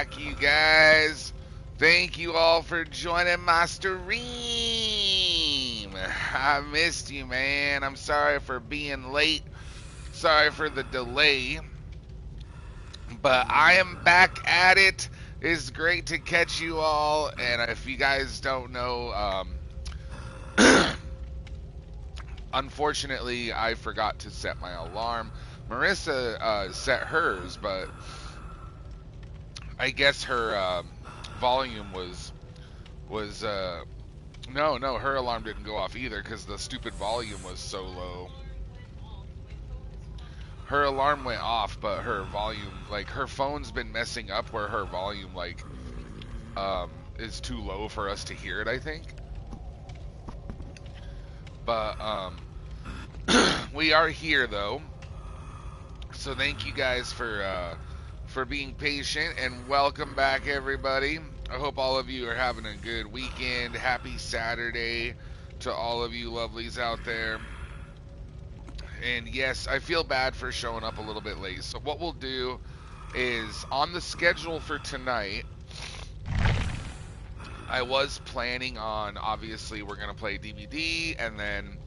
back, you guys. Thank you all for joining my stream. I missed you, man. I'm sorry for being late. Sorry for the delay. But I am back at it. It's great to catch you all. And if you guys don't know, unfortunately, I forgot to set my alarm. Marissa set hers, but I guess her volume was no, her alarm didn't go off either because the stupid volume was so low. Her alarm went off, but her volume, like, her phone's been messing up where her volume, like, is too low for us to hear it, I think. But we are here though, so thank you guys for being patient, and welcome back, everybody. I hope all of you are having a good weekend. Happy Saturday to all of you lovelies out there. And yes, I feel bad for showing up a little bit late. So what we'll do is, on the schedule for tonight, I was planning on, obviously, we're going to play DVD, and then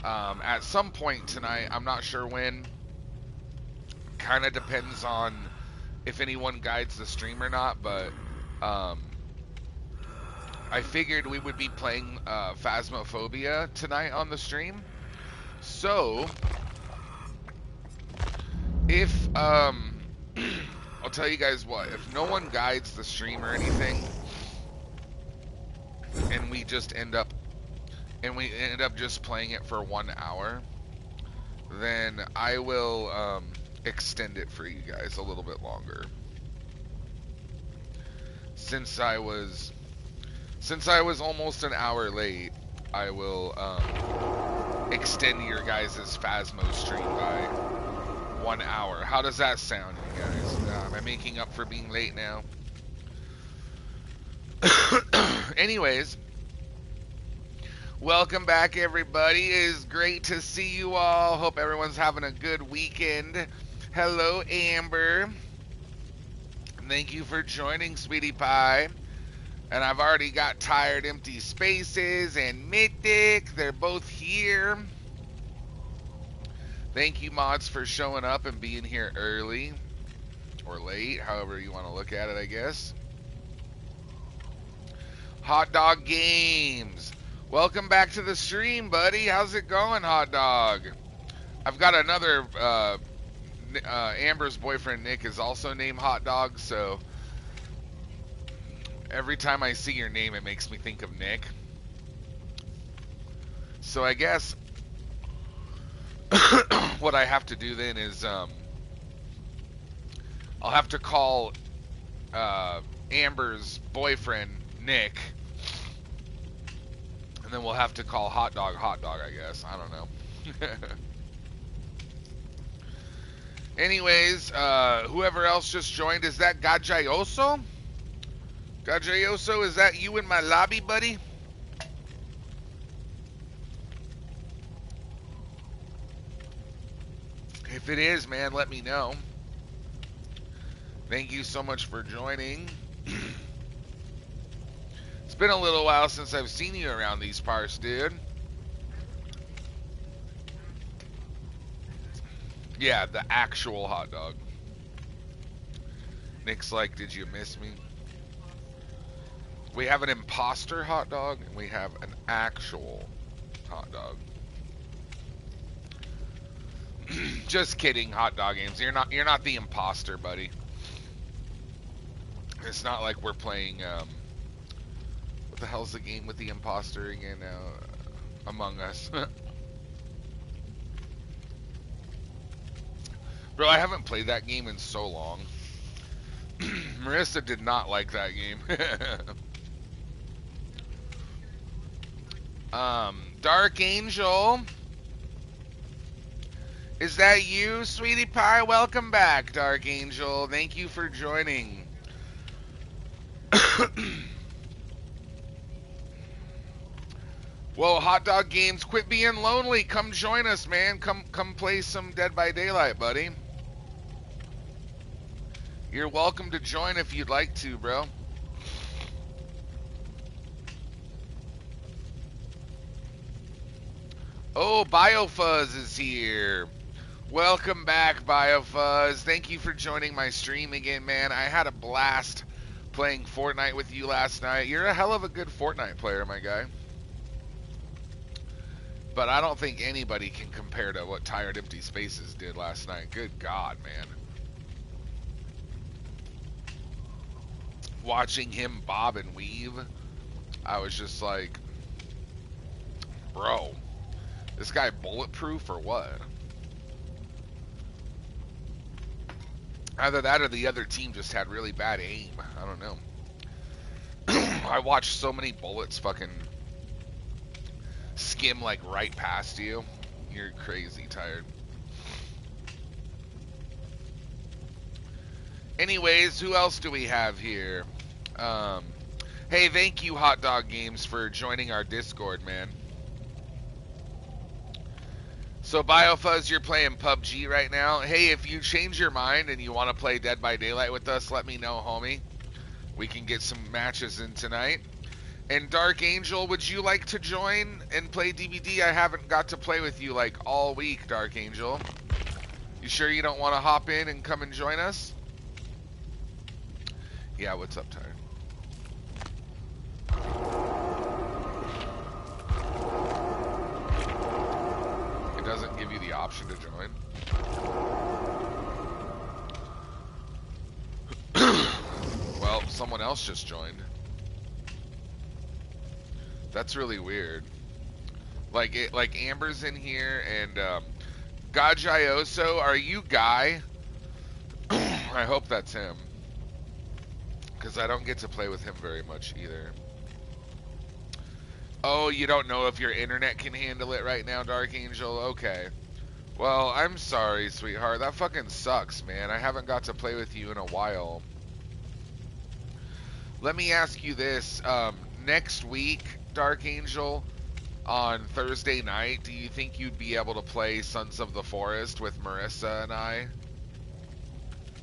at some point tonight, I'm not sure when, kind of depends on if anyone guides the stream or not, but I figured we would be playing Phasmophobia tonight on the stream. So if I'll tell you guys what, if no one guides the stream or anything, and we end up just playing it for 1 hour, then I will extend it for you guys a little bit longer. Since I was almost an hour late, I will extend your guys' Phasmo stream by 1 hour. How does that sound, you guys? Am I making up for being late now? Anyways, welcome back, everybody. It is great to see you all. Hope everyone's having a good weekend. Hello, Amber. Thank you for joining, Sweetie Pie. And I've already got Tired Empty Spaces and Mythic. They're both here. Thank you, mods, for showing up and being here early. Or late, however you want to look at it, I guess. Hot Dog Games. Welcome back to the stream, buddy. How's it going, Hot Dog? I've got another... Amber's boyfriend, Nick, is also named Hot Dog, so... every time I see your name, it makes me think of Nick. So I guess what I have to do then is I'll have to call Amber's boyfriend, Nick, and then we'll have to call Hot Dog, I guess. I don't know. Anyways, whoever else just joined, is that Gajayoso? Gajayoso, is that you in my lobby, buddy? If it is, man, let me know. Thank you so much for joining. It's been a little while since I've seen you around these parts, dude. Yeah, the actual Hot Dog. Nick's like, did you miss me? We have an imposter Hot Dog, and we have an actual Hot Dog. Just kidding, Hot Dog Games. You're not the imposter, buddy. It's not like we're playing what the hell's the game with the imposter again now? Among Us. Bro, I haven't played that game in so long. Marissa did not like that game. Dark Angel. Is that you, Sweetie Pie? Welcome back, Dark Angel. Thank you for joining. Whoa, Hot Dog Games, quit being lonely. Come join us, man. Come play some Dead by Daylight, buddy. You're welcome to join if you'd like to, bro. Oh, BioFuzz is here. Welcome back, BioFuzz. Thank you for joining my stream again, man. I had a blast playing Fortnite with you last night. You're a hell of a good Fortnite player, my guy. But I don't think anybody can compare to what Tired Empty Spaces did last night. Good God, man. Watching him bob and weave, I was just like, bro, this guy bulletproof or what? Either that or the other team just had really bad aim. I don't know. I watched so many bullets fucking skim like right past you. You're crazy tired. Anyways, who else do we have here? Hey, thank you, Hot Dog Games, for joining our Discord, man. So, BioFuzz, you're playing PUBG right now. Hey, if you change your mind and you want to play Dead by Daylight with us, let me know, homie. We can get some matches in tonight. And Dark Angel, would you like to join and play DBD? I haven't got to play with you like all week, Dark Angel. You sure you don't want to hop in and come and join us? Yeah, what's up, Tired? It doesn't give you the option to join. Well, someone else just joined. That's really weird. Like Amber's in here and Gajioso, are you Guy? I hope that's him. Because I don't get to play with him very much either. Oh, you don't know if your internet can handle it right now, Dark Angel? Okay. Well, I'm sorry, sweetheart. That fucking sucks, man. I haven't got to play with you in a while. Let me ask you this. Next week, Dark Angel, on Thursday night, do you think you'd be able to play Sons of the Forest with Marissa and I?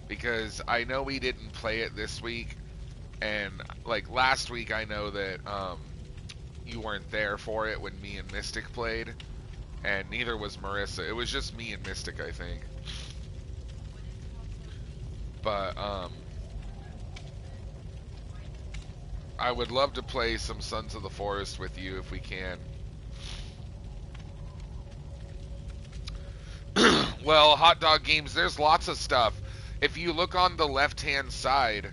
Because I know we didn't play it this week, and like last week I know that you weren't there for it when me and Mystic played, and neither was Marissa. It was just me and Mystic, I think. But I would love to play some Sons of the Forest with you if we can. Well, Hot Dog Games, there's lots of stuff. If you look on the left-hand side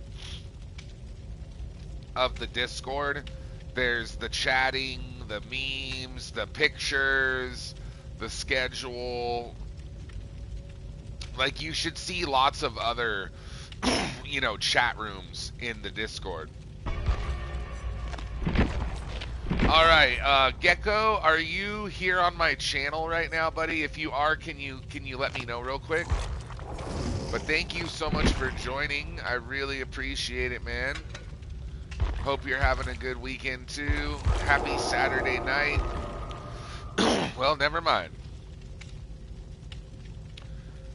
of the Discord, there's the chatting, the memes, the pictures, the schedule. Like, you should see lots of other, you know, chat rooms in the Discord. Alright, Gecko, are you here on my channel right now, buddy? If you are, can you let me know real quick? But thank you so much for joining. I really appreciate it, man. Hope you're having a good weekend, too. Happy Saturday night. Well, never mind.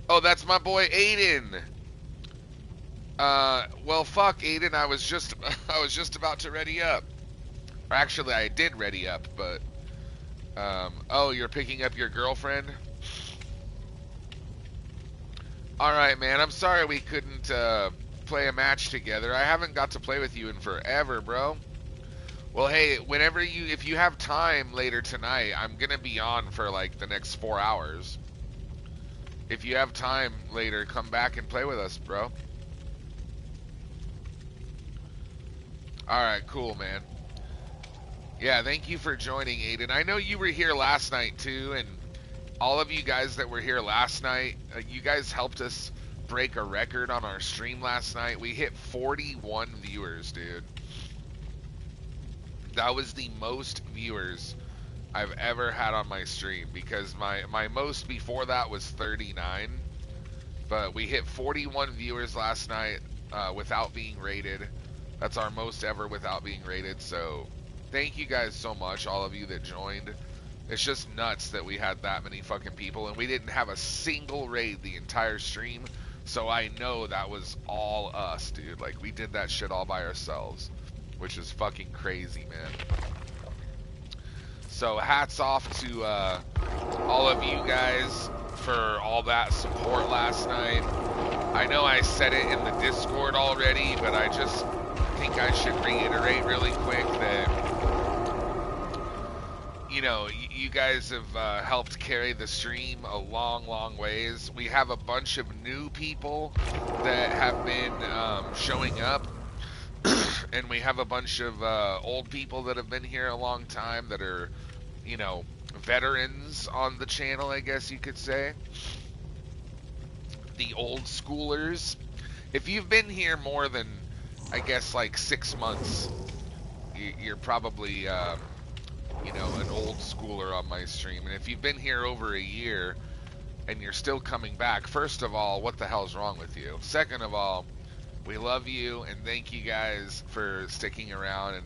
Oh, that's my boy Aiden. Well, fuck, Aiden. I was just about to ready up. Or actually, I did ready up, but... oh, you're picking up your girlfriend? Alright, man. I'm sorry we couldn't, play a match together. I haven't got to play with you in forever, bro. Well, hey, if you have time later tonight, I'm gonna be on for, like, the next 4 hours. If you have time later, come back and play with us, bro. Alright, cool, man. Yeah, thank you for joining, Aiden. I know you were here last night, too, and all of you guys that were here last night, you guys helped us break a record on our stream last night. We hit 41 viewers, dude. That was the most viewers I've ever had on my stream, because my most before that was 39. But we hit 41 viewers last night without being rated. That's our most ever without being rated, so... Thank you guys so much, all of you that joined. It's just nuts that we had that many fucking people, and we didn't have a single raid the entire stream. So I know that was all us, dude. Like, we did that shit all by ourselves, which is fucking crazy, man. So hats off to all of you guys for all that support last night. I know I said it in the Discord already, but I just think I should reiterate really quick that, you know, you guys have helped carry the stream a long, long ways. We have a bunch of new people that have been showing up, and we have a bunch of old people that have been here a long time that are, you know, veterans on the channel, I guess you could say. The old schoolers. If you've been here more than, I guess, like 6 months, you're probably, you know, an old schooler on my stream. And if you've been here over a year and you're still coming back, first of all, what the hell's wrong with you? Second of all, we love you and thank you guys for sticking around and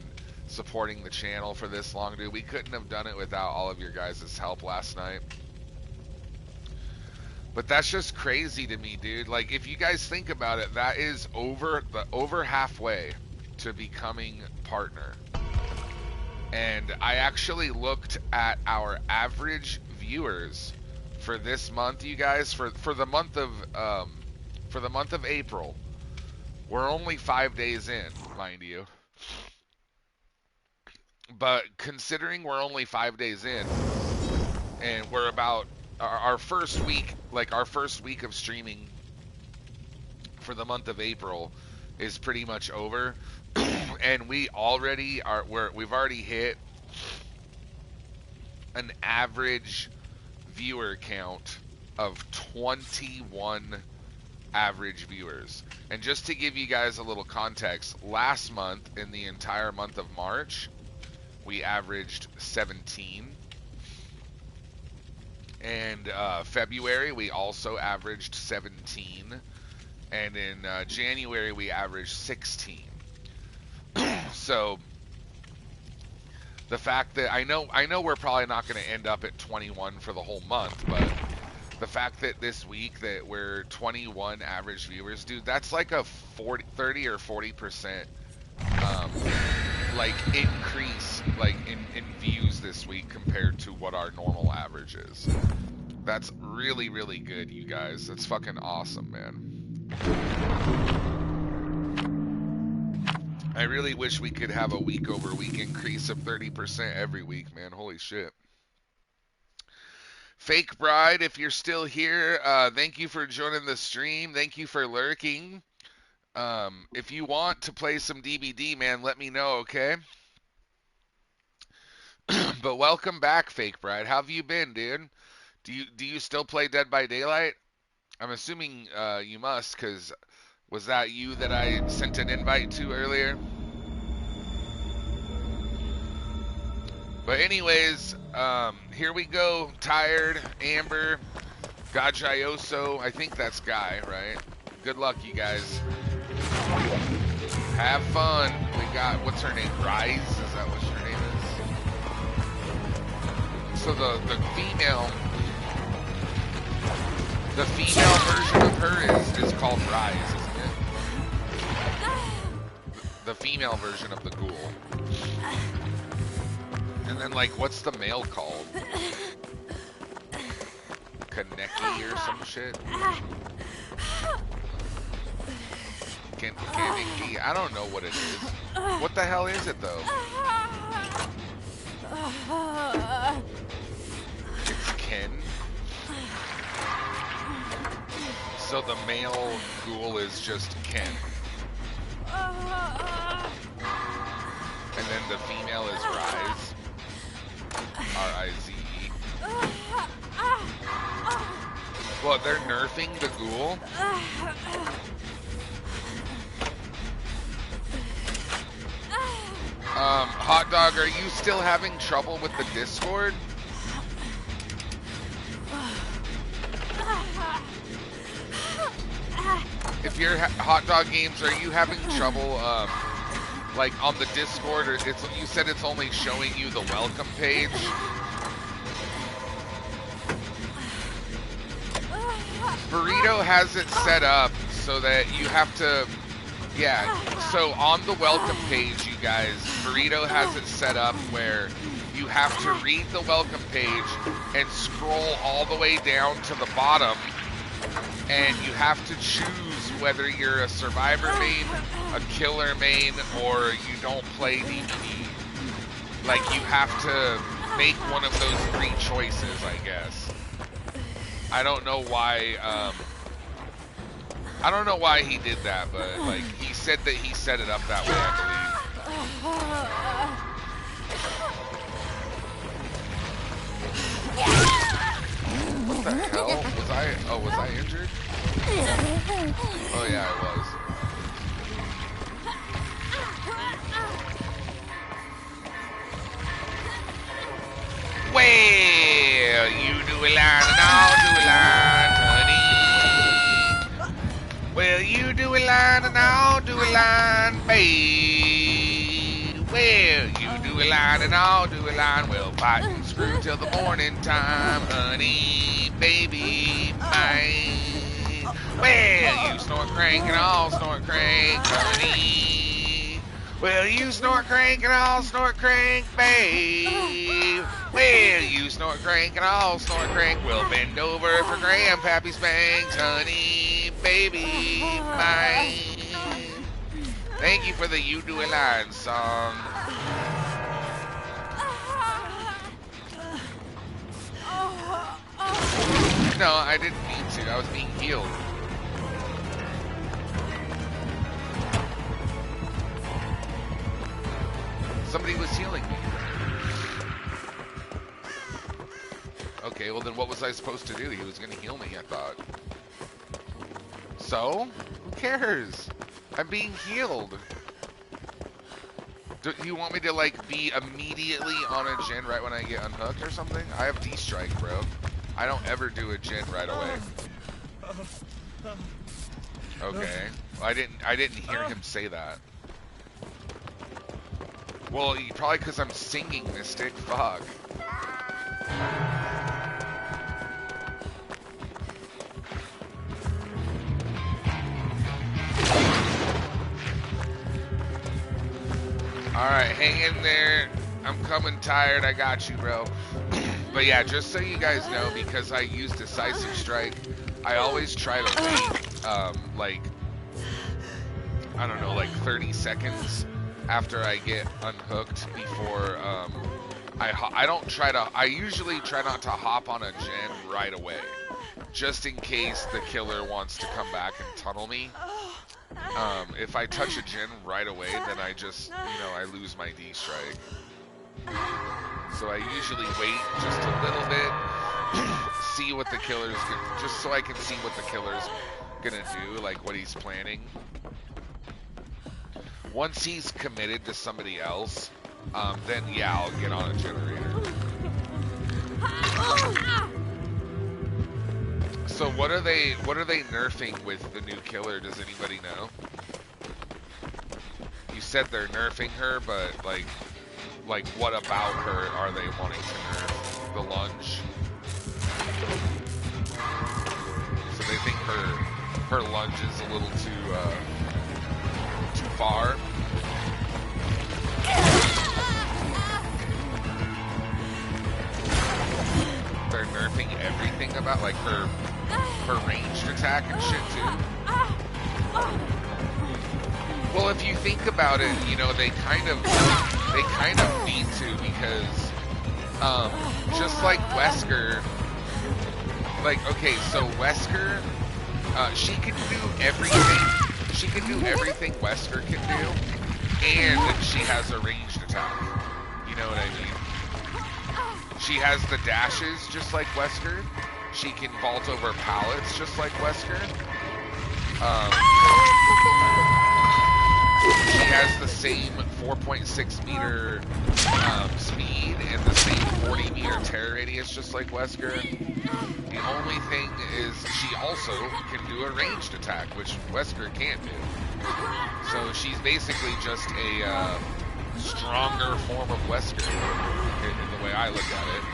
supporting the channel for this long, dude. We couldn't have done it without all of your guys' help last night. But that's just crazy to me, dude. Like, if you guys think about it, that is over halfway to becoming partner. And I actually looked at our average viewers for this month, you guys, for the month of April. We're only 5 days in, mind you. But considering we're only 5 days in, and we're about our first week, like our first week of streaming for the month of April is pretty much over, and we already are, we've already hit an average viewer count of 21 average viewers. And just to give you guys a little context, last month, in the entire month of March, we averaged 17. And February, we also averaged 17. And in January, we averaged 16. So the fact that I know we're probably not going to end up at 21 for the whole month, but the fact that this week that we're 21 average viewers, dude, that's like a 30 or 40% like increase, like in views this week compared to what our normal average is. That's really, really good, you guys. That's fucking awesome, man. I really wish we could have a week-over-week increase of 30% every week, man. Holy shit. Fake Bride, if you're still here, thank you for joining the stream. Thank you for lurking. If you want to play some DBD, man, let me know, okay? But welcome back, Fake Bride. How have you been, dude? Do you still play Dead by Daylight? I'm assuming you must, because was that you that I sent an invite to earlier? But anyways, here we go. Tired, Amber, Gajayoso. I think that's Guy, right? Good luck, you guys. Have fun. We got, what's her name? Rise? Is that what her name is? So the female version of her is called Rise, isn't it? The female version of the ghoul. And then, like, what's the male called? Kaneki or some shit? Kaneki? I don't know what it is. What the hell is it, though? It's Ken. So the male ghoul is just Ken. And then the female is Rise. R-I-Z-E. What, they're nerfing the ghoul? Hot Dog, are you still having trouble with the Discord? If you're Hot Dog Games, are you having trouble, like on the Discord, or you said it's only showing you the welcome page? Burrito has it set up so that you have to, yeah, so on the welcome page, you guys, Burrito has it set up where you have to read the welcome page and scroll all the way down to the bottom, and you have to choose whether you're a survivor main, a killer main, or you don't play DVD. Like, you have to make one of those 3 choices, I guess. I don't know why, I don't know why he did that, but, like, he said that he set it up that way, I believe. What the hell? Was I injured? Oh yeah, I was. Well, you do a line and I'll do a line, honey. Well, you do a line and I'll do a line, babe. Well, you do a line and I'll do a line. We'll fight and screw till the morning time, honey, baby, mine. Well, you snort crank and I'll snort crank, honey. Well, you snort crank and I'll snort crank, babe. Well, you snort crank and I'll snort crank. We'll bend over for Grandpappy Spanks, honey, baby, mine. Thank you for the You Do a Line song. No, I didn't mean to. I was being healed. Somebody was healing me. Okay, well then what was I supposed to do? He was going to heal me, I thought. So? Who cares? I'm being healed. Do you want me to, like, be immediately on a gen right when I get unhooked or something? I have D-strike, bro. I don't ever do a gen right away. Okay. Well, I didn't hear him say that. Well, probably because I'm singing, Mystic. Fuck. Alright, hang in there. I'm coming tired. I got you, bro. But yeah, just so you guys know, because I use Decisive Strike, I always try to wait, like, I don't know, like 30 seconds after I get unhooked before, I usually try not to hop on a gen right away, just in case the killer wants to come back and tunnel me. If I touch a gen right away, then I just, I lose my D-strike. So I usually wait just a little bit, see what the killer's gonna, just so I can see what the killer's gonna do, like what he's planning. Once he's committed to somebody else, then yeah, I'll get on a generator. So what are they nerfing with the new killer? Does anybody know? You said they're nerfing her, but like what about her are they wanting to nerf? The lunge. So they think her lunge is a little too far. They're nerfing everything about like her ranged attack and shit too. Well, if you think about it, they kind of need to, because just like Wesker, like, okay, so Wesker, she can do everything. She can do everything Wesker can do, and she has a ranged attack. You know what I mean? She has the dashes just like Wesker. She can vault over pallets just like Wesker. She has the same 4.6 meter speed and the same 40 meter terror radius just like Wesker. The only thing is she also can do a ranged attack, which Wesker can't do. So she's basically just a stronger form of Wesker in the way I look at it.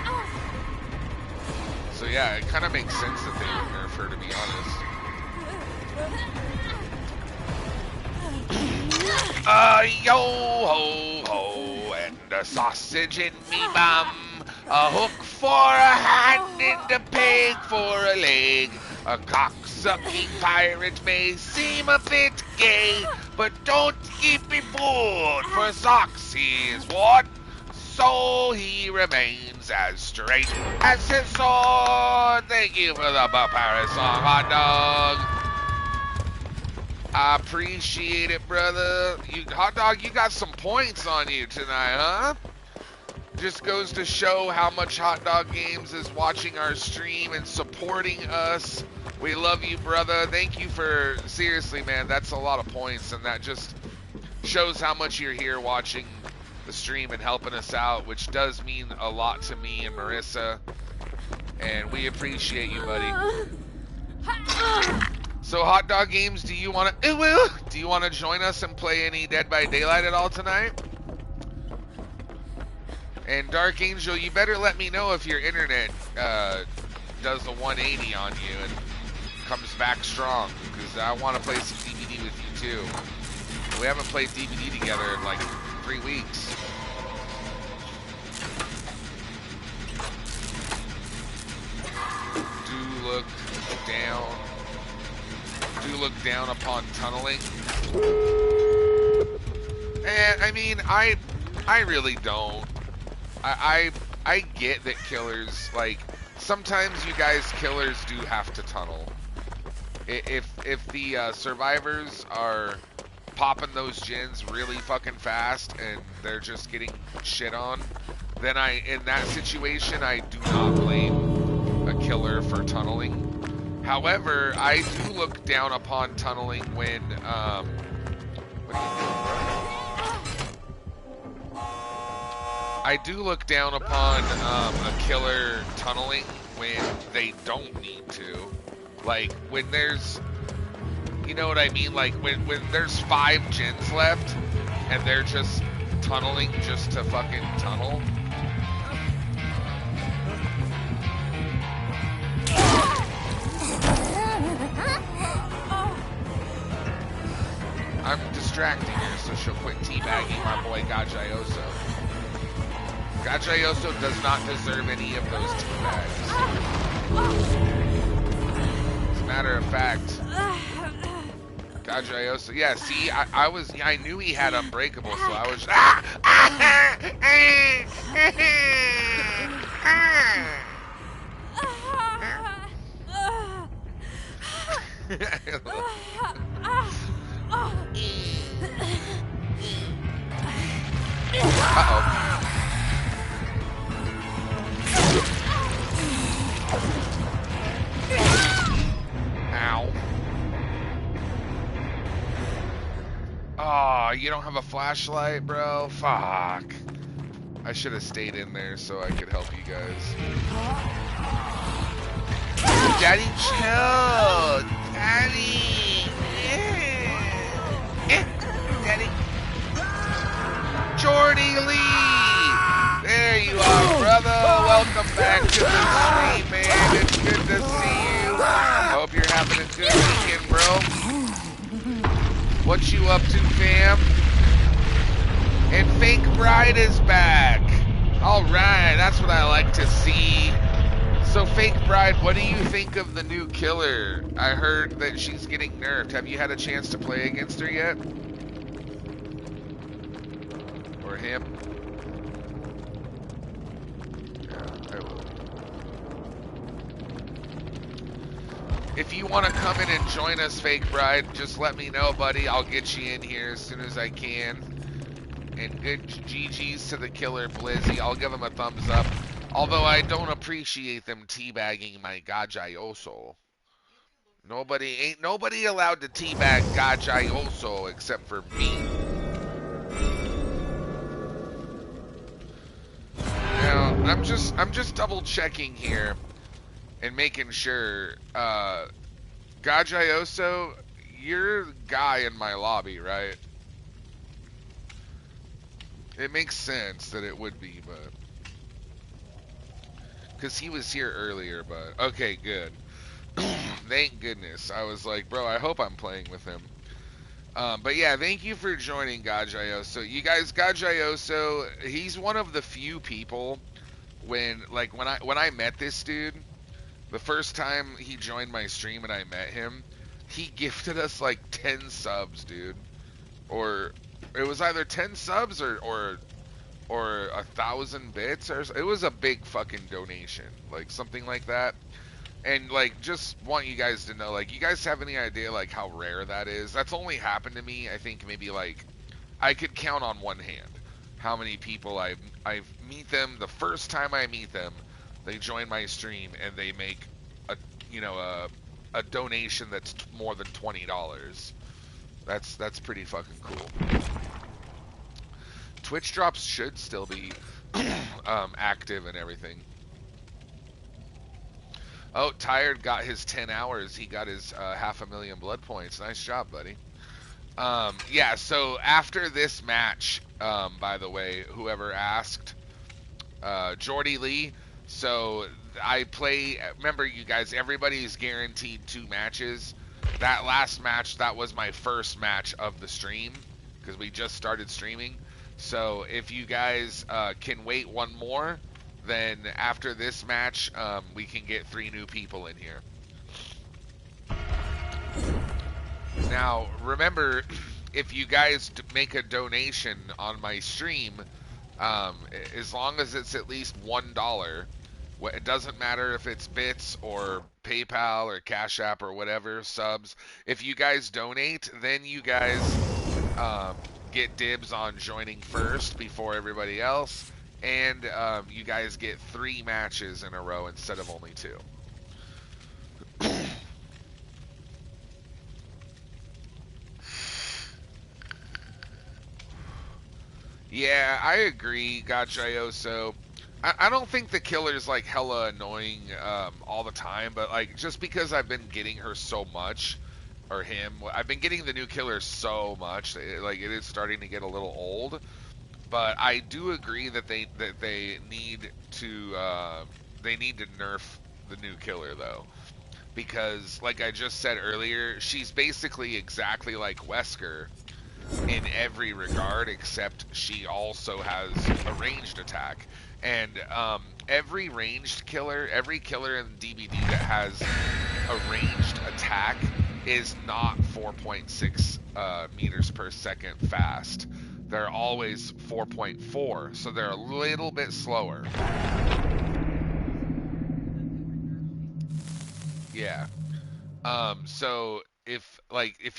So yeah, it kind of makes sense that they would nerf her, to be honest. Yo ho ho, and a sausage in me bum, a hook for a hand and a peg for a leg. A cock-sucking pirate may seem a bit gay, but don't keep me fooled, for socks he is worn, so he remains as straight as his sword. Thank you for the pirate song, hot dog. I appreciate it, brother. Hot dog, you got some points on you tonight, huh? Just goes to show how much Hot Dog Games is watching our stream and supporting us. We love you, brother. Thank you for, seriously, man, that's a lot of points, and that just shows how much you're here watching the stream and helping us out, which does mean a lot to me and Marissa, and we appreciate you, buddy. So, Hot Dog Games, do you want to join us and play any Dead by Daylight at all tonight? And Dark Angel, you better let me know if your internet does a 180 on you and comes back strong, because I want to play some DVD with you too. We haven't played DVD together in like 3 weeks. Do look down upon tunneling. And I mean, I really don't. I get that killers, like, sometimes you guys killers do have to tunnel. If the survivors are popping those gens really fucking fast and they're just getting shit on, then in that situation, I do not blame a killer for tunneling. However, I do look down upon tunneling when, what are you doing, bro? I do look down upon a killer tunneling when they don't need to. Like, when there's, you know what I mean? Like, when there's 5 gens left, and they're just tunneling just to fucking tunnel. I'm distracting her so she'll quit teabagging my boy Gajayoso. Gajayoso does not deserve any of those teabags. As a matter of fact, Gajayoso, yeah, see, I knew he had Unbreakable, so I was Uh-oh. Ow. Oh, you don't have a flashlight, bro? Fuck. I should have stayed in there so I could help you guys. Daddy, chill. Daddy. Daddy. Jordy Lee! There you are, brother. Welcome back to the stream, man. It's good to see you. Hope you're having a good weekend, bro. What you up to, fam? And Fake Bride is back. Alright, that's what I like to see. So, Fake Bride, what do you think of the new killer? I heard that she's getting nerfed. Have you had a chance to play against her yet? Or him? Yeah, I will. If you want to come in and join us, Fake Bride, just let me know, buddy. I'll get you in here as soon as I can. And good GG's to the killer Blizzy. I'll give him a thumbs up. Although I don't appreciate them teabagging my Gajayoso. Ain't nobody allowed to teabag Gajayoso except for me. Now, I'm just double checking here and making sure. Gajayoso, you're the guy in my lobby, right? It makes sense that it would be, but Because he was here earlier, but okay, good. Thank goodness. I was like, bro, I hope I'm playing with him. But yeah, thank you for joining Gajayoso. You guys, Gajayoso, he's one of the few people when I met this dude, the first time he joined my stream and I met him, he gifted us like 10 subs, dude. Or it was either 10 subs or 1,000 bits, or it was a big fucking donation, like something like that. And like, just want you guys to know, like, you guys have any idea like how rare that is? That's only happened to me, I think maybe like I could count on one hand how many people I meet them the first time I meet them, they join my stream and they make a a donation that's more than $20. That's pretty fucking cool. Twitch drops should still be active and everything. Oh, Tired got his 10 hours. He got his 500,000 blood points. Nice job, buddy. Yeah, so after this match, by the way, whoever asked, Jordy Lee, so I play, remember you guys, everybody's guaranteed 2 matches. That last match, that was my first match of the stream, because we just started streaming. So if you guys can wait one more, then after this match, we can get 3 new people in here. Now, remember, if you guys make a donation on my stream, as long as it's at least $1, it doesn't matter if it's bits or PayPal or Cash App or whatever, subs. If you guys donate, then you guys get dibs on joining first before everybody else, and you guys get 3 matches in a row instead of only 2. Yeah, I agree, Gachayoso. I don't think the killer's like hella annoying all the time, but like just because I've been getting her so much, or him, I've been getting the new killer so much, like it is starting to get a little old. But I do agree that they need to nerf the new killer though, because like I just said earlier, she's basically exactly like Wesker in every regard, except she also has a ranged attack. And every ranged killer, every killer in DBD that has a ranged attack is not 4.6 meters per second fast. They're always 4.4, so they're a little bit slower. Yeah. So if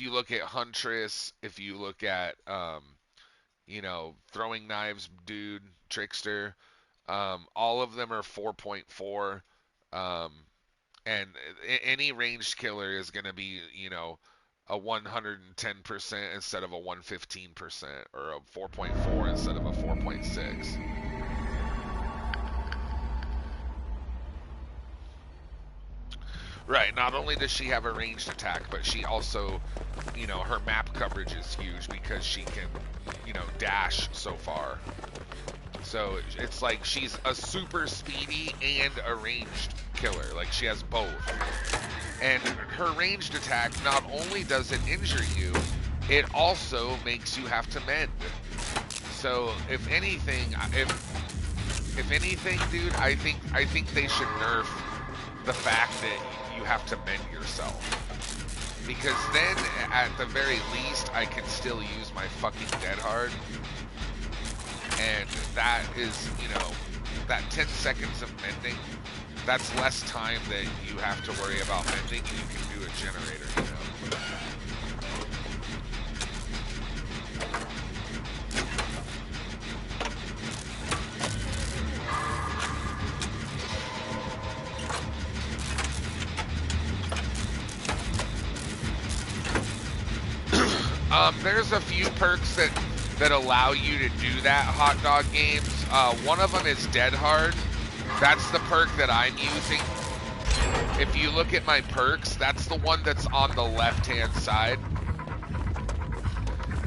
you look at Huntress, if you look at Throwing Knives Dude, Trickster, all of them are 4.4, and any ranged killer is going to be, a 110% instead of a 115%, or a 4.4 instead of a 4.6. Right, not only does she have a ranged attack, but she also, her map coverage is huge because she can, dash so far. So it's like she's a super speedy and a ranged killer. Like she has both. And her ranged attack, not only does it injure you, it also makes you have to mend. So if anything, dude, I think they should nerf the fact that you have to mend yourself. Because then, at the very least, I can still use my fucking Dead Hard. And that is, that 10 seconds of mending, that's less time that you have to worry about mending, and you can do a generator, There's a few perks that allow you to do that, Hot Dog Games. One of them is Dead Hard. That's the perk that I'm using. If you look at my perks, that's the one that's on the left-hand side.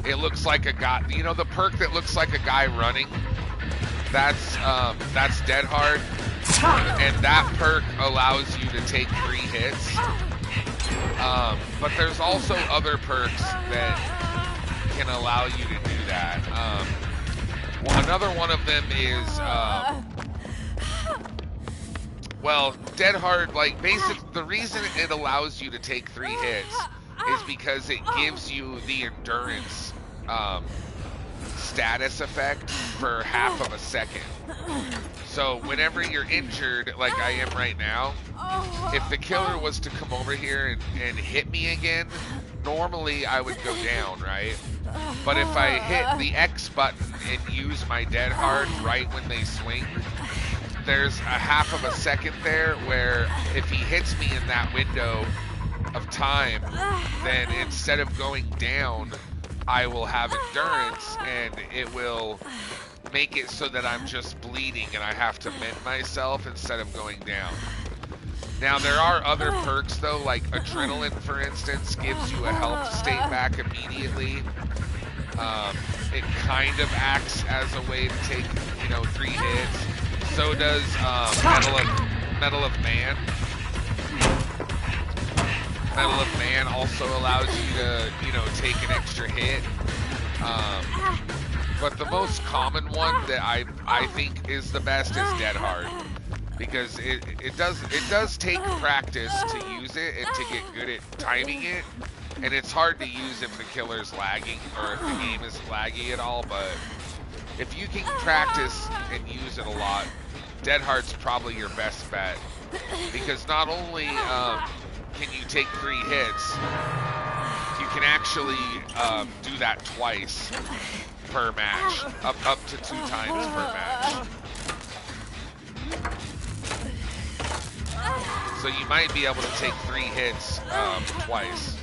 It looks like a guy, the perk that looks like a guy running? That's Dead Hard. and that perk allows you to take 3 hits. But there's also other perks that can allow you to do that. Another one of them is, well, Dead Hard, like, the reason it allows you to take 3 hits is because it gives you the endurance status effect for half of a second. So whenever you're injured, like I am right now, if the killer was to come over here and hit me again, normally I would go down, right? But if I hit the X button and use my Dead Hard right when they swing, there's a half of a second there where if he hits me in that window of time, then instead of going down, I will have endurance, and it will make it so that I'm just bleeding and I have to mend myself instead of going down. Now, there are other perks, though, like Adrenaline, for instance, gives you a health state back immediately. It kind of acts as a way to take, 3 hits. So does Medal of Man. Medal of Man also allows you to, take an extra hit. But the most common one that I think is the best is Dead Hard, because it does take practice to use it and to get good at timing it, and it's hard to use if the killer's lagging or if the game is laggy at all. But if you can practice and use it a lot, Dead Hard's probably your best bet, because not only can you take 3 hits, you can actually do that twice per match, up to 2 times per match. So you might be able to take 3 hits twice.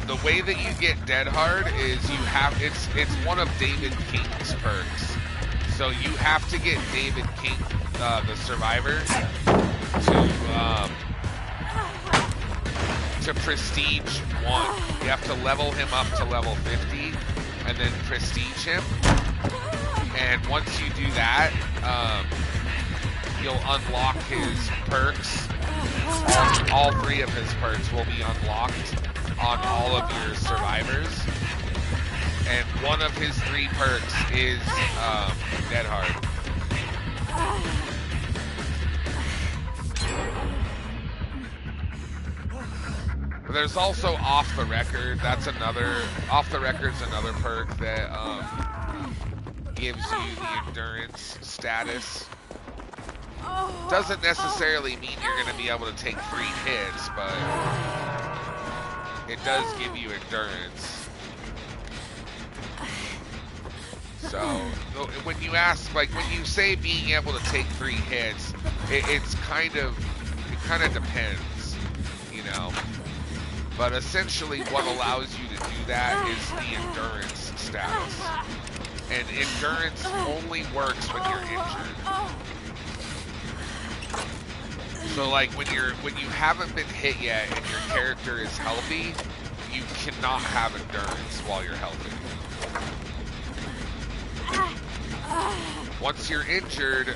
The way that you get Dead Hard is it's one of David King's perks. So you have to get David King, the survivor, to prestige 1. You have to level him up to level 50 and then prestige him. And once you do that, you'll unlock his perks. All 3 of his perks will be unlocked on all of your survivors. And one of his 3 perks is Dead Hard. There's also Off the Record. Off the Record's another perk that gives you the endurance status. Doesn't necessarily mean you're going to be able to take 3 hits, but it does give you endurance. So when you say being able to take 3 hits, it kind of depends, But essentially what allows you to do that is the endurance status. And endurance only works when you're injured. So like when you haven't been hit yet and your character is healthy, you cannot have endurance while you're healthy. Once you're injured,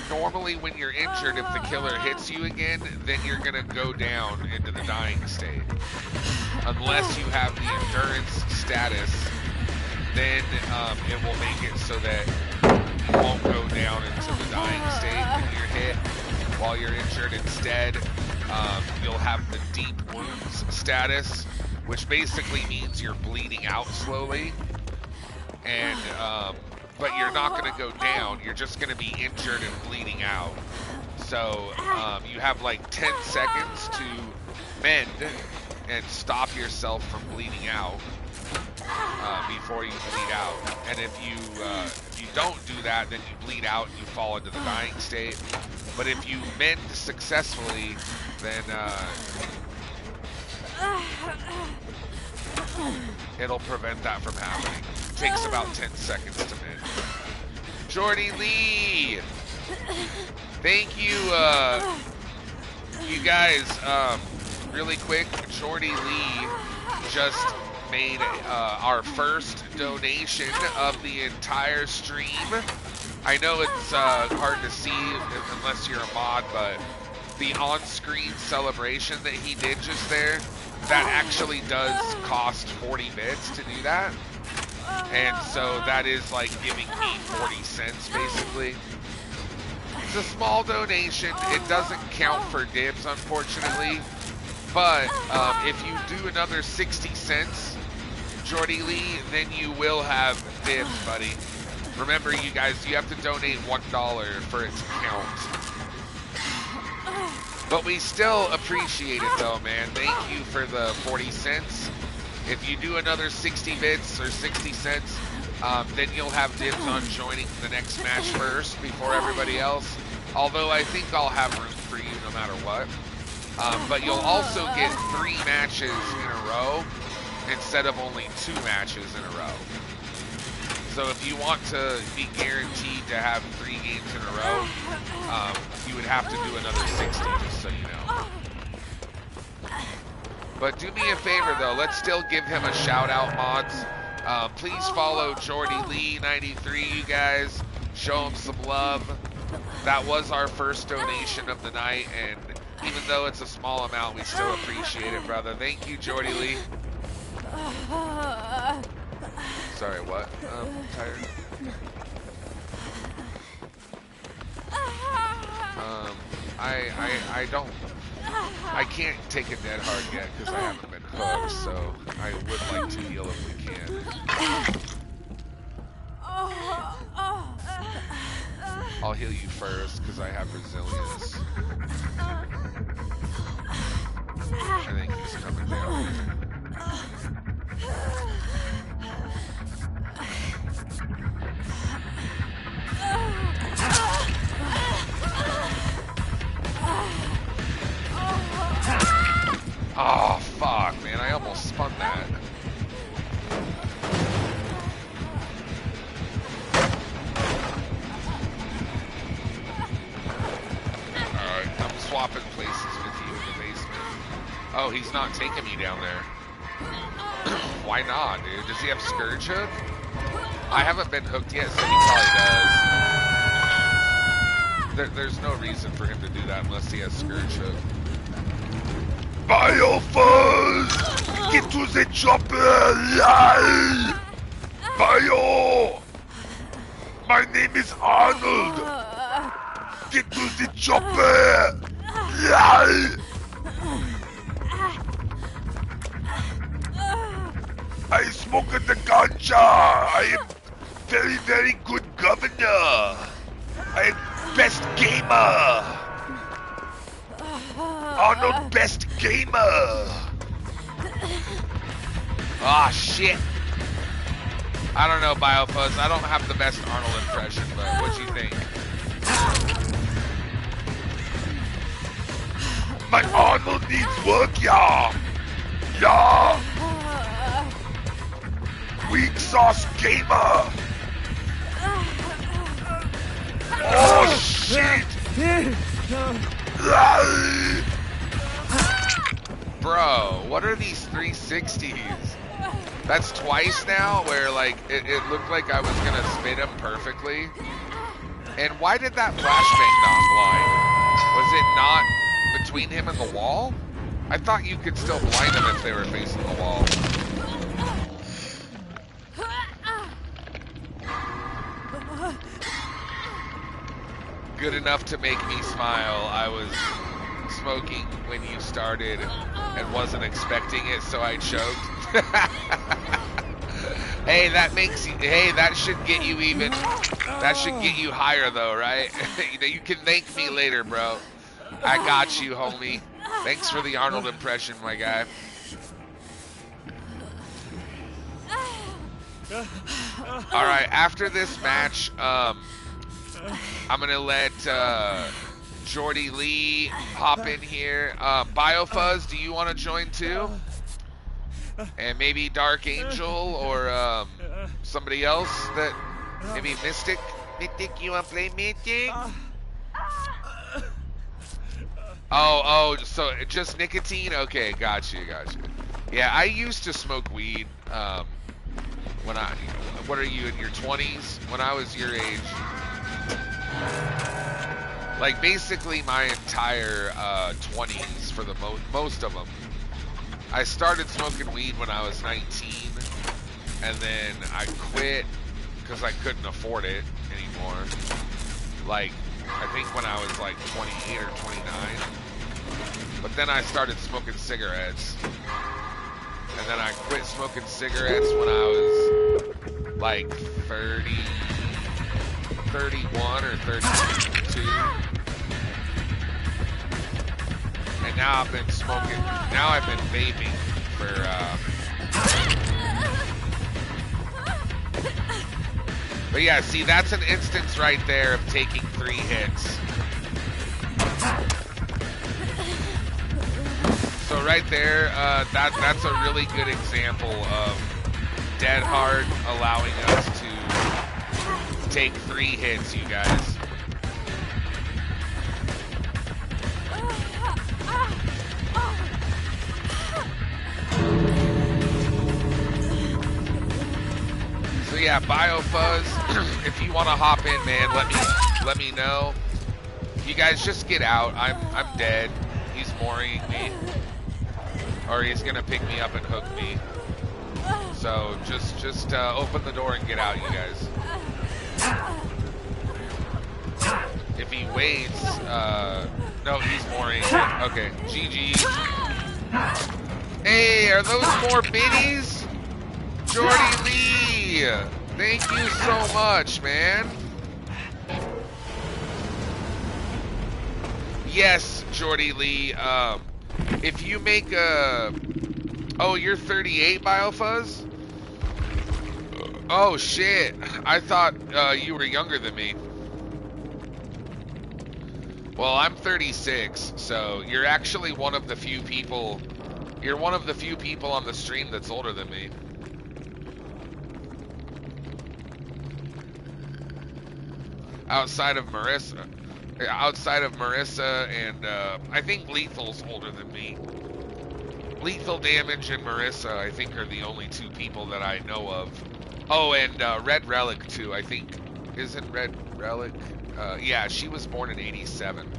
normally when you're injured, if the killer hits you again, then you're going to go down into the dying state. Unless you have the endurance status, then it will make it so that you won't go down into the dying state when you're hit while you're injured. Instead, you'll have the deep wounds status, which basically means you're bleeding out slowly. And but you're not going to go down, you're just going to be injured and bleeding out. So you have like 10 seconds to mend and stop yourself from bleeding out before you bleed out. And if you don't do that, then you bleed out and you fall into the dying state. But if you mend successfully, then it'll prevent that from happening. It takes about 10 seconds to mend. Jordy Lee! Thank you, you guys, really quick, Jordy Lee just made our first donation of the entire stream. I know it's hard to see unless you're a mod, but the on-screen celebration that he did just there, that actually does cost 40 bits to do that. And so that is like giving me 40 cents basically. It's a small donation. It doesn't count for dibs, unfortunately. But if you do another 60 cents, Jordy Lee, then you will have dibs, buddy. Remember, you guys, you have to donate $1 for it to count. But we still appreciate it, though, man. Thank you for the 40 cents. If you do another 60 bits or 60 cents, then you'll have dibs on joining the next match first before everybody else. Although I think I'll have room for you no matter what. But you'll also get 3 matches in a row instead of only 2 matches in a row. So if you want to be guaranteed to have 3 games in a row, you would have to do another 60, just so you know. But do me a favor though, let's still give him a shout out, mods. Please follow Jordy Lee 93, you guys. Show him some love. That was our first donation of the night, and even though it's a small amount, we still appreciate it, brother. Thank you, Jordy Lee. Sorry, what? I'm tired. I can't take a dead hard yet because I haven't been hooked, so I would like to heal if we can. I'll heal you first because I have resilience. I think he's coming down. Oh, fuck, man. I almost spun that. Alright, I'm swapping places with you in the basement. Oh, he's not taking me down there. Why not, dude? Does he have Scourge Hook? I haven't been hooked yet, so he probably does. There's no reason for him to do that unless he has Scourge Hook. Biofuzz! Get to the chopper! Bio! My name is Arnold! Get to the chopper! I smoke the ganja! I am very, very good governor! I am best gamer! Arnold, best gamer! Ah, shit. I don't know, Biofuzz. I don't have the best Arnold impression, but what you think? My Arnold needs work, yeah! Yeah! Weak sauce gamer! Oh, shit! Bro, what are these 360s? That's twice now where like it looked like I was gonna spin him perfectly. And why did that flashbang not blind? Was it not between him and the wall? I thought you could still blind them if they were facing the wall. Good enough to make me smile. I was smoking when you started and wasn't expecting it, so I choked. Hey, that makes you, hey, that should get you even, that should get you higher though, right? You know, you can thank me later, bro. I got you, homie. Thanks for the Arnold impression, my guy. All right, after this match, I'm gonna let Jordy Lee hop in here. Biofuzz, do you want to join too? And maybe Dark Angel or somebody else that maybe Mystic. Mystic, you want to play Mystic? Oh, so just Nicotine? Okay, got you. Yeah, I used to smoke weed. When I, what are you in your 20s? When I was your age, like basically my entire 20s for the most of them. I started smoking weed when I was 19, and then I quit because I couldn't afford it anymore. Like, I think when I was like 28 or 29. But then I started smoking cigarettes. And then I quit smoking cigarettes when I was like 30, 31 or 32. And now I've been smoking, now I've been vaping for, but yeah, see, that's an instance right there of taking 3 hits. So right there, that's a really good example of Dead Hard allowing us to take 3 hits, you guys. So yeah, BioFuzz, if you want to hop in, man, let me know. You guys just get out. I'm dead. He's mooring me, or he's gonna pick me up and hook me. So just open the door and get out, you guys. If he waits, no, he's mooring. Okay, GG. Hey, are those more biddies? Jordy Lee, thank you so much, man. Yes, Jordy Lee. If you make a... Oh, you're 38, BioFuzz? Oh, shit. I thought you were younger than me. Well, I'm 36, so you're actually one of the few people... You're one of the few people on the stream that's older than me. Outside of Marissa and I think Lethal's older than me. Lethal Damage and Marissa, I think, are the only 2 people that I know of. Oh, and Red Relic too, I think. Isn't Red Relic? Yeah, she was born in 87,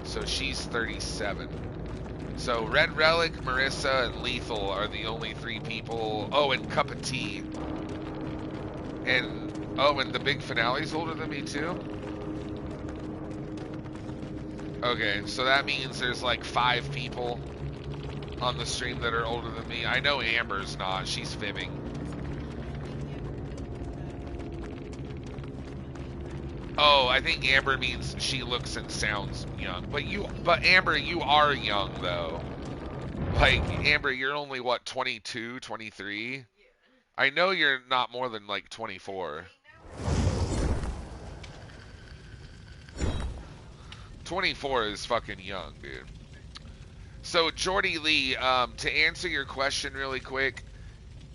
so she's 37. So Red Relic, Marissa, and Lethal are the only 3 people. Oh, and Cup of Tea. And the big finale's older than me too? Okay, so that means there's like 5 people on the stream that are older than me. I know Amber's not, she's fibbing. Oh, I think Amber means she looks and sounds young. But Amber, you are young though. Like, Amber, you're only what, 22, 23? I know you're not more than like 24. 24 is fucking young, dude. So, Jordy Lee, to answer your question really quick,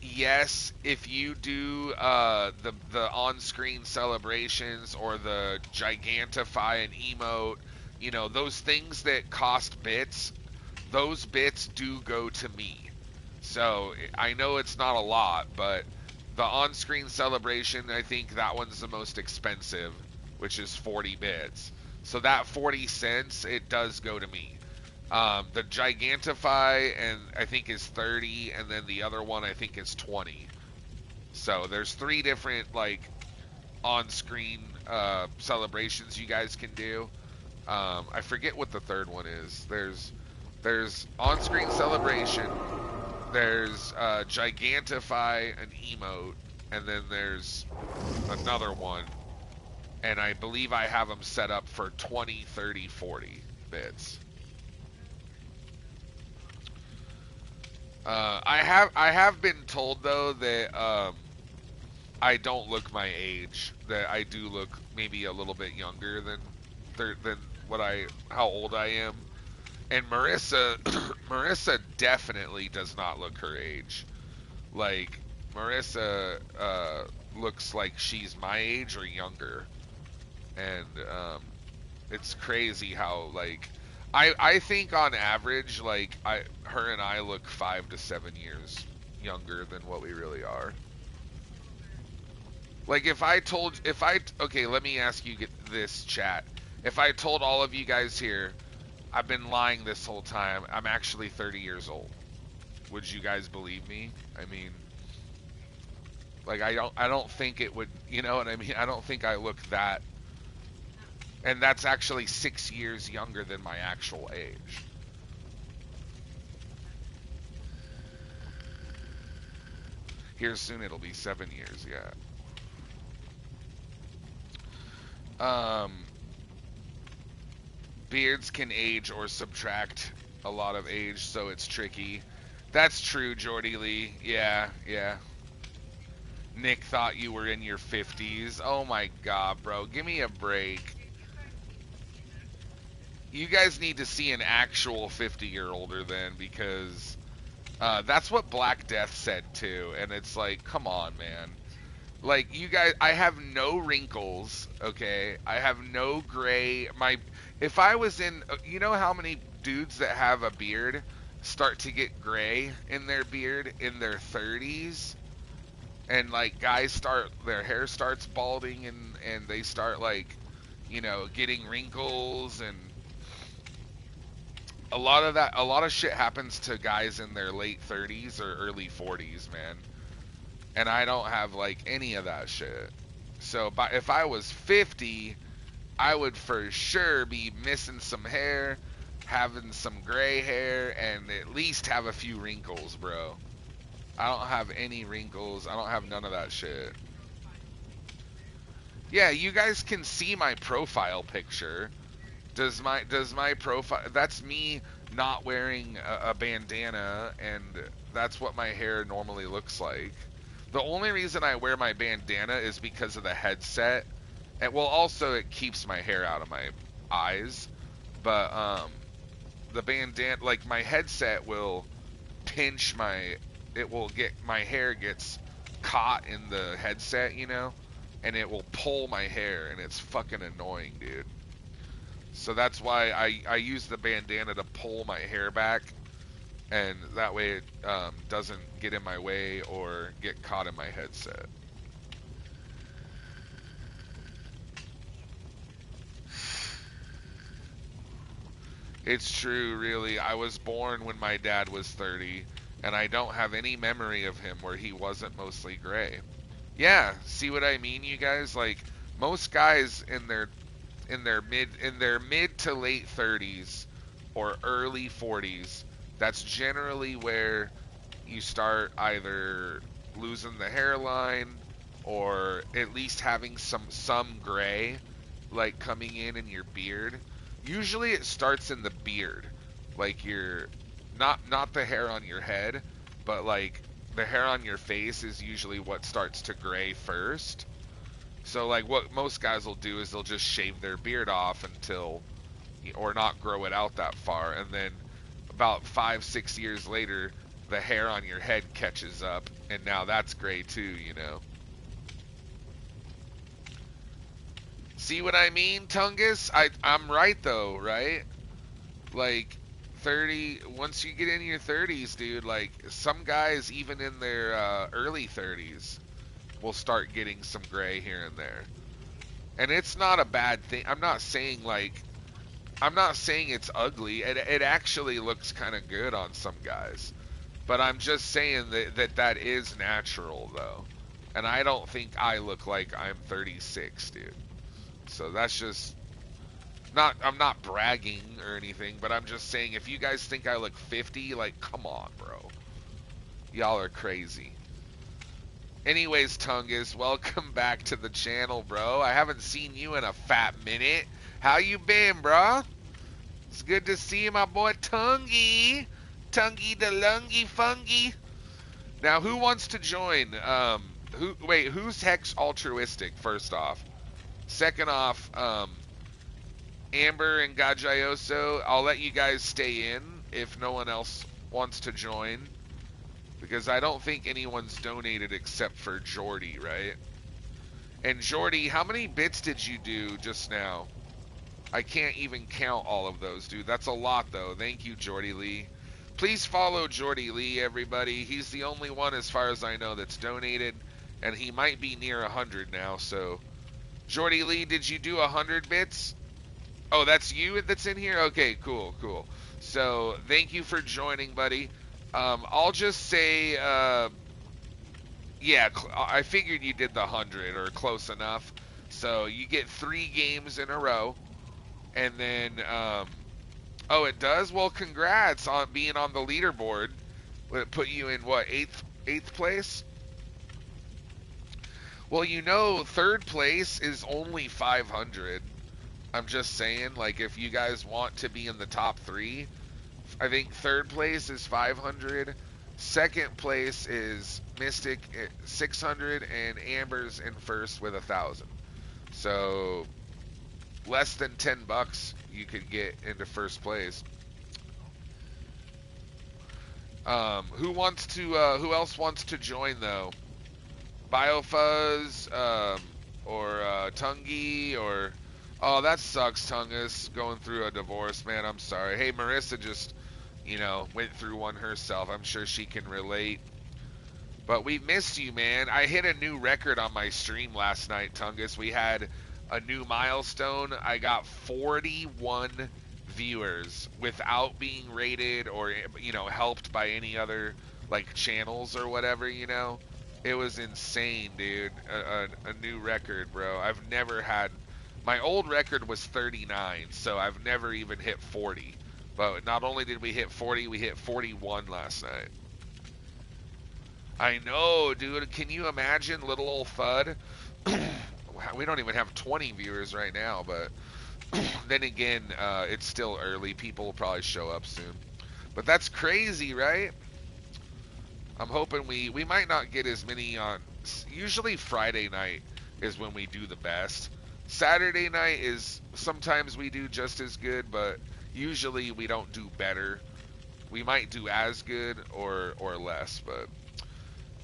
yes, if you do the on-screen celebrations or the gigantify and emote, you know, those things that cost bits, those bits do go to me. So, I know it's not a lot, but the on-screen celebration, I think that one's the most expensive, which is 40 bits. So that 40 cents, it does go to me. The Gigantify, and I think is 30, and then the other one I think is 20. So there's 3 different like on-screen celebrations you guys can do. I forget what the third one is. There's on-screen celebration. There's Gigantify an emote, and then there's another one. And I believe I have them set up for 20, 30, 40 bits. I have been told though that I don't look my age. That I do look maybe a little bit younger than how old I am. And Marissa Marissa definitely does not look her age. Like, Marissa looks like she's my age or younger. And it's crazy how, like, I think on average, like her and I look 5 to 7 years younger than what we really are. Like okay, let me ask you this, chat. If I told all of you guys here, I've been lying this whole time, I'm actually 30 years old, would you guys believe me? I mean, like I don't think it would, you know what I mean? I don't think I look that, and that's actually 6 years younger than my actual age. Here soon it'll be 7 years, yeah. Beards can age or subtract a lot of age, so it's tricky. That's true, Jordy Lee. Yeah, yeah. Nick thought you were in your 50s. Oh my god, bro. Give me a break. You guys need to see an actual 50-year-older then, because that's what Black Death said too. And it's like, come on, man. Like, you guys, I have no wrinkles, okay? I have no gray. If I was in, you know how many dudes that have a beard start to get gray in their beard in their 30s? And, like, guys their hair starts balding and they start, like, you know, getting wrinkles, and a lot of shit happens to guys in their late 30s or early 40s, man. And I don't have, like, any of that shit. So, if I was 50, I would for sure be missing some hair, having some gray hair, and at least have a few wrinkles, bro. I don't have any wrinkles. I don't have none of that shit. Yeah, you guys can see my profile picture. Does my profile... That's me not wearing a bandana, and that's what my hair normally looks like. The only reason I wear my bandana is because of the headset. And, well, also it keeps my hair out of my eyes. But, the bandana, like, my headset will pinch my hair gets caught in the headset, you know? And it will pull my hair, and it's fucking annoying, dude. So that's why I use the bandana to pull my hair back. And that way it doesn't get in my way or get caught in my headset. It's true, really. I was born when my dad was 30, and I don't have any memory of him where he wasn't mostly gray. Yeah, see what I mean, you guys? Like, most guys in their mid to late 30s or early 40s, that's generally where you start either losing the hairline or at least having some gray, like, coming in your beard. Usually it starts in the beard, like not the hair on your head, but like the hair on your face is usually what starts to gray first. So, like, what most guys will do is they'll just shave their beard off or not grow it out that far, and then about 5-6 years later, the hair on your head catches up, and now that's gray too, you know. See what I mean, Tungus? I'm right, though, right? Like, 30, once you get into your 30s, dude, like, some guys, even in their early 30s, will start getting some gray here and there. And it's not a bad thing. I'm not saying it's ugly. It actually looks kind of good on some guys. But I'm just saying that is natural, though. And I don't think I look like I'm 36, dude. So that's just I'm not bragging or anything, but I'm just saying, if you guys think I look 50, like, come on, bro. Y'all are crazy. Anyways, Tungus, welcome back to the channel, bro. I haven't seen you in a fat minute. How you been, bro? It's good to see you, my boy Tungy. Tungy the lungy fungy. Now, who wants to join? Who's Hex altruistic, first off? Second off, Amber and Gajayoso, I'll let you guys stay in if no one else wants to join, because I don't think anyone's donated except for Jordy, right? And Jordy, how many bits did you do just now? I can't even count all of those, dude. That's a lot, though. Thank you, Jordy Lee. Please follow Jordy Lee, everybody. He's the only one, as far as I know, that's donated, and he might be near 100 now. So, Jordy Lee, did you do 100 bits? Oh, that's you that's in here? Okay, cool, cool. So, thank you for joining, buddy. I'll just say, yeah, I figured you did the 100 or close enough. So, you get 3 games in a row. And then, oh, it does? Well, congrats on being on the leaderboard. Would it put you in, what, eighth place? Well, you know, third place is only 500. I'm just saying, like, if you guys want to be in the top 3, I think third place is 500. Second place is Mystic 600, and Amber's in first with 1,000. So less than $10 you could get into first place. Who else wants to join though? Biofuzz, or Tungy, or oh, that sucks, Tungus, going through a divorce, man. I'm sorry. Hey, Marissa just, went through one herself. I'm sure she can relate. But we missed you, man. I hit a new record on my stream last night, Tungus. We had a new milestone. I got 41 viewers without being rated or, helped by any other, like, channels or whatever, It was insane, dude. A new record, bro. I've never had... My old record was 39, so I've never even hit 40. But not only did we hit 40, we hit 41 last night. I know, dude. Can you imagine little old Thud? We don't even have 20 viewers right now, but then again, it's still early. People will probably show up soon. But that's crazy, right? I'm hoping we might not get as many on... Usually Friday night is when we do the best. Saturday night is... Sometimes we do just as good, but usually we don't do better. We might do as good or less, but...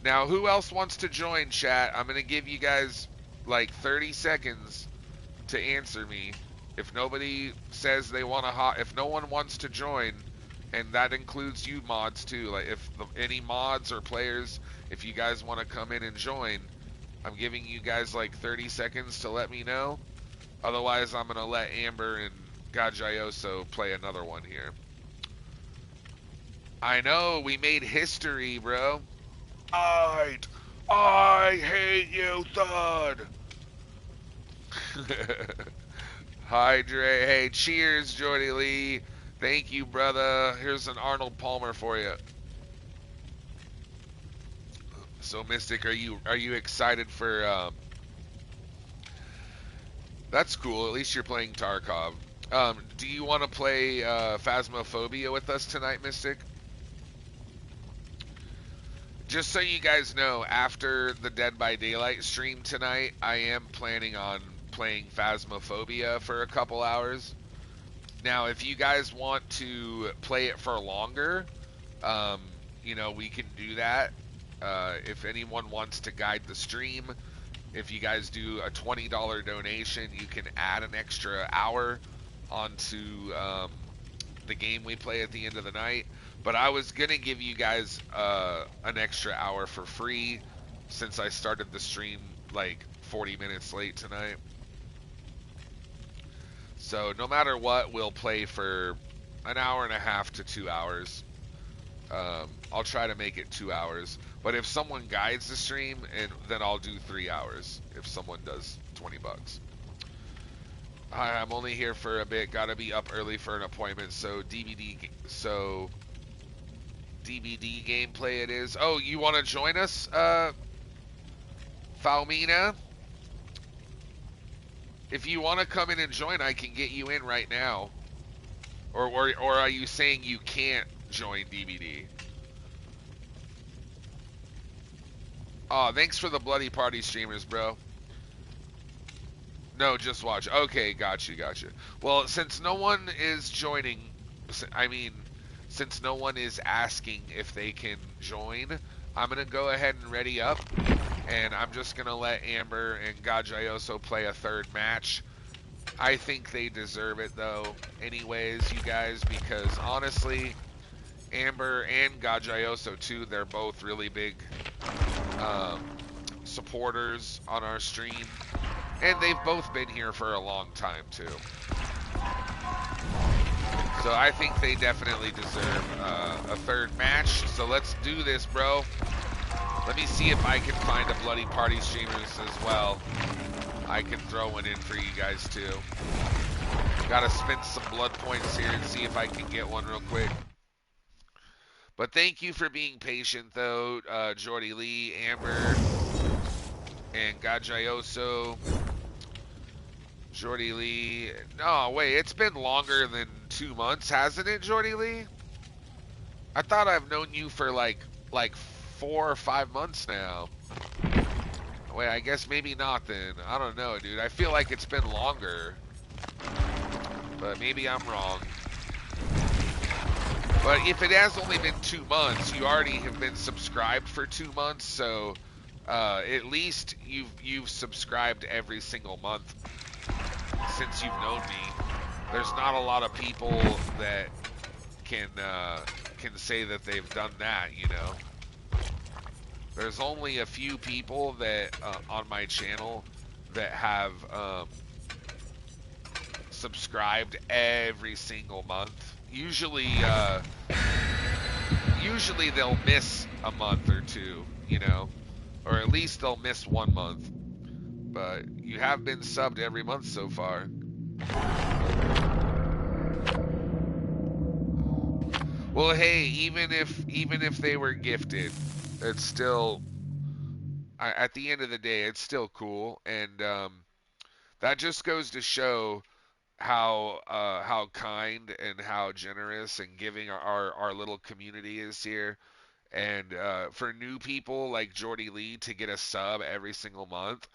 Now, who else wants to join, chat? I'm going to give you guys, like, 30 seconds to answer me. If nobody says they want to... If no one wants to join... And that includes you mods too. Like if any mods or players, if you guys want to come in and join, I'm giving you guys like 30 seconds to let me know. Otherwise, I'm gonna let Amber and Gajayoso play another one here. I know we made history, bro. I hate you, Thud. Hi, Dre. Hey, cheers, Jordy Lee. Thank you, brother. Here's an Arnold Palmer for you. So, Mystic, are you excited for? That's cool. At least you're playing Tarkov. Do you want to play Phasmophobia with us tonight, Mystic? Just so you guys know, after the Dead by Daylight stream tonight, I am planning on playing Phasmophobia for a couple hours. Now, if you guys want to play it for longer, we can do that. If anyone wants to guide the stream, if you guys do a $20 donation, you can add an extra hour onto the game we play at the end of the night. But I was going to give you guys an extra hour for free since I started the stream like 40 minutes late tonight. So no matter what, we'll play for an hour and a half to 2 hours. I'll try to make it 2 hours. But if someone guides the stream, then I'll do 3 hours if someone does $20. Hi, I'm only here for a bit. Gotta be up early for an appointment. So DVD gameplay it is. Oh, you want to join us, Falmina? If you want to come in and join, I can get you in right now. Or are you saying you can't join DVD? Oh, thanks for the Bloody Party streamers, bro. No, just watch. Okay, got you. Well, since no one is joining, since no one is asking if they can join, I'm going to go ahead and ready up. And I'm just going to let Amber and Gajayoso play a third match. I think they deserve it though, anyways, you guys, because honestly, Amber and Gajayoso too, they're both really big um, supporters on our stream, and they've both been here for a long time too. So I think they definitely deserve a third match. So let's do this, bro. Let me see if I can find a Bloody Party streamers as well. I can throw one in for you guys too. Gotta spend some blood points here and see if I can get one real quick. But thank you for being patient though, Jordy Lee, Amber, and Gajayoso. Jordy Lee. No, wait, it's been longer than 2 months, hasn't it, Jordy Lee? I thought I've known you for like 4 or 5 months now. Wait, I guess maybe not then. I don't know, dude. I feel like it's been longer. But maybe I'm wrong. But if it has only been 2 months, you already have been subscribed for 2 months, so at least you've subscribed every single month since you've known me. There's not a lot of people that can say that they've done that, you know. There's only a few people that on my channel that have subscribed every single month. Usually they'll miss a month or two, you know, or at least they'll miss 1 month. But you have been subbed every month so far. Well, hey, even if they were gifted, it's still, at the end of the day, it's still cool, and that just goes to show how kind and how generous and giving our little community is here. And for new people like Jordy Lee to get a sub every single month,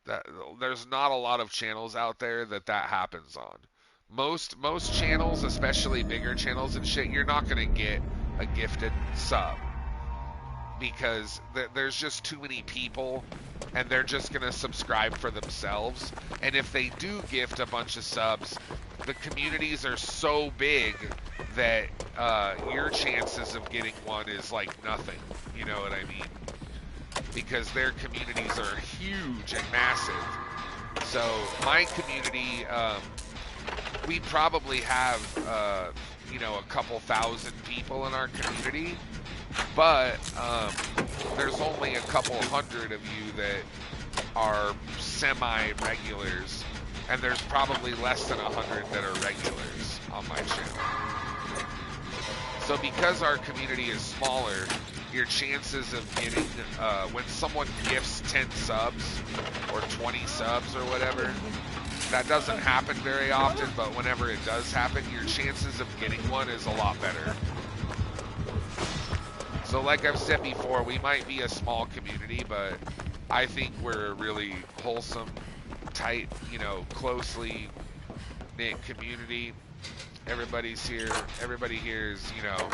that there's not a lot of channels out there that happens on. Most channels, especially bigger channels and shit, you're not gonna get a gifted sub because there's just too many people, and they're just gonna subscribe for themselves. And if they do gift a bunch of subs, the communities are so big that your chances of getting one is like nothing. You know what I mean? Because their communities are huge and massive. So my community, we probably have, you know, a couple thousand people in our community, but there's only a couple hundred of you that are semi-regulars, and there's probably less than 100 that are regulars on my channel. So because our community is smaller, your chances of getting, when someone gifts 10 subs or 20 subs or whatever, that doesn't happen very often, but whenever it does happen, your chances of getting one is a lot better. So like I've said before, we might be a small community, but I think we're a really wholesome, tight, you know, closely knit community. Everybody's here. Everybody here is, you know,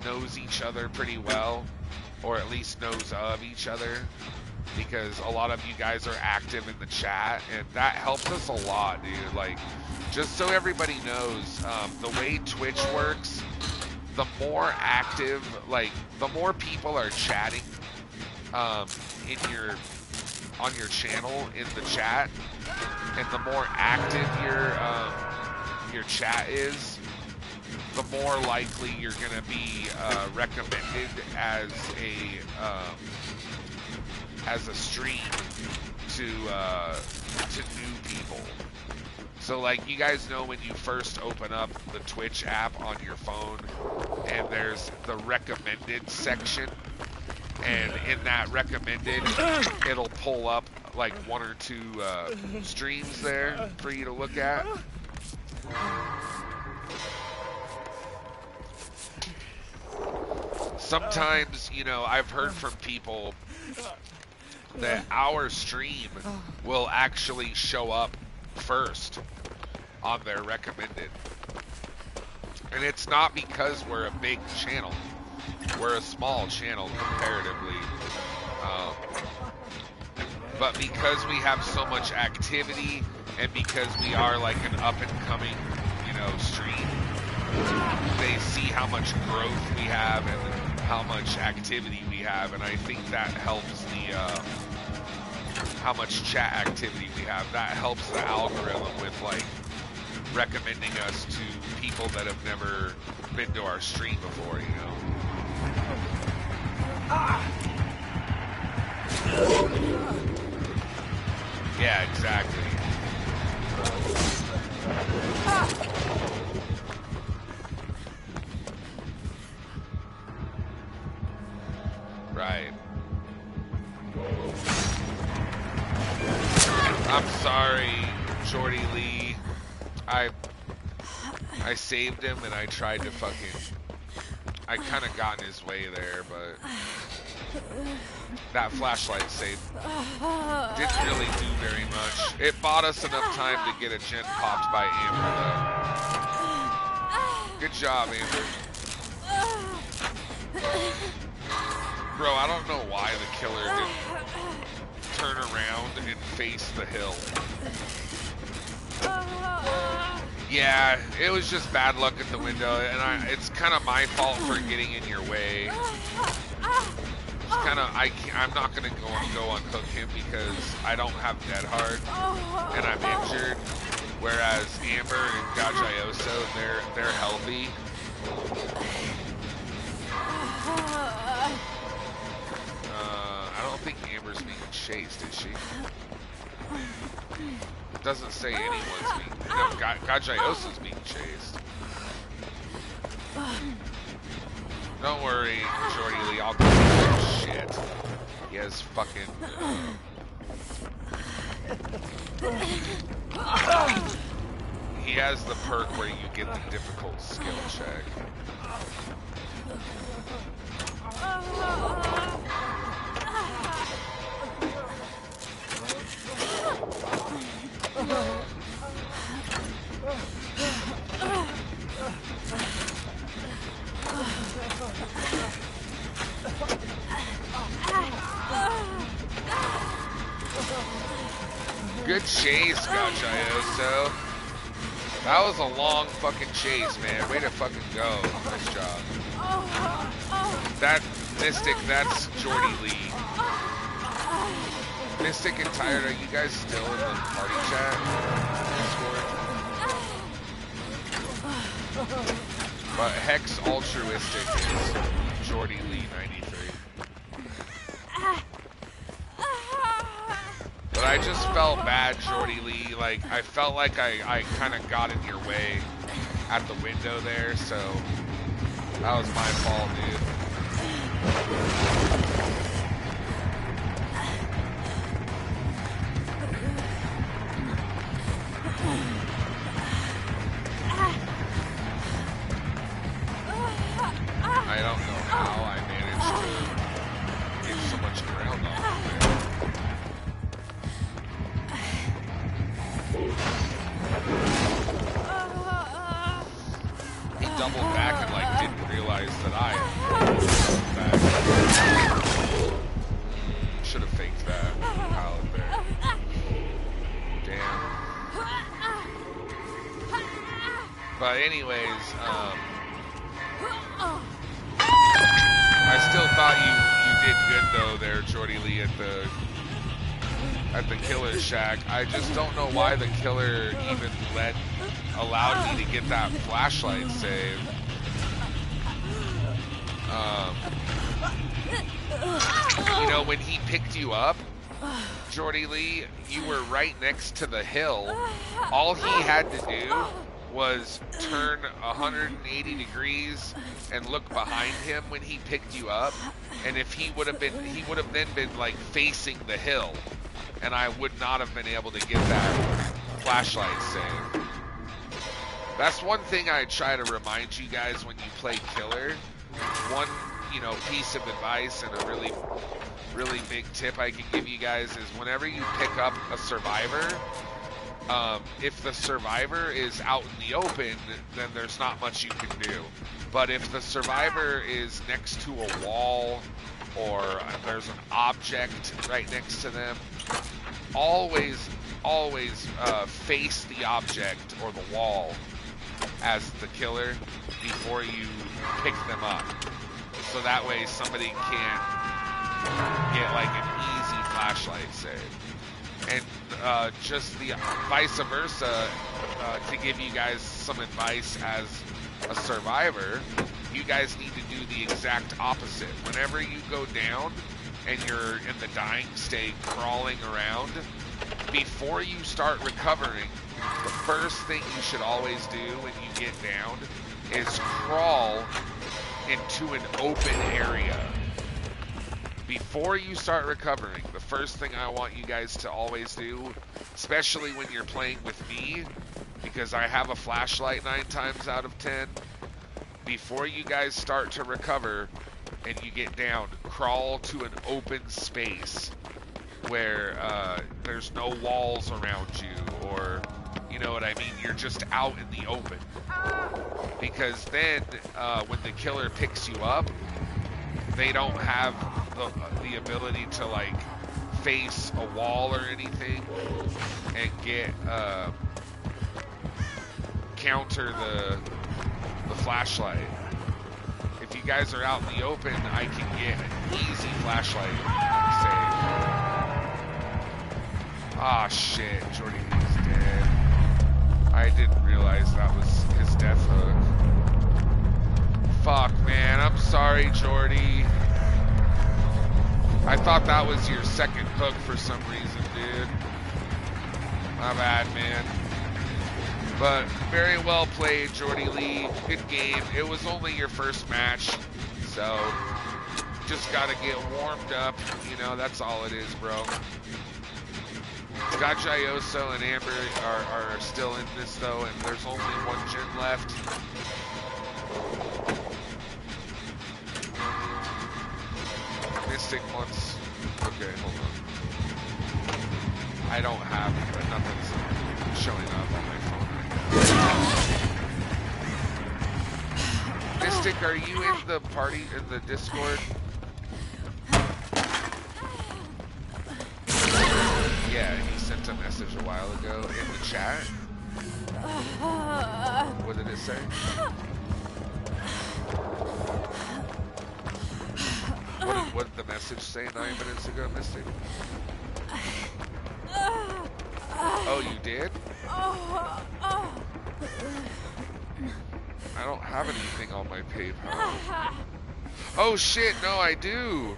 knows each other pretty well, or at least knows of each other, because a lot of you guys are active in the chat, and that helps us a lot, dude. Like, just so everybody knows, the way Twitch works, the more active, like, the more people are chatting on your channel in the chat, and the more active your chat is, the more likely you're going to be recommended as a stream to new people. So like, you guys know when you first open up the Twitch app on your phone, and there's the recommended section, and in that recommended, it'll pull up like 1 or 2 streams there for you to look at. Sometimes, you know, I've heard from people that our stream will actually show up first on their recommended. And it's not because we're a big channel. We're a small channel comparatively. But because we have so much activity and because we are like an up and coming, stream, they see how much growth we have and how much activity we have, and I think that helps how much chat activity we have. That helps the algorithm with like recommending us to people that have never been to our stream before, Yeah, exactly. Right. I'm sorry, Jordy Lee. I saved him and I tried to I kind of got in his way there, but that flashlight save didn't really do very much. It bought us enough time to get a gen popped by Amber, though. Good job, Amber. Bro, I don't know why the killer didn't turn around and face the hill. Yeah, it was just bad luck at the window, and it's kind of my fault for getting in your way. It's kind of, I'm not going to go unhook him because I don't have dead hard, and I'm injured, whereas Amber and Gajayoso, they're healthy. I don't think Amber's being chased, is she? It doesn't say anyone's being... No, Gajayosa's being chased. Don't worry, Jordy Lee, I'll get that shit. He has fucking... he has the perk where you get the difficult skill check. Good chase, Gachayoso. That was a long fucking chase, man. Way to fucking go. Nice job. That Mystic, that's Jordy Lee. Mystic and Tired, are you guys still in the party chat? Discord? But Hex Altruistic is Jordy Lee 93. But I just felt bad, Jordy Lee. Like, I felt like I kind of got in your way at the window there, so that was my fault, dude. I don't know how I managed to get so much ground off of it. He doubled back and like didn't realize that I doubled back. Should have faked that pallet there. Damn. But anyways, I still thought you did good though there, Jordy Lee, at the killer's shack. I just don't know why the killer even allowed me to get that flashlight save. You know, when he picked you up, Jordy Lee, you were right next to the hill. All he had to do was turn 180 degrees and look behind him when he picked you up, and if he would have then been like facing the hill, and I would not have been able to get that flashlight save. That's one thing I try to remind you guys when you play killer. One, piece of advice and a really, really big tip I can give you guys is whenever you pick up a survivor, if the survivor is out in the open, then there's not much you can do. But if the survivor is next to a wall or there's an object right next to them, always always face the object or the wall as the killer before you pick them up. So that way somebody can't get like an easy flashlight save. And just the vice versa, to give you guys some advice as a survivor, you guys need to do the exact opposite. Whenever you go down and you're in the dying state crawling around, before you start recovering, the first thing you should always do when you get down is crawl into an open area. Before you start recovering, the first thing I want you guys to always do, especially when you're playing with me, because I have a flashlight 9 times out of 10, before you guys start to recover and you get down, crawl to an open space where there's no walls around you, or you know what I mean, you're just out in the open. Because then when the killer picks you up, they don't have the ability to like face a wall or anything and get counter the flashlight. If you guys are out in the open, I can get an easy flashlight save. Ah, shit, Jordy is dead. I didn't realize that was his death hook. Fuck, man, I'm sorry, Jordy. I thought that was your second hook for some reason, dude. My bad, man. But very well played, Jordy Lee. Good game. It was only your first match, so just gotta get warmed up. You know, that's all it is, bro. Scott Gioso and Amber are still in this, though, and there's only one gen left. Mystic wants... Okay, hold on. I don't have... Nothing's showing up on my phone right now. Mystic, are you in the party, in the Discord? Yeah, he sent a message a while ago in the chat. What did it say? What did the message say 9 minutes ago, Mystic? Oh, you did? I don't have anything on my PayPal. Oh shit, no I do!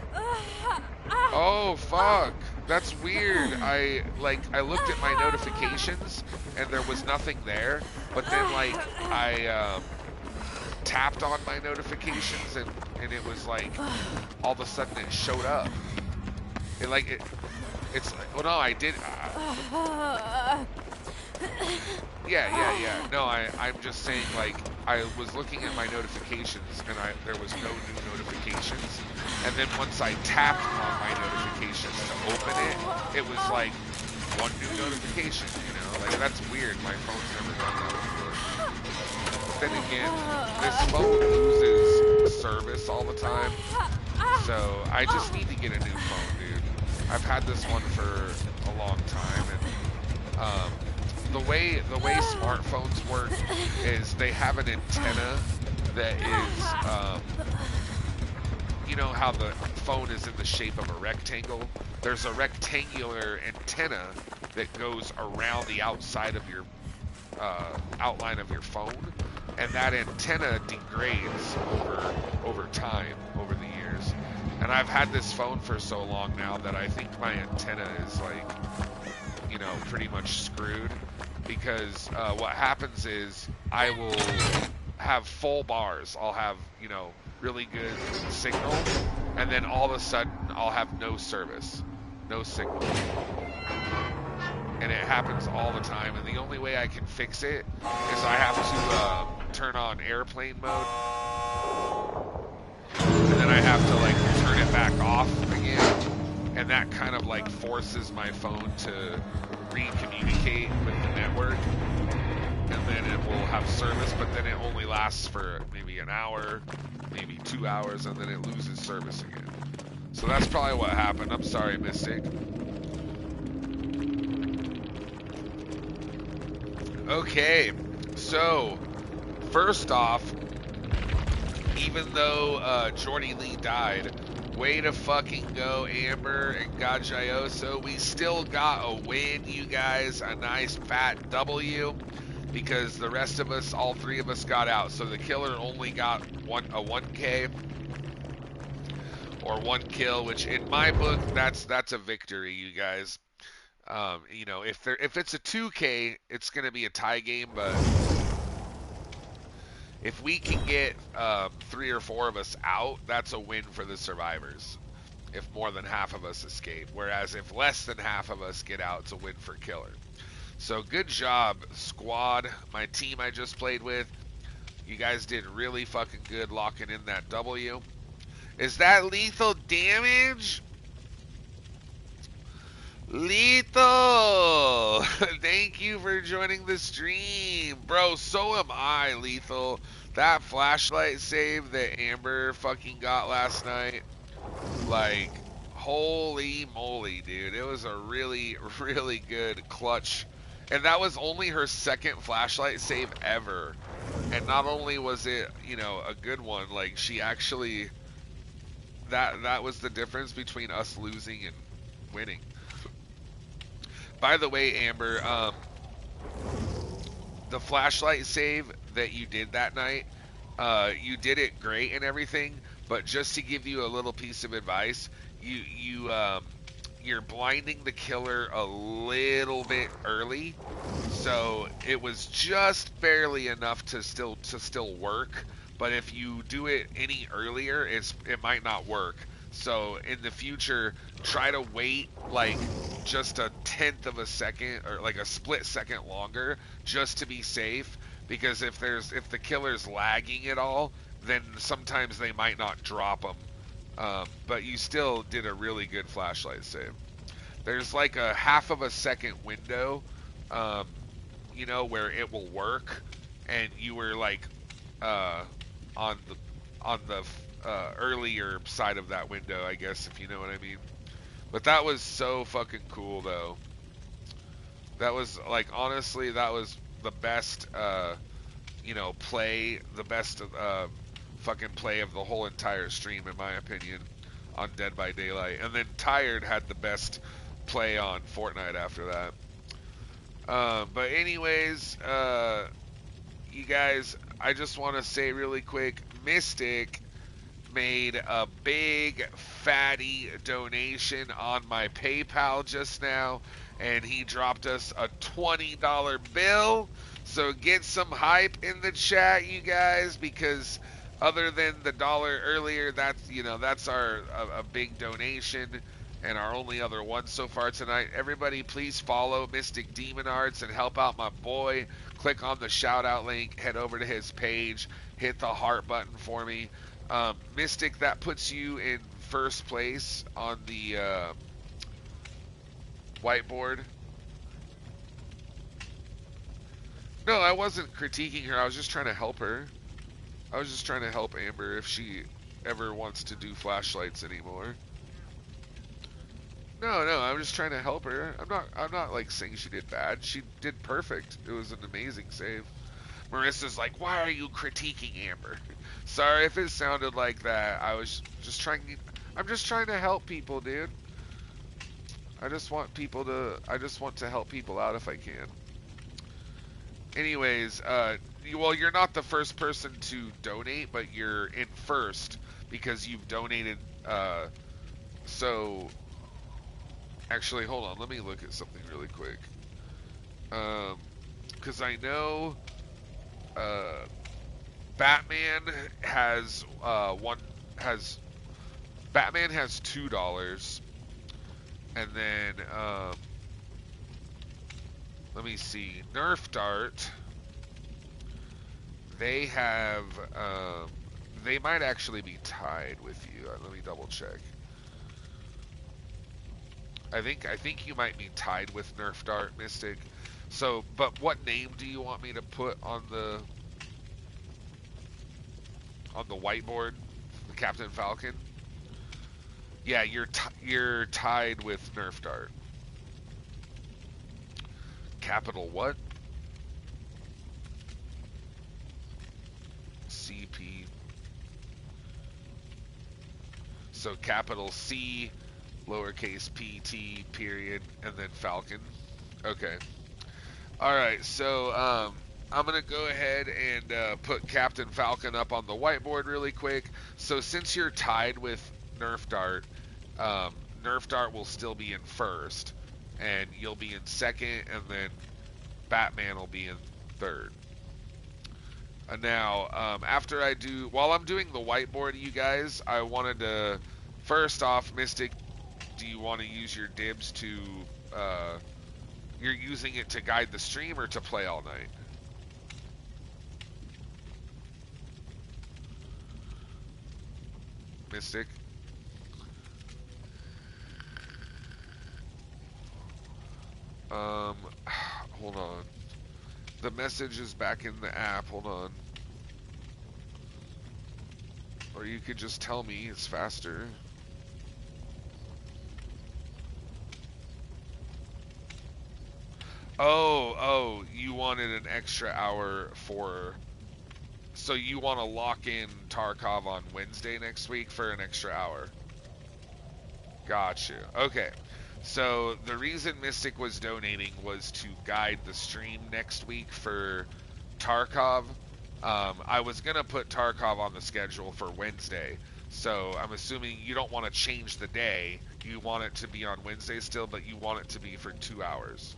Oh fuck, that's weird. I looked at my notifications and there was nothing there, but then like I tapped on my notifications and it was like all of a sudden it showed up. It's like well no, I did yeah. No, I'm just saying, like, I was looking at my notifications and there was no new notifications. And then once I tapped on my notifications to open it, it was like one new notification, you know? Like, that's weird. My phone's never done that before. But then again, this phone loses service all the time. So I just need to get a new phone, dude. I've had this one for a long time, and the way smartphones work is they have an antenna that is, you know how the phone is in the shape of a rectangle? There's a rectangular antenna that goes around the outside of your outline of your phone, and that antenna degrades over time, over the years. And I've had this phone for so long now that I think my antenna is like, you know, pretty much screwed, because what happens is I will have full bars. I'll have, you know, really good signal, and then all of a sudden I'll have no service, no signal. And it happens all the time, and the only way I can fix it is I have to turn on airplane mode, and then I have to like turn it back off again, and that kind of like forces my phone to re-communicate with the network, and then it will have service, but then it only lasts for maybe an hour, maybe 2 hours, and then it loses service again. So that's probably what happened. I'm sorry, Mystic. Okay, so first off, even though Jordy Lee died, way to fucking go, Amber and Gajayoso. We still got a win, you guys. A nice fat W. Because the rest of us, all three of us, got out. So the killer only got a 1K or 1 kill, which in my book, that's a victory, you guys. You know, if it's a 2K, it's gonna be a tie game, but if we can get 3 or 4 of us out, that's a win for the survivors. If more than half of us escape, whereas if less than half of us get out, it's a win for killer. So good job, squad. My team I just played with, you guys did really fucking good locking in that W. Is that lethal damage? Lethal! Thank you for joining the stream. Bro, so am I, Lethal. That flashlight save that Amber fucking got last night, like, holy moly, dude. It was a really, really good clutch. And that was only her second flashlight save ever. And not only was it, you know, a good one, like, she actually... That was the difference between us losing and winning. By the way, Amber, the flashlight save that you did that night, you did it great and everything, but just to give you a little piece of advice, you're blinding the killer a little bit early, so it was just barely enough to still work. But if you do it any earlier, it might not work. So in the future, try to wait like just a tenth of a second or like a split second longer just to be safe. Because if the killer's lagging at all, then sometimes they might not drop them. But you still did a really good flashlight save. There's like a half of a second window, you know, where it will work, and you were like on the earlier side of that window, I guess, if you know what I mean. But that was so fucking cool, though. That was like, honestly, that was the best, you know, play, the best fucking play of the whole entire stream, in my opinion, on Dead by Daylight. And then Tired had the best play on Fortnite after that. But anyways, you guys, I just want to say really quick, Mystic made a big fatty donation on my PayPal just now, and he dropped us a $20 bill. So get some hype in the chat, you guys, because other than the dollar earlier, that's, you know, that's a big donation and our only other one so far tonight. Everybody, please follow Mystic Demon Arts and help out my boy. Click on the shout out link, head over to his page, hit the heart button for me. Mystic, that puts you in first place on the whiteboard. No, I wasn't critiquing her. I was just trying to help her. I was just trying to help Amber if she ever wants to do flashlights anymore. No, I'm just trying to help her. I'm not like saying she did bad. She did perfect. It was an amazing save. Marissa's like, why are you critiquing Amber? Sorry if it sounded like that. I'm just trying to help people, dude. I just want to help people out if I can. Anyways, well, you're not the first person to donate, but you're in first because you've donated, so, actually, hold on, let me look at something really quick. Because I know, Batman has, Batman has $2, and then, let me see, Nerf Dart, they have, they might actually be tied with you. Let me double check. I think you might be tied with Nerf Dart, Mystic. So, but what name do you want me to put on the whiteboard? The Captain Falcon? Yeah, you're tied with Nerf Dart. Capital what? CP. So capital C, lowercase pt, period, and then Falcon. Okay. All right. So I'm gonna go ahead and put Captain Falcon up on the whiteboard really quick. So since you're tied with Nerf Dart, Nerf Dart will still be in first, and you'll be in second, and then Batman will be in third. Now, while I'm doing the whiteboard, you guys, I wanted to, first off, Mystic, do you want to use your dibs to, you're using it to guide the stream or to play all night? Mystic? Hold on. The message is back in the app. Hold on. Or you could just tell me it's faster. Oh, you wanted an extra hour for... So you want to lock in Tarkov on Wednesday next week for an extra hour. Got you. Okay. So the reason Mystic was donating was to guide the stream next week for Tarkov. I was going to put Tarkov on the schedule for Wednesday. So I'm assuming you don't want to change the day. You want it to be on Wednesday still, but you want it to be for 2 hours.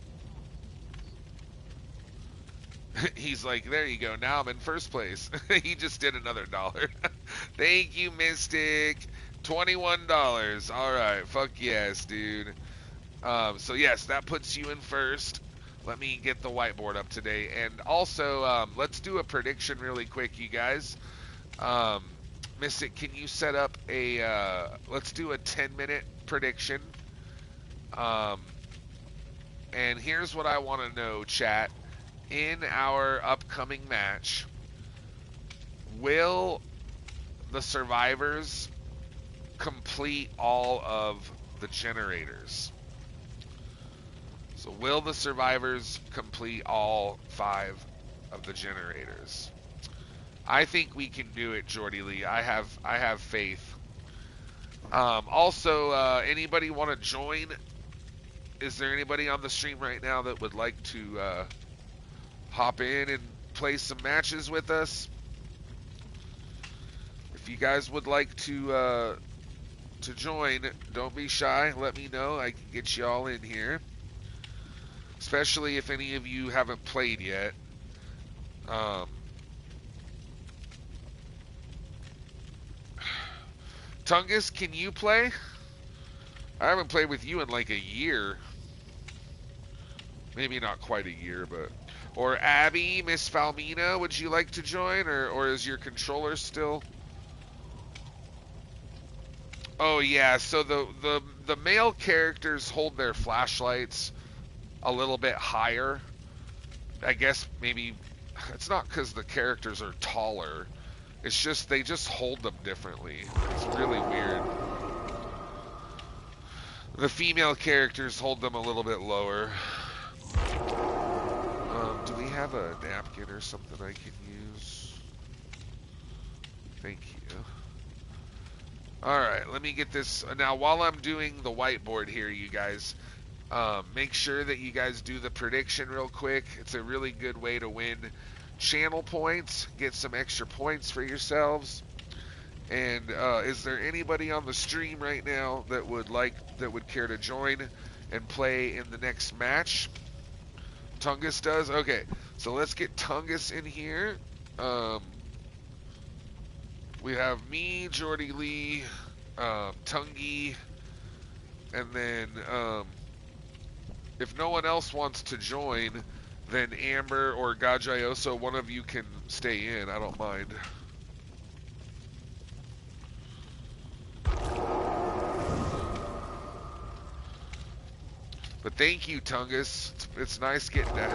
He's like, there you go. Now I'm in first place. He just did another $1. Thank you, Mystic. $21. All right. Fuck yes, dude. So yes, that puts you in first. Let me get the whiteboard up today. And also, let's do a prediction really quick, you guys. Mystic, can you set up a, let's do a 10-minute prediction. And here's what I want to know, chat. In our upcoming match, will the survivors complete all of the generators? So will the survivors complete all 5 of the generators? I think we can do it, Jordy Lee. I have faith. Also, anybody want to join? Is there anybody on the stream right now that would like to hop in and play some matches with us? If you guys would like to join, don't be shy. Let me know. I can get you all in here. Especially if any of you haven't played yet. Tungus, can you play? I haven't played with you in like a year. Maybe not quite a year, but... Or Abby, Miss Falmina, would you like to join? Or is your controller still... Oh yeah, so the male characters hold their flashlights a little bit higher. I guess maybe it's not because the characters are taller. It's just they just hold them differently. It's really weird. The female characters hold them a little bit lower. Do we have a napkin or something I can use? Thank you. Alright, let me get this. Now, while I'm doing the whiteboard here, you guys, make sure that you guys do the prediction real quick. It's a really good way to win channel points, get some extra points for yourselves. And is there anybody on the stream right now that would care to join and play in the next match? Tungus does? Okay, so let's get Tungus in here. We have me, Jordy Lee, Tungy, and then if no one else wants to join, then Amber or Gajayoso, one of you can stay in. I don't mind. But thank you, Tungus. It's nice getting to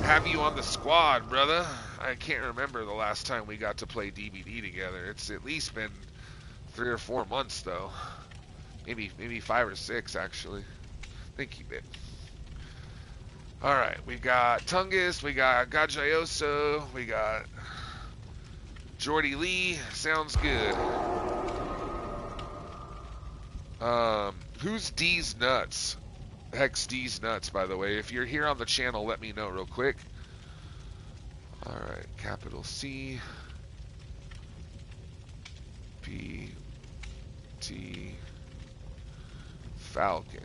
have you on the squad, brother. I can't remember the last time we got to play DBD together. It's at least been 3 or 4 months, though. Maybe 5 or 6, actually. Thank you, babe. Alright, we got Tungus, we got Gajayoso, we got Jordy Lee, sounds good. Who's D's Nuts? Hex D's Nuts, by the way. If you're here on the channel, let me know real quick. Alright, capital C. P. T. Falcon.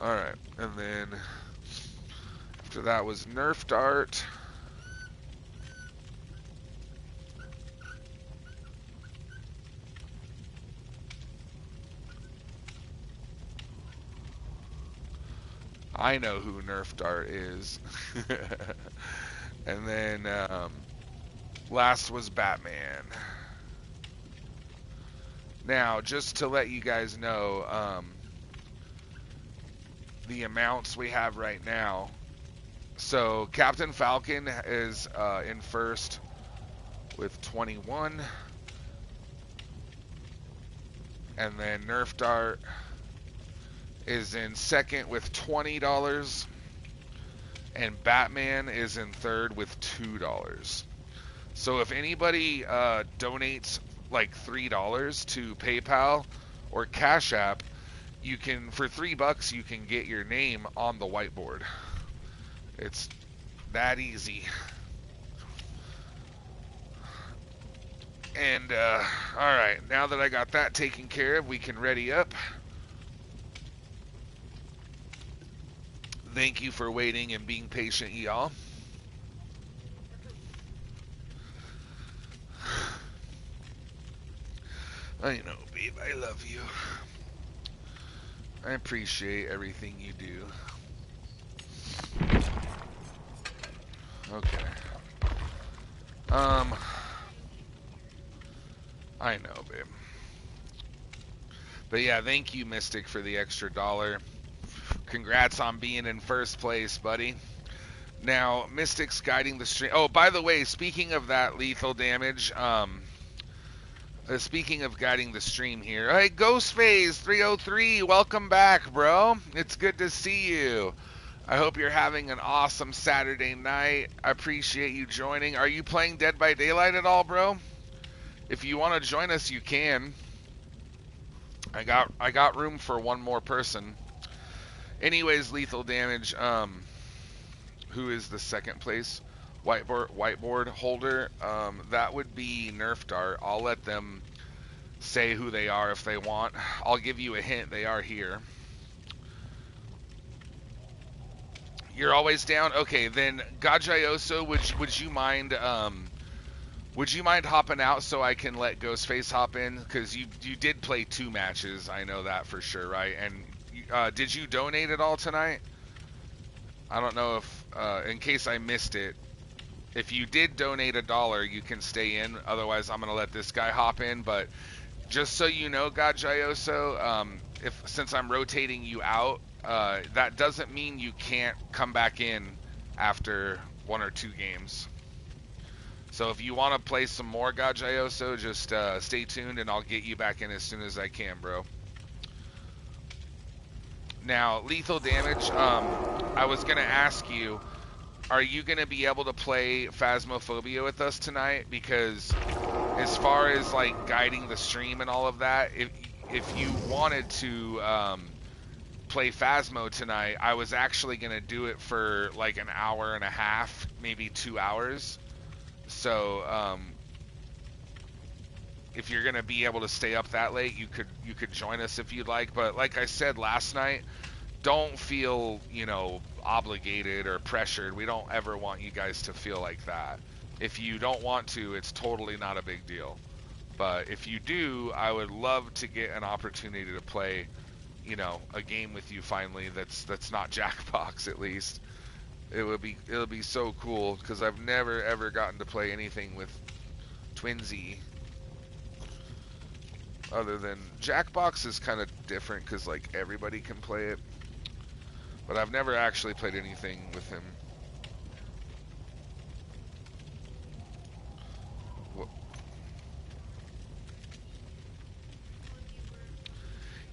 Alright, and then after that was Nerf Dart. I know who Nerf Dart is. And then last was Batman. Now, just to let you guys know, the amounts we have right now. So Captain Falcon is in first with 21. And then Nerf Dart is in second with $20. And Batman is in third with $2. So if anybody donates like $3 to PayPal or Cash App, you can, for $3, you can get your name on the whiteboard. It's that easy. And alright, now that I got that taken care of, we can ready up. Thank you for waiting and being patient, y'all. I know, babe, I love you. I appreciate everything you do. Okay. I know, babe. But yeah, thank you, Mystic, for the extra $1. Congrats on being in first place, buddy. Now, Mystic's guiding the stream. Oh, by the way, speaking of that lethal damage, speaking of guiding the stream here. Hey, Ghostface 303, welcome back, bro. It's good to see you. I hope you're having an awesome Saturday night. I appreciate you joining. Are you playing Dead by Daylight at all, bro? If you want to join us, you can. I got room for one more person. Anyways, lethal damage. Who is the second place whiteboard holder? That would be Nerf Dart. I'll let them say who they are if they want. I'll give you a hint. They are here. You're always down. Okay, then Gajayoso, would you mind hopping out so I can let Ghostface hop in? Because you did play 2 matches. I know that for sure, right? And did you donate at all tonight? I don't know if, in case I missed it, if you did donate $1, you can stay in. Otherwise, I'm gonna let this guy hop in. But just so you know, Gajayoso, since I'm rotating you out, that doesn't mean you can't come back in after 1 or 2 games. So if you want to play some more Gajayoso, just stay tuned and I'll get you back in as soon as I can, bro. Now, lethal damage, I was going to ask you, are you going to be able to play Phasmophobia with us tonight? Because as far as like guiding the stream and all of that, if you wanted to play Phasmo tonight, I was actually going to do it for like an hour and a half, maybe 2 hours. So if you're going to be able to stay up that late, you could join us if you'd like. But like I said last night, don't feel, obligated or pressured. We don't ever want you guys to feel like that. If you don't want to, it's totally not a big deal. But if you do, I would love to get an opportunity to play, a game with you finally that's not Jackbox at least. It'll be so cool because I've never ever gotten to play anything with Twinsy. Other than Jackbox is kind of different because like everybody can play it. But I've never actually played anything with him.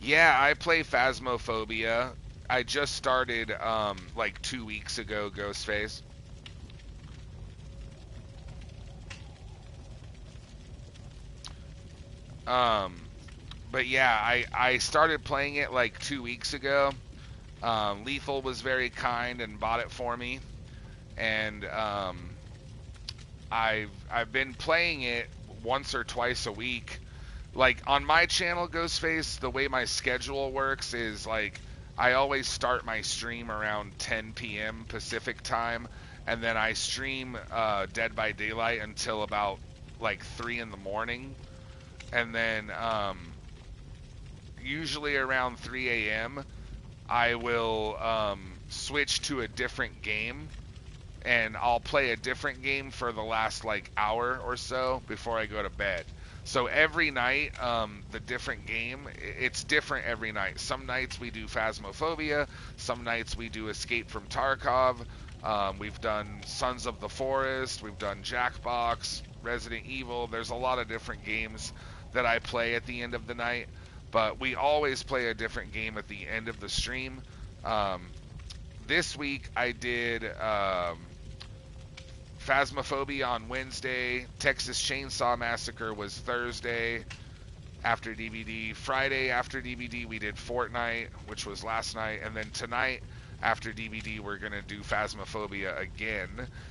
Yeah, I play Phasmophobia. I just started like 2 weeks ago, Ghostface. Um, but yeah, I started playing it like 2 weeks ago. Lethal was very kind and bought it for me, and I've been playing it once or twice a week. Like on my channel, Ghostface, the way my schedule works is like I always start my stream around 10 p.m. Pacific time, and then I stream Dead by Daylight until about like 3 in the morning, and then usually around 3 a.m. I will switch to a different game, and I'll play a different game for the last like hour or so before I go to bed. So every night, the different game, it's different every night. Some nights we do Phasmophobia, some nights we do Escape from Tarkov. We've done Sons of the Forest, we've done Jackbox, Resident Evil. There's a lot of different games that I play at the end of the night, but we always play a different game at the end of the stream. Um, this week I did Phasmophobia on Wednesday. Texas Chainsaw Massacre was Thursday after DVD. Friday after DVD we did Fortnite, which was last night, and then tonight after DVD we're gonna do Phasmophobia again.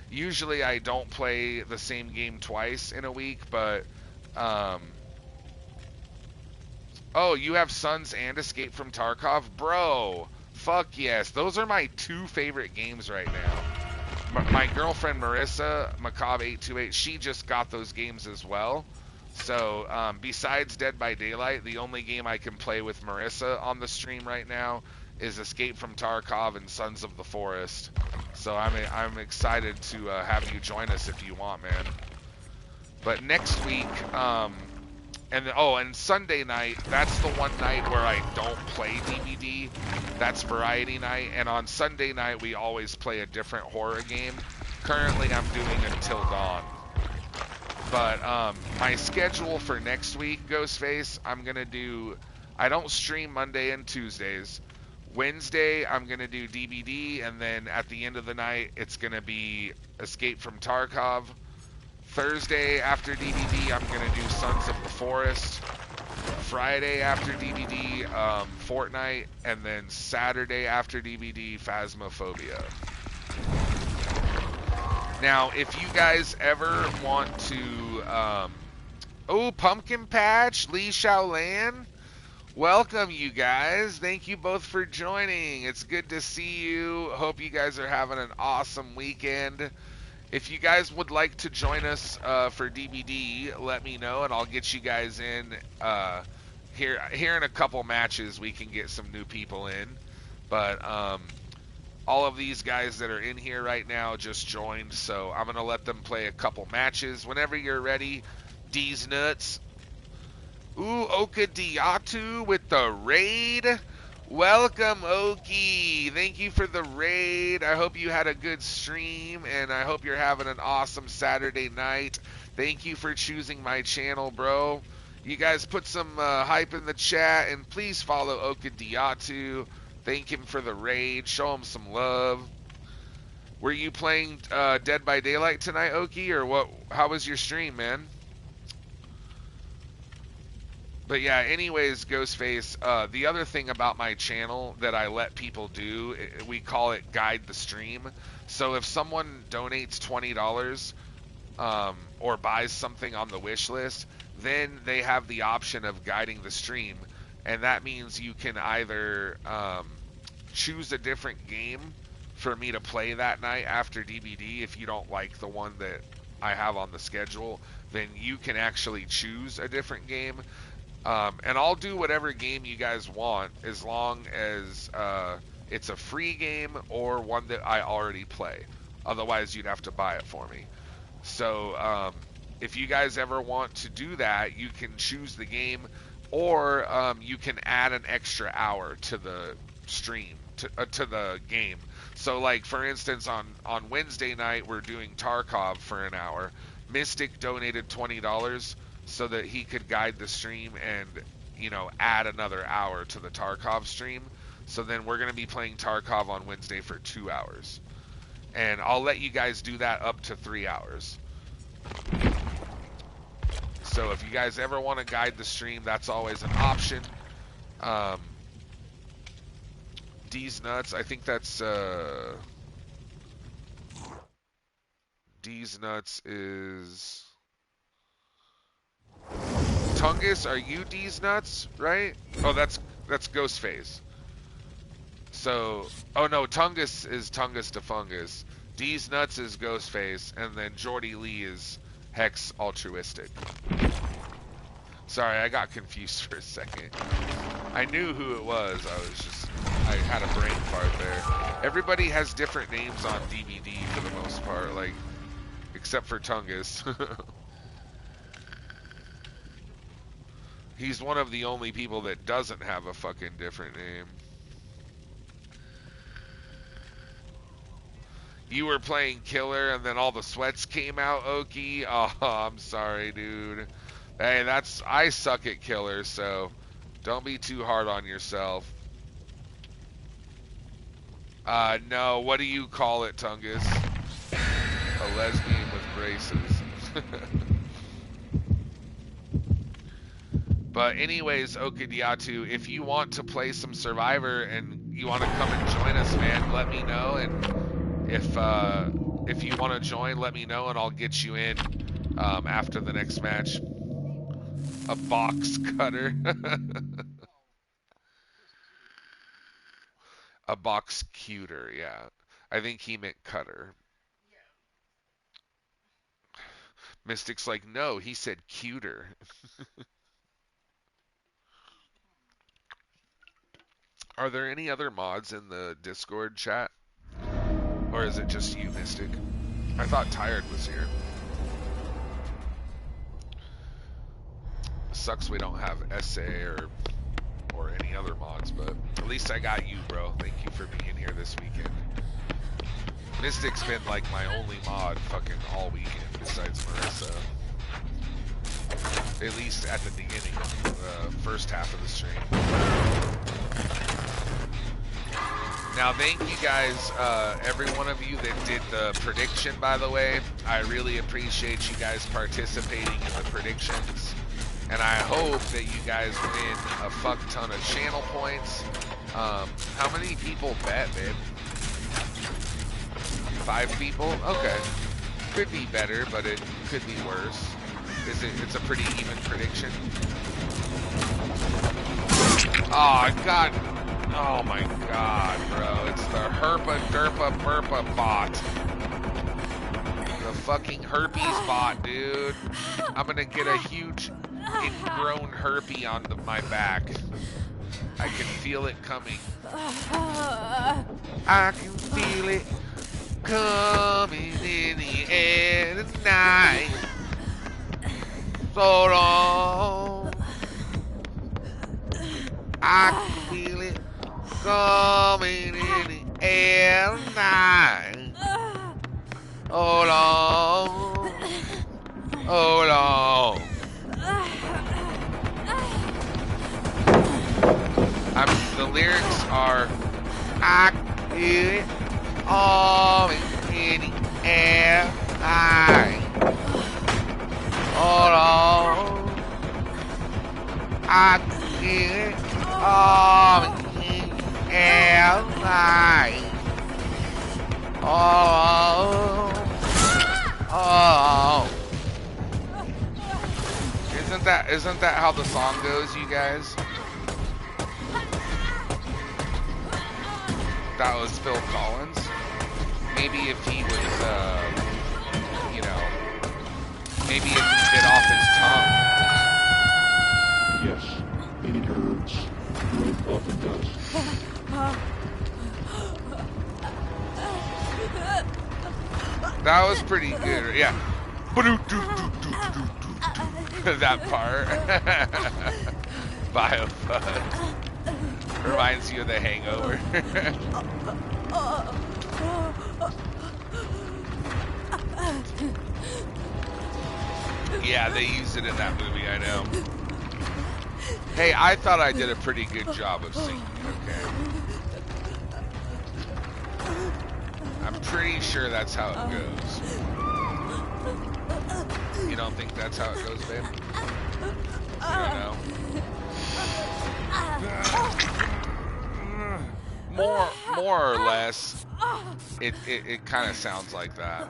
Usually I don't play the same game twice in a week, but oh, you have Sons and Escape from Tarkov, bro. Fuck yes, those are my two favorite games right now. My girlfriend Marissa, Macabre828, she just got those games as well. So besides Dead by Daylight, the only game I can play with Marissa on the stream right now is Escape from Tarkov and Sons of the Forest. So I'm excited to have you join us if you want, man. But next week, and Sunday night, that's the one night where I don't play DVD. That's variety night, and on Sunday night we always play a different horror game. Currently I'm doing Until Dawn. But my schedule for next week, Ghostface, I don't stream Monday and Tuesdays. Wednesday I'm gonna do DVD, and then at the end of the night it's gonna be Escape from Tarkov. Thursday after DVD, I'm going to do Sons of the Forest. Friday after DVD, Fortnite. And then Saturday after DVD, Phasmophobia. Now, if you guys ever want to... oh, Pumpkin Patch, Lee Shaolan. Welcome, you guys. Thank you both for joining. It's good to see you. Hope you guys are having an awesome weekend. If you guys would like to join us for DVD, let me know, and I'll get you guys in. Here in a couple matches, we can get some new people in. But all of these guys that are in here right now just joined, so I'm going to let them play a couple matches. Whenever you're ready, D's Nuts. Ooh, Oka Diatu with the raid. Welcome, Oki. Thank you for the raid. I hope you had a good stream, and I hope you're having an awesome Saturday night. Thank you for choosing my channel, bro. You guys put some hype in the chat, and please follow Oka Diatu. Thank him for the raid. Show him some love. Were you playing Dead by Daylight tonight, Oki, or what? How was your stream, man? But yeah, anyways, Ghostface, the other thing about my channel that I let people do, we call it Guide the Stream. So if someone donates $20 or buys something on the wish list, then they have the option of guiding the stream. And that means you can either choose a different game for me to play that night after DVD. If you don't like the one that I have on the schedule, then you can actually choose a different game. And I'll do whatever game you guys want as long as it's a free game or one that I already play. Otherwise, you'd have to buy it for me. So if you guys ever want to do that, you can choose the game, or you can add an extra hour to the stream, to the game. So like, for instance, on Wednesday night, we're doing Tarkov for an hour. Mystic donated $20 so that he could guide the stream, and you know, add another hour to the Tarkov stream. So then we're going to be playing Tarkov on Wednesday for 2 hours. And I'll let you guys do that up to 3 hours. So if you guys ever want to guide the stream, that's always an option. D's Nuts, I think that's... D's Nuts is... Tungus, are you D's Nuts, right? Oh, that's Ghostface. So, oh no, Tungus is Tungus to Fungus. D's Nuts is Ghostface, and then Jordy Lee is Hex Altruistic. Sorry, I got confused for a second. I knew who it was, I had a brain fart there. Everybody has different names on DVD for the most part, like, except for Tungus. He's one of the only people that doesn't have a fucking different name. You were playing Killer and then all the sweats came out, Okie? Oh, I'm sorry, dude. Hey, I suck at Killer, so don't be too hard on yourself. No, what do you call it, Tungus? A lesbian with braces. But anyways, Okadiatu, if you want to play some Survivor and you want to come and join us, man, let me know. And if you want to join, let me know, and I'll get you in after the next match. A box cutter. A box cuter, yeah. I think he meant cutter. Mystic's like, no, he said cuter. Are there any other mods in the Discord chat? Or is it just you, Mystic? I thought Tired was here. Sucks we don't have SA or any other mods, but at least I got you, bro. Thank you for being here this weekend. Mystic's been like my only mod fucking all weekend besides Marissa. At least at the beginning, the first half of the stream. Now, thank you guys, every one of you that did the prediction, by the way. I really appreciate you guys participating in the predictions. And I hope that you guys win a fuck ton of channel points. How many people bet, babe? 5 people? Okay. Could be better, but it could be worse. It's a pretty even prediction. Oh, God. Oh, my God, bro. It's the Herpa Derpa Burpa bot. The fucking herpes bot, dude. I'm gonna get a huge ingrown herpy on my back. I can feel it coming. I can feel it coming in the air tonight. So long. I can feel it coming in the air tonight. Hold on. Hold on. The lyrics are, I can feel it all in the air tonight. Hold on. I can feel it all in the air tonight. Oh, oh. Isn't that how the song goes, you guys? That was Phil Collins. Maybe if he was, you know, maybe if he bit off his tongue. Yes, it hurts. It often does. That was pretty good, yeah. That part. Biofud. Reminds you of The Hangover. Yeah, they used it in that movie, I know. Hey, I thought I did a pretty good job of singing, okay? I'm pretty sure that's how it goes. You don't think that's how it goes, babe? You don't know? More or less, it kind of sounds like that.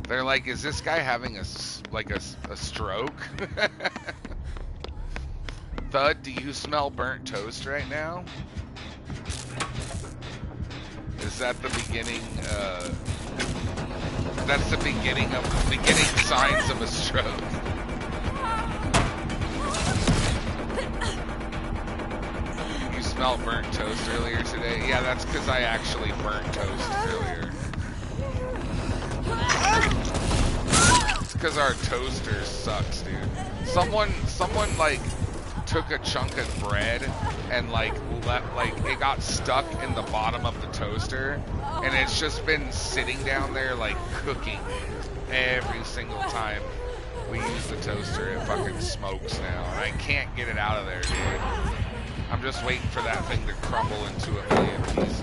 They're like, is this guy having a stroke? Thud, do you smell burnt toast right now? Is that the beginning, that's the beginning signs of a stroke? You smelled burnt toast earlier today? Yeah, that's because I actually burnt toast earlier. It's because our toaster sucks, dude. Someone like took a chunk of bread and like it got stuck in the bottom of the toaster, and it's just been sitting down there like cooking every single time we use the toaster. It fucking smokes now, and I can't get it out of there, dude. I'm just waiting for that thing to crumble into a million pieces.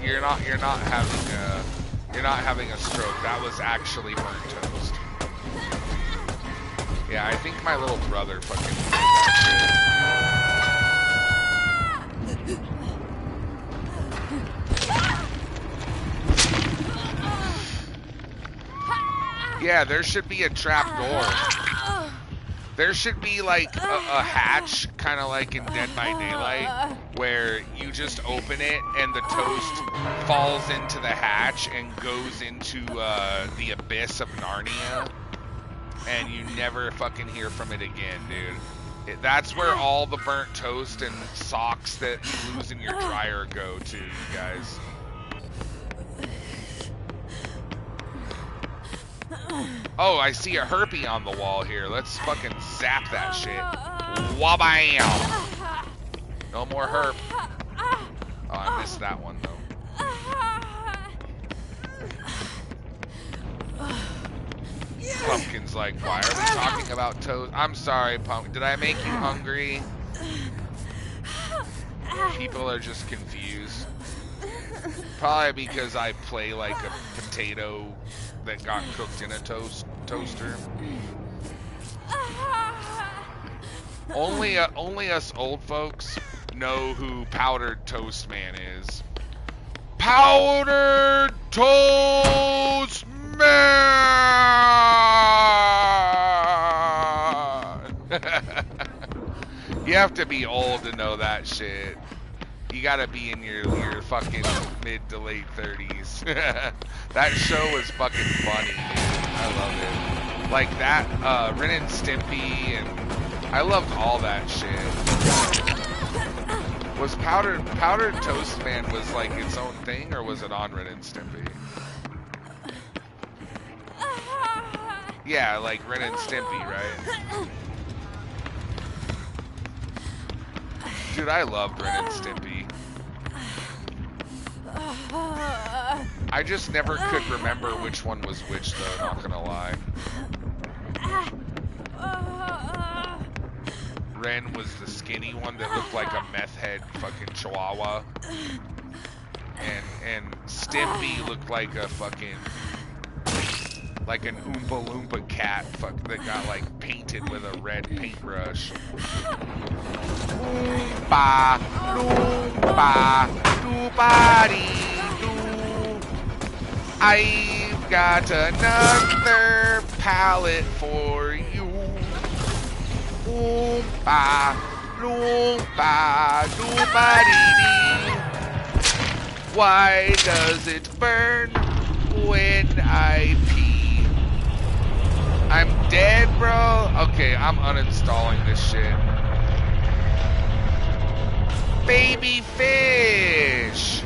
You're not having a stroke. That was actually burnt toast. Yeah, I think my little brother fucking did that shit. Yeah, there should be a trap door. There should be like a hatch, kind of like in Dead by Daylight, where you just open it and the toast falls into the hatch and goes into the abyss of Narnia, and you never fucking hear from it again, dude. That's where all the burnt toast and socks that you lose in your dryer go to, you guys. Oh, I see a herpy on the wall here. Let's fucking zap that shit. Wabam! No more herp. Oh, I missed that one, though. Pumpkin's like, why are we talking about toast? I'm sorry, Pumpkin. Did I make you hungry? People are just confused. Probably because I play like a potato that got cooked in a toaster. Only us old folks know who Powdered Toast Man is. Powdered Toast Man! You have to be old to know that shit. You gotta be in your fucking mid to late 30s. That show was fucking funny, dude. I love it. Like that, Ren and Stimpy, and I loved all that shit. Was Powdered Toast Man was like its own thing, or was it on Ren and Stimpy? Yeah, like Ren and Stimpy, right? Dude, I loved Ren and Stimpy. I just never could remember which one was which, though, not gonna lie. Ren was the skinny one that looked like a meth head fucking chihuahua. And Stimpy looked like a fucking... like an Oompa Loompa cat that got like painted with a red paintbrush. Oompa Loompa Doobody-doo. I've got another palette for you. Oompa Loompa Doobody-doo. Why does it burn when I pee? I'm dead, bro? Okay, I'm uninstalling this shit. Baby fish!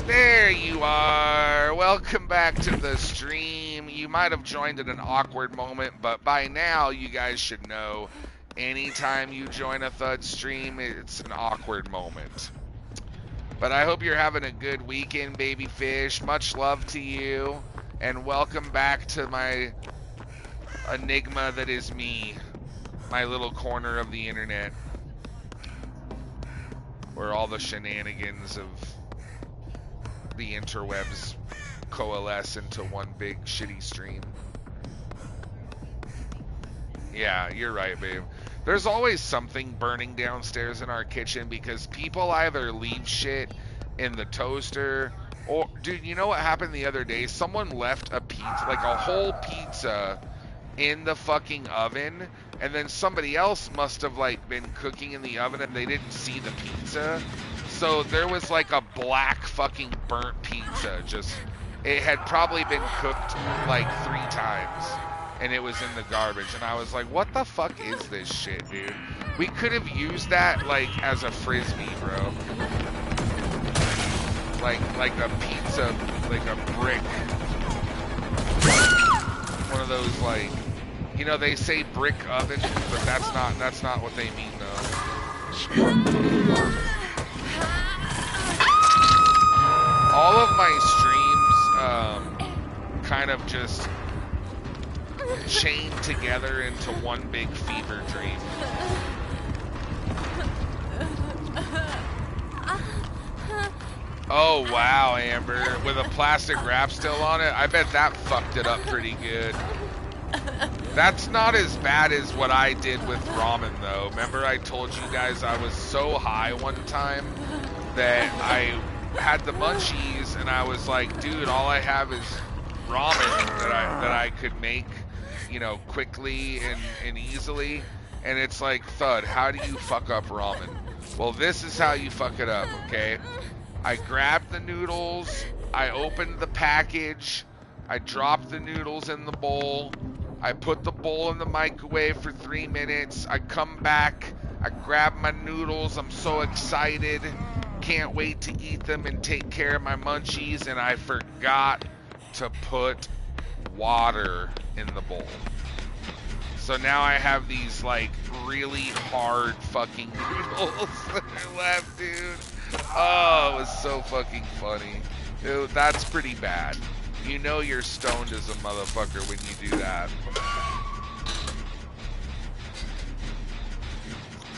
There you are. Welcome back to the stream. You might have joined at an awkward moment, but by now you guys should know anytime you join a Thud stream, it's an awkward moment. But I hope you're having a good weekend, baby fish. Much love to you, and welcome back to my enigma that is me, my little corner of the internet, where all the shenanigans of the interwebs coalesce into one big shitty stream. Yeah, you're right, babe. There's always something burning downstairs in our kitchen because people either leave shit in the toaster or, dude, you know what happened the other day? Someone left a pizza, like a whole pizza, in the fucking oven, and then somebody else must have like been cooking in the oven and they didn't see the pizza. So there was like a black fucking burnt pizza. Just, it had probably been cooked like 3 times and it was in the garbage. And I was like, what the fuck is this shit, dude? We could have used that like as a frisbee, bro. Like a pizza, like a brick. One of those, like, you know, they say brick oven, but that's not what they mean though. All of my streams kind of just chained together into one big fever dream. Oh wow, Amber, with a plastic wrap still on it? I bet that fucked it up pretty good. That's not as bad as what I did with ramen though. Remember I told you guys I was so high one time that I had the munchies and I was like, dude, all I have is ramen that I could make, you know, quickly and easily. And it's like, Thud, how do you fuck up ramen? Well, this is how you fuck it up, okay? I grabbed the noodles, I opened the package, I dropped the noodles in the bowl, I put the bowl in the microwave for 3 minutes, I come back, I grab my noodles, I'm so excited, can't wait to eat them and take care of my munchies, and I forgot to put water in the bowl. So now I have these like really hard fucking noodles that are left, dude. Oh, it was so fucking funny. Dude, that's pretty bad. You know you're stoned as a motherfucker when you do that.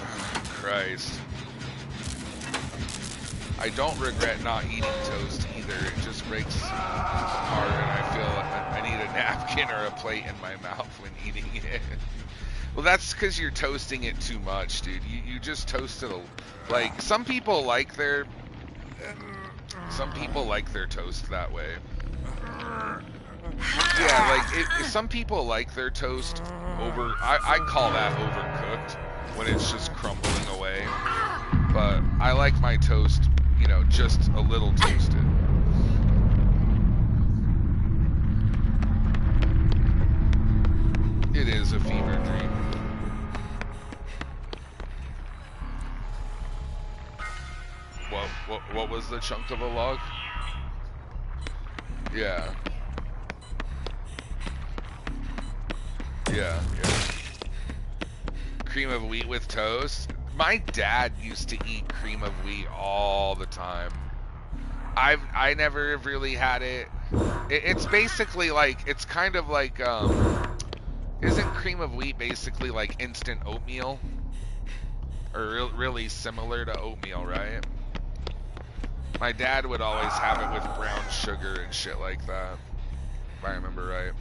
Oh, Christ. I don't regret not eating toast either. It just breaks apart and I feel I need a napkin or a plate in my mouth when eating it. Well, that's because you're toasting it too much, dude. You just toast it like some people like their toast that way. Yeah, like some people like their toast over. I call that overcooked when it's just crumbling away. But I like my toast, you know, just a little toasted. It is a fever dream. What was the chunk of a log? Yeah. Yeah. Cream of wheat with toast. My dad used to eat cream of wheat all the time. I never really had it. It's basically like, it's kind of like, isn't cream of wheat basically like instant oatmeal? Or really similar to oatmeal, right? My dad would always have it with brown sugar and shit like that, if I remember right.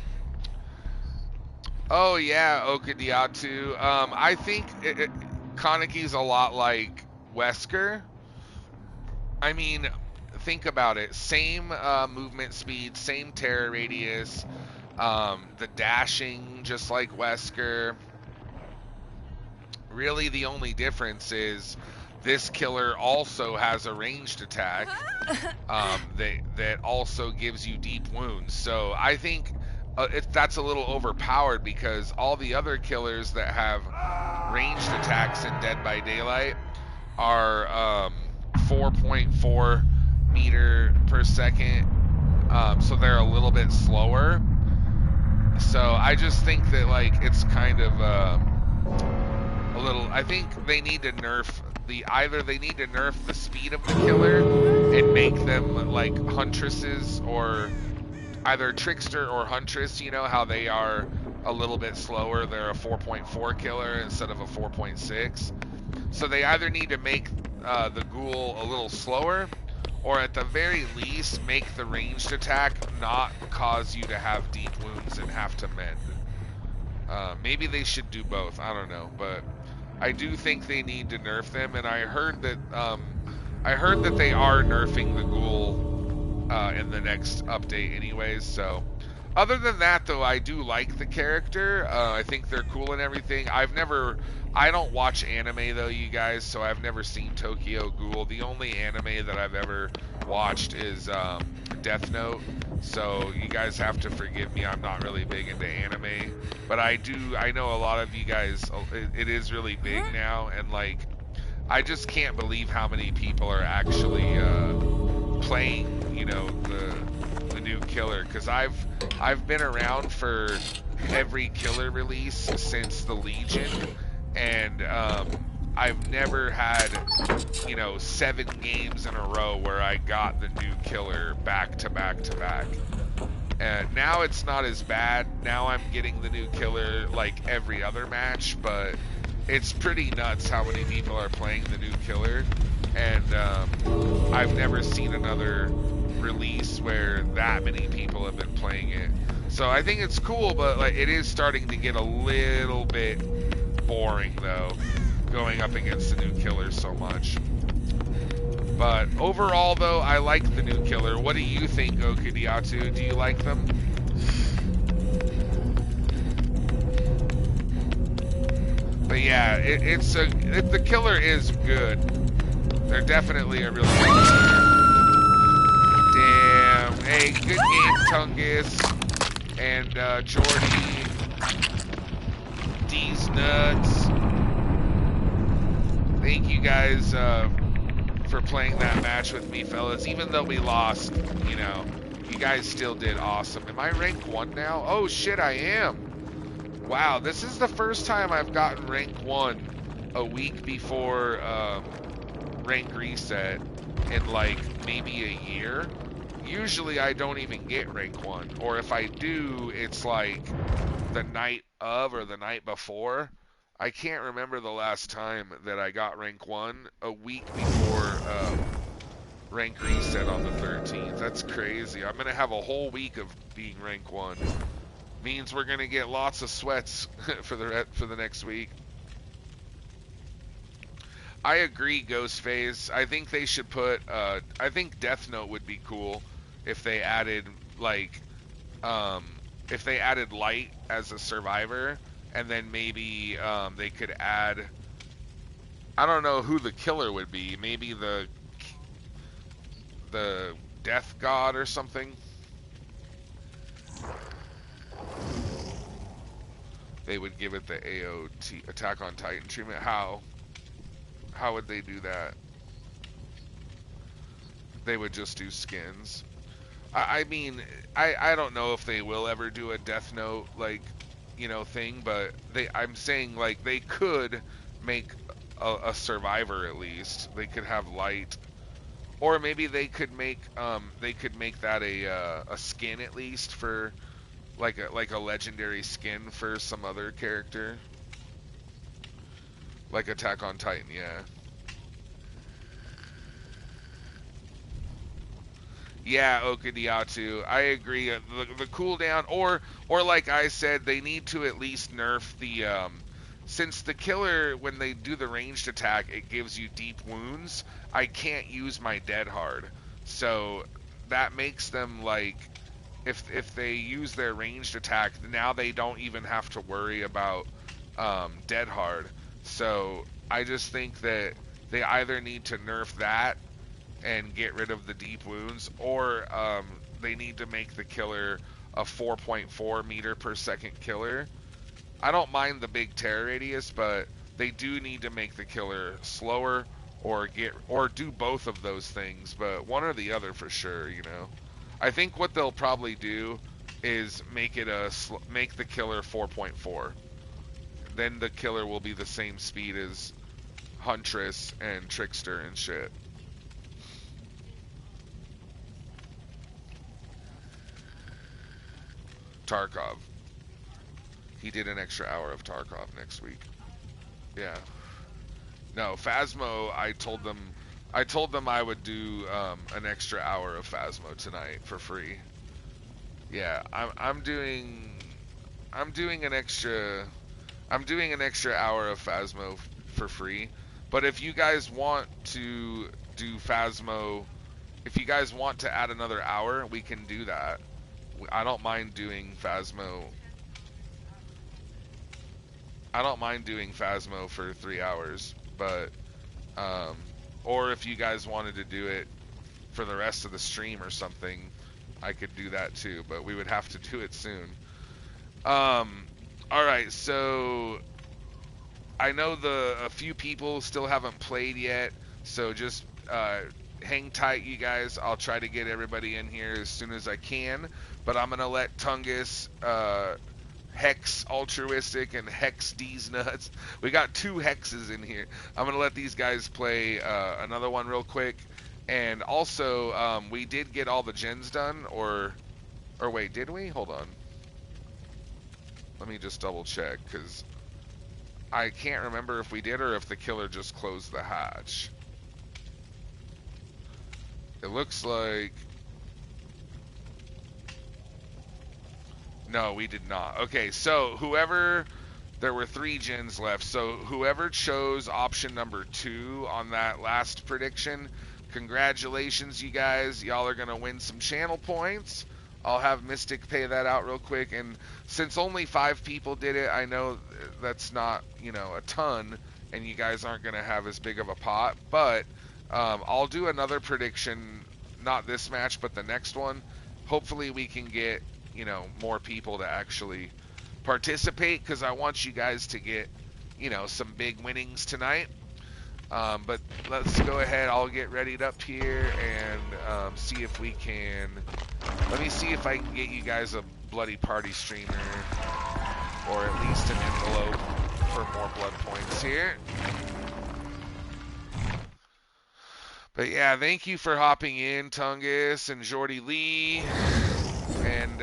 Oh yeah, Okadiatu. I think Kaneki's a lot like Wesker. I mean, think about it. Same movement speed, same terror radius, the dashing just like Wesker. Really the only difference is this killer also has a ranged attack that also gives you deep wounds. So I think that's a little overpowered because all the other killers that have ranged attacks in Dead by Daylight are 4.4 meter per second so they're a little bit slower. So I just think that like it's kind of a little. I think they need to nerf either they need to nerf the speed of the killer and make them like huntresses, or either trickster or huntress. You know how they are a little bit slower. They're a 4.4 killer instead of a 4.6. So they either need to make the ghoul a little slower, or at the very least make the ranged attack not cause you to have deep wounds and have to mend. Maybe they should do both. I don't know, but I do think they need to nerf them. And I heard that they are nerfing the ghoul in the next update, anyways. So, other than that, though, I do like the character. I think they're cool and everything. I don't watch anime though, you guys, so I've never seen Tokyo Ghoul. The only anime that I've ever watched is Death Note. So you guys have to forgive me. I'm not really big into anime, but I know a lot of you guys. It is really big now, and like, I just can't believe how many people are actually playing. You know, the new killer, because I've been around for every killer release since the Legion, and I've never had, 7 games in a row where I got the new killer back to back to back. And now it's not as bad. Now I'm getting the new killer like every other match, but it's pretty nuts how many people are playing the new killer. And I've never seen another release where that many people have been playing it. So I think it's cool, but like it is starting to get a little bit boring though, going up against the new killer so much. But overall though, I like the new killer. What do you think, Okudiatu? Do you like them? But yeah, the killer is good. They're definitely a really good killer. Damn. Hey, good game, Tungus and Jordy. D's nuts. Thank you guys for playing that match with me, fellas. Even though we lost, you guys still did awesome. Am I rank 1 now? Oh shit, I am. Wow, this is the first time I've gotten rank 1 a week before rank reset in like maybe a year. Usually I don't even get rank 1, or if I do, it's like the night of or the night before. I can't remember the last time that I got rank 1 a week before rank reset on the 13th. That's crazy. I'm going to have a whole week of being rank 1. Means we're going to get lots of sweats for the next week. I agree, Ghostface. I think they should put I think Death Note would be cool if they added like if they added Light as a survivor, and then maybe they could add, I don't know who the killer would be. Maybe the Death God or something. They would give it the AOT, Attack on Titan treatment. How would they do that? They would just do skins. I mean, I don't know if they will ever do a Death Note like, thing, but I'm saying like they could make a survivor at least. They could have Light, or maybe they could make that a skin at least for like a legendary skin for some other character, like Attack on Titan. Yeah. Yeah, Okudiatu, I agree. The cooldown, or like I said, they need to at least nerf the, since the killer, when they do the ranged attack, it gives you deep wounds. I can't use my dead hard, so that makes them like, if they use their ranged attack, now they don't even have to worry about dead hard. So I just think that they either need to nerf that and get rid of the deep wounds, or they need to make the killer a 4.4 meter per second killer. I don't mind the big tear radius, but they do need to make the killer slower, or do both of those things, but one or the other for sure. I think what they'll probably do is make the killer 4.4. Then the killer will be the same speed as Huntress and Trickster and shit. Tarkov. He did an extra hour of Tarkov next week. Yeah. No, Phasmo, I told them I would do an extra hour of Phasmo tonight for free. Yeah, I'm doing an extra hour of Phasmo for free. But if you guys want to do Phasmo, if you guys want to add another hour, we can do that. I don't mind doing Phasmo. I don't mind doing Phasmo for 3 hours, but or if you guys wanted to do it for the rest of the stream or something, I could do that too, but we would have to do it soon. Alright, so I know a few people still haven't played yet, so just hang tight, you guys. I'll try to get everybody in here as soon as I can, but I'm going to let Tungus, Hex Altruistic, and Hex D's Nuts. We got 2 Hexes in here. I'm going to let these guys play another one real quick. And also, we did get all the gens done, or wait, did we? Hold on. Let me just double check, because I can't remember if we did or if the killer just closed the hatch. It looks like... No, we did not. Okay, so whoever... There were 3 gens left, so whoever chose option number 2 on that last prediction, congratulations, you guys. Y'all are going to win some channel points. I'll have Mystic pay that out real quick, and since only 5 people did it, I know that's not, you know, a ton, and you guys aren't going to have as big of a pot, but I'll do another prediction, not this match, but the next one. Hopefully we can get, you know, more people to actually participate, because I want you guys to get, you know, some big winnings tonight. But let's go ahead. I'll get readied up here and see if we can... Let me see if I can get you guys a bloody party streamer, or at least an envelope for more blood points here. But yeah, thank you for hopping in, Tungus and Jordy Lee. And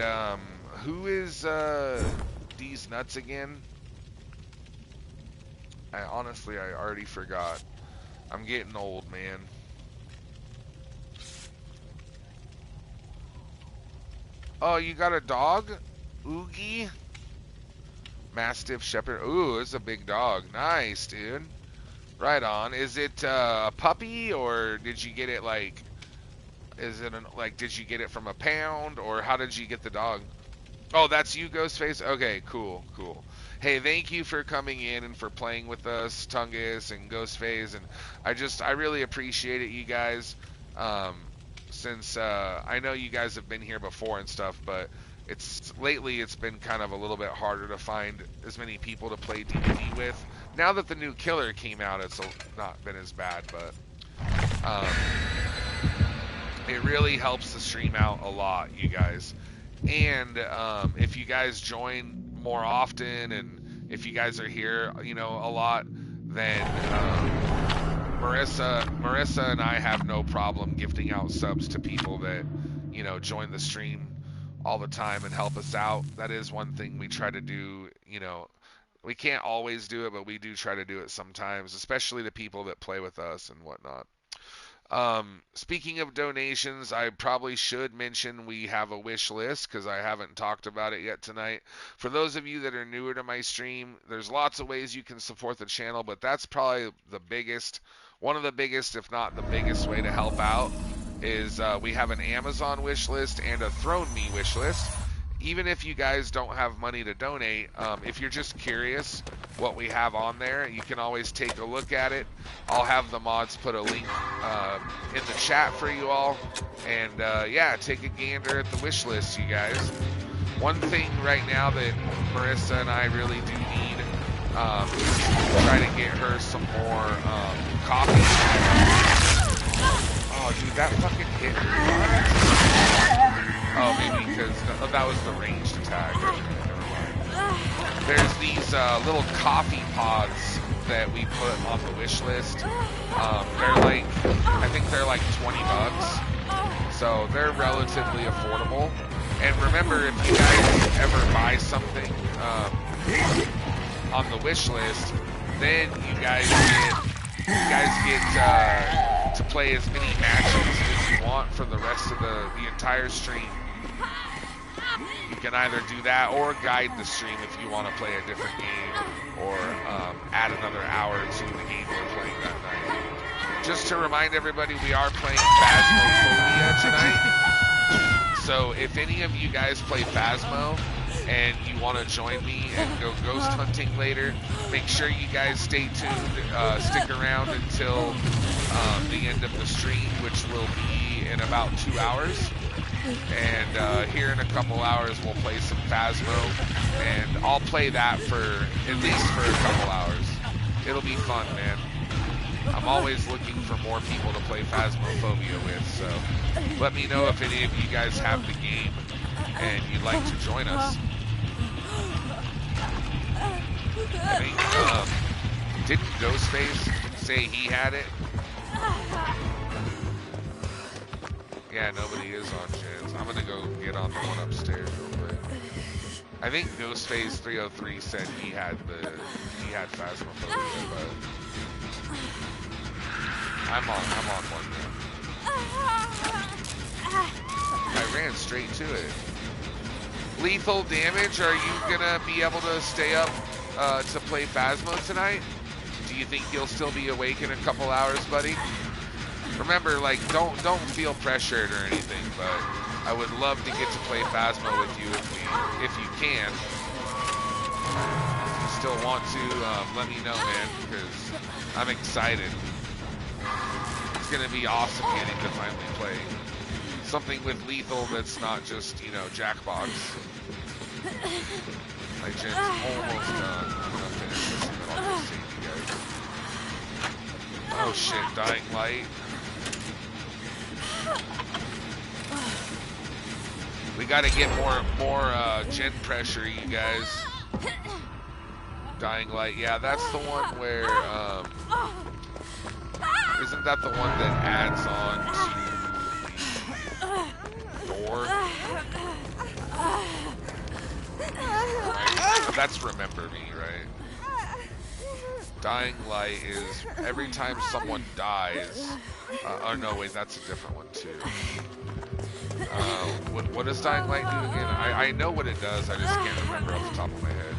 who is D's Nuts again? Honestly, I already forgot. I'm getting old, man. Oh, you got a dog? Oogie? Mastiff Shepherd. Ooh, it's a big dog. Nice, dude. Right on. Is it a puppy, or did you get it like... Is it like, did you get it from a pound, or how did you get the dog? Oh, that's you, Ghostface? Okay, cool, cool. Hey, thank you for coming in and for playing with us, Tungus and Ghostface, and I really appreciate it, you guys. Since I know you guys have been here before and stuff, but lately it's been kind of a little bit harder to find as many people to play D&D with. Now that the new killer came out, it's not been as bad, but it really helps the stream out a lot, you guys. And if you guys join more often, and if you guys are here, you know, a lot, then Marissa and I have no problem gifting out subs to people that, you know, join the stream all the time and help us out. That is one thing we try to do. You know, we can't always do it, but we do try to do it sometimes, especially the people that play with us and whatnot. Speaking of donations, I probably should mention we have a wish list, because I haven't talked about it yet tonight. For those of you that are newer to my stream, there's lots of ways you can support the channel, but that's probably the biggest, one of the biggest, if not the biggest way to help out, is we have an Amazon wish list and a Throne Me wish list. Even if you guys don't have money to donate, if you're just curious what we have on there, you can always take a look at it. I'll have the mods put a link in the chat for you all. And yeah, take a gander at the wish list, you guys. One thing right now that Marissa and I really do need is try to get her some more coffee. Oh, dude, that fucking hit me. Oh, maybe because that was the ranged attack. Never mind. There's these little coffee pods that we put on the wish list. They're like, I think they're like $20, so they're relatively affordable. And remember, if you guys ever buy something on the wish list, then you guys get to play as many matches as you want for the rest of the entire stream. You can either do that or guide the stream if you want to play a different game, or add another hour to the game we're playing that night. Just to remind everybody, we are playing Phasmophobia tonight. So if any of you guys play Phasmo and you want to join me and go ghost hunting later, make sure you guys stay tuned, stick around until the end of the stream, which will be in about 2 hours. And here in a couple hours we'll play some Phasmo, and I'll play that for at least for a couple hours. It'll be fun, man. I'm always looking for more people to play Phasmophobia with, so let me know if any of you guys have the game and you'd like to join us. I think, didn't Ghostface say he had it? Yeah, nobody is on Gens. I'm gonna go get on the one upstairs real quick. I think Ghostface 303 said he had Phasmophobia, but I'm on one now. I ran straight to it. Lethal damage, are you gonna be able to stay up to play Phasmo tonight? Do you think you'll still be awake in a couple hours, buddy? Remember, like, don't feel pressured or anything, but I would love to get to play Phasmo with you if you can. If you still want to, let me know, man, because I'm excited. It's gonna be awesome getting to finally play something with Lethal that's not just, you know, Jackbox. My gen's almost done. I'm gonna finish this and then I'll just save you guys. Oh shit, Dying Light. We gotta get more gen pressure, you guys. Dying Light, yeah, that's the one where, isn't that the one that adds on to the door? Right. That's Remember Me, right? Dying Light is every time someone dies. Oh no, wait, that's a different one too. What does Dying Light do again? I know what it does, I just can't remember off the top of my head.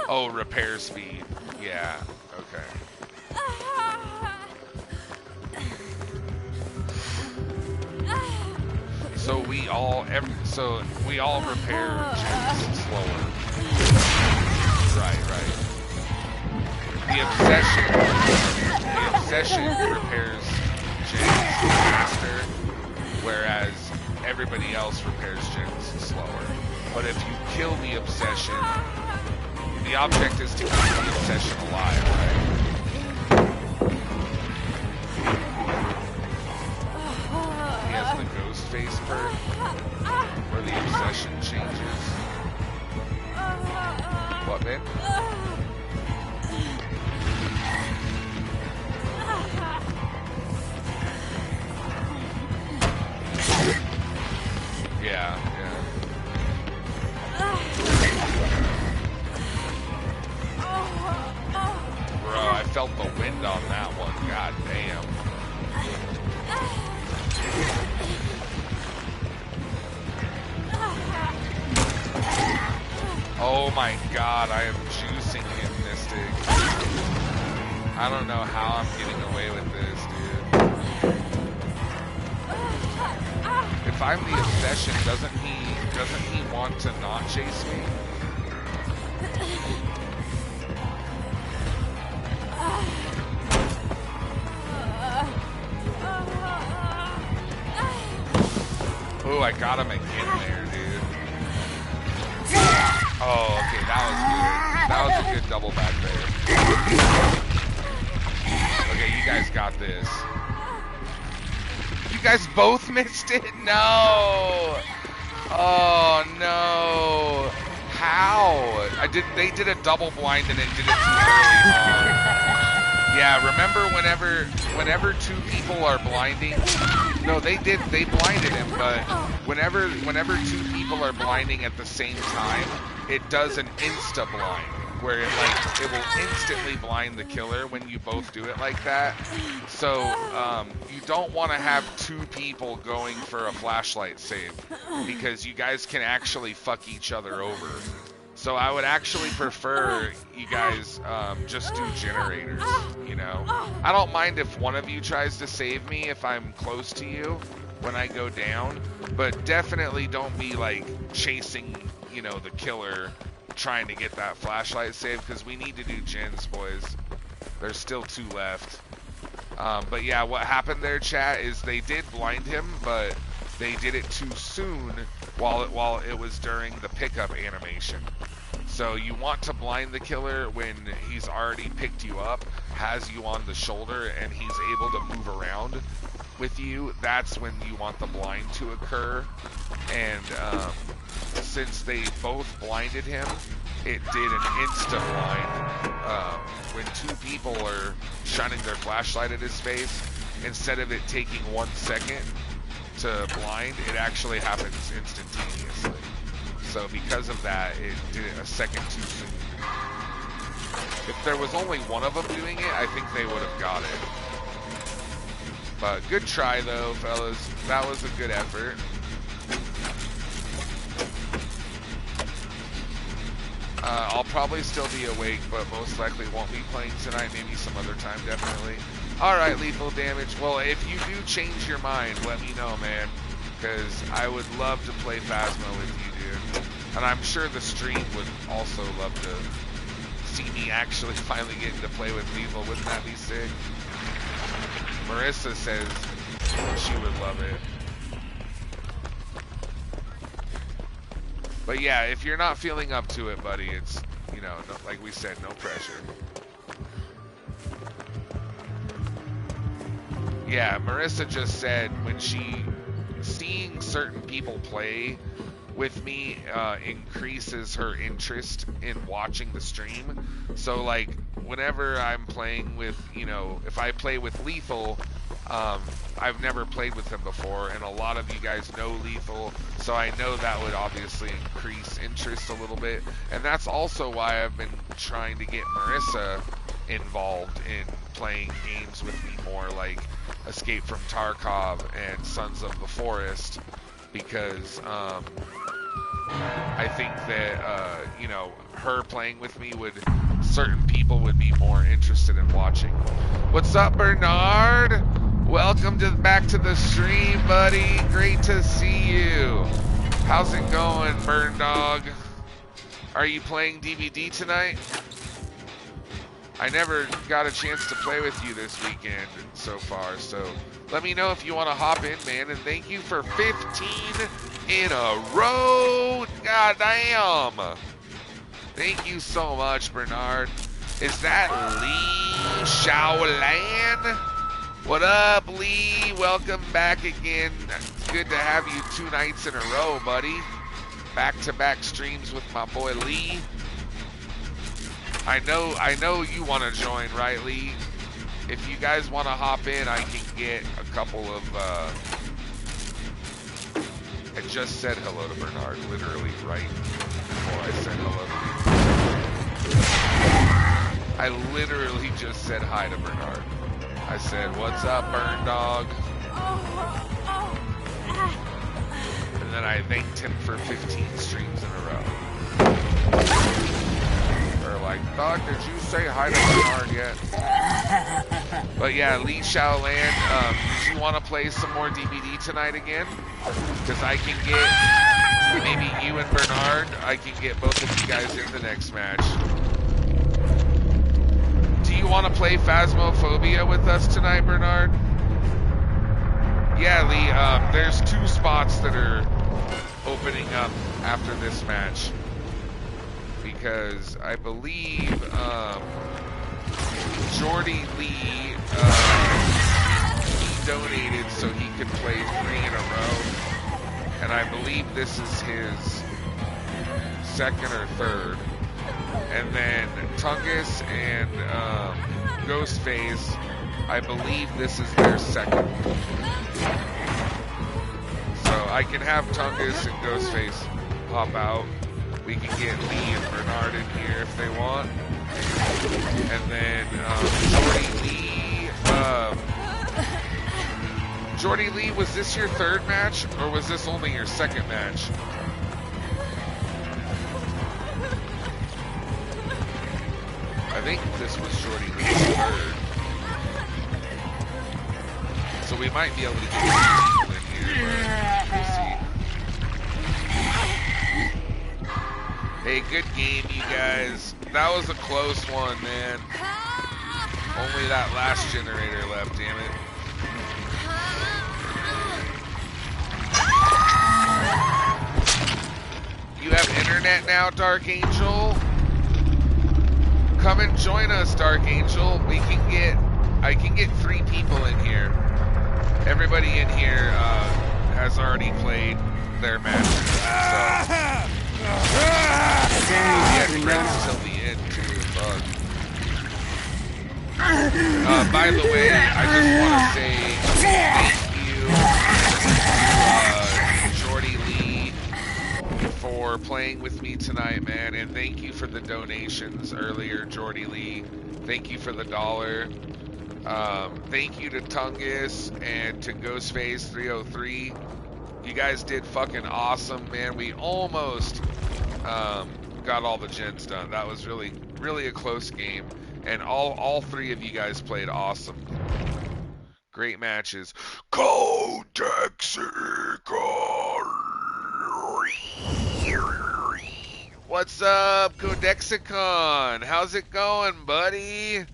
Oh, repair speed. Yeah, okay. So we all repair gens slower. Right. The obsession repairs gens faster, whereas everybody else repairs gens slower. But if you kill the obsession, the object is to keep the obsession alive, right? He has the ghost face perk, where the obsession changes. What, man? Yeah. Bro, I felt the wind on that one. God damn. Oh my god, I am juicing him, Mystic. I don't know how I'm getting away with this, dude. If I'm the obsession, doesn't he want to not chase me? Oh, I got him again there, dude. Oh, okay, that was good. That was a good double back there. Okay, you guys got this. you guys both missed it? No. Oh no. How? They did a double blind and it did it too early. Yeah, remember whenever two people are blinding, no, they blinded him, but whenever two people are blinding at the same time, it does an insta blind where it will instantly blind the killer when you both do it like that. So you don't want to have two people going for a flashlight save because you guys can actually fuck each other over. So I would actually prefer you guys just do generators, you know. I don't mind if one of you tries to save me if I'm close to you when I go down, but definitely don't be like chasing, you know, the killer trying to get that flashlight save because we need to do gens, boys. There's still 2 left. But yeah, what happened there, chat, is they did blind him, but they did it too soon while it was during the pickup animation. So you want to blind the killer when he's already picked you up, has you on the shoulder, and he's able to move around with you. That's when you want the blind to occur. And since they both blinded him, it did an insta blind. When 2 people are shining their flashlight at his face, instead of it taking 1 second to blind, it actually happens instantaneously. So because of that, it did it a second too soon. If there was only one of them doing it, I think they would have got it. But good try though, fellas. That was a good effort. I'll probably still be awake, but most likely won't be playing tonight. Maybe some other time, definitely. Alright, Lethal Damage. Well, if you do change your mind, let me know, man. Because I would love to play Phasmo with you, dude. And I'm sure the stream would also love to see me actually finally getting to play with Lethal. Wouldn't that be sick? Marissa says she would love it. But yeah, if you're not feeling up to it, buddy, it's, you know, no, like we said, no pressure. Yeah, Marissa just said when seeing certain people play with me increases her interest in watching the stream. So like whenever I'm playing with, you know, if I play with Lethal, I've never played with him before, and a lot of you guys know Lethal, so I know that would obviously increase interest a little bit. And that's also why I've been trying to get Marissa involved in playing games with me more, like Escape from Tarkov and Sons of the Forest, because I think that you know, her playing with me would, certain people would be more interested in watching. What's up, Bernard? Welcome back to the stream, buddy. Great to see you. How's it going, Burn Dog? Are you playing DVD tonight? I never got a chance to play with you this weekend so far, so let me know if you want to hop in, man. And thank you for 15 in a row. God damn. Thank you so much, Bernard. Is that Lee Shaolan? What up, Lee? Welcome back again. It's good to have you 2 nights in a row, buddy. Back-to-back streams with my boy Lee. I know you want to join, right, Lee? If you guys want to hop in, I can get a couple of, I just said hello to Bernard, literally right before I said hello to you. I literally just said hi to Bernard. I said, what's up, Burn Dog? And then I thanked him for 15 streams in a row. Or like, Dog, did you say hi to Bernard yet? But yeah, Lee Shaolan, do you want to play some more DVD tonight again? Because I can get, maybe you and Bernard, I can get both of you guys in the next match. Do you want to play Phasmophobia with us tonight, Bernard? Yeah, Lee, there's 2 spots that are opening up after this match. Because I believe Jordy Lee he donated so he can play 3 in a row, and I believe this is his second or third. And then Tungus and Ghostface, I believe this is their second. So I can have Tungus and Ghostface hop out. We can get Lee and Bernard in here if they want. And then Jordy Lee, was this your third match, or was this only your second match? I think this was Jordy Lee's third. So we might be able to get people in here, but we'll see. Hey, good game, you guys. That was a close one, man. Only that last generator left, damn it. You have internet now, Dark Angel? Come and join us, Dark Angel. I can get 3 people in here. Everybody in here has already played their matches. So. Yeah, friends till the end, too. By the way, I just want to say thank you, Jordy Lee, for playing with me tonight, man, and thank you for the donations earlier, Jordy Lee. Thank you for the $1. Thank you to Tungus and to Ghostface 303. You guys did fucking awesome, man. We almost got all the gens done. That was really, really a close game, and all 3 of you guys played awesome. Great matches. What's up, Codexicon? How's it going, buddy?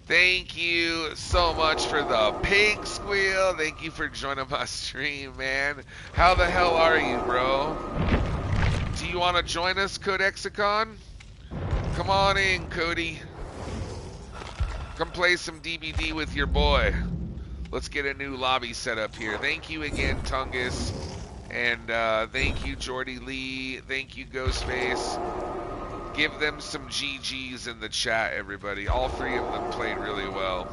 Thank you so much for the pig squeal. Thank you for joining my stream, man. How the hell are you, bro? Do you want to join us, Codexicon? Come on in, Cody. Come play some DBD with your boy. Let's get a new lobby set up here. Thank you again, Tungus. And thank you, Jordy Lee. Thank you, Ghostface. Give them some GGs in the chat, everybody. All 3 of them played really well.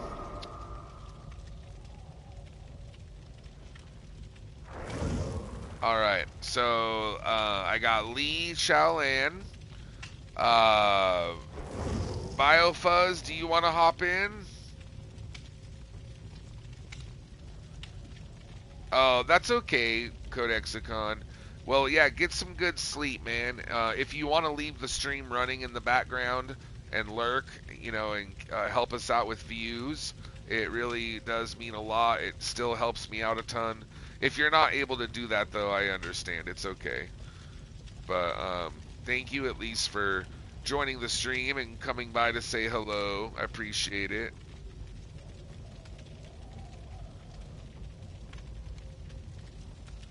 Alright, so I got Lee Shaolan. BioFuzz, do you want to hop in? Oh, that's okay, Codexicon. Well, yeah, get some good sleep, man. If you want to leave the stream running in the background and lurk, you know, and help us out with views, it really does mean a lot. It still helps me out a ton. If you're not able to do that, though, I understand. It's okay. But thank you at least for joining the stream and coming by to say hello. I appreciate it.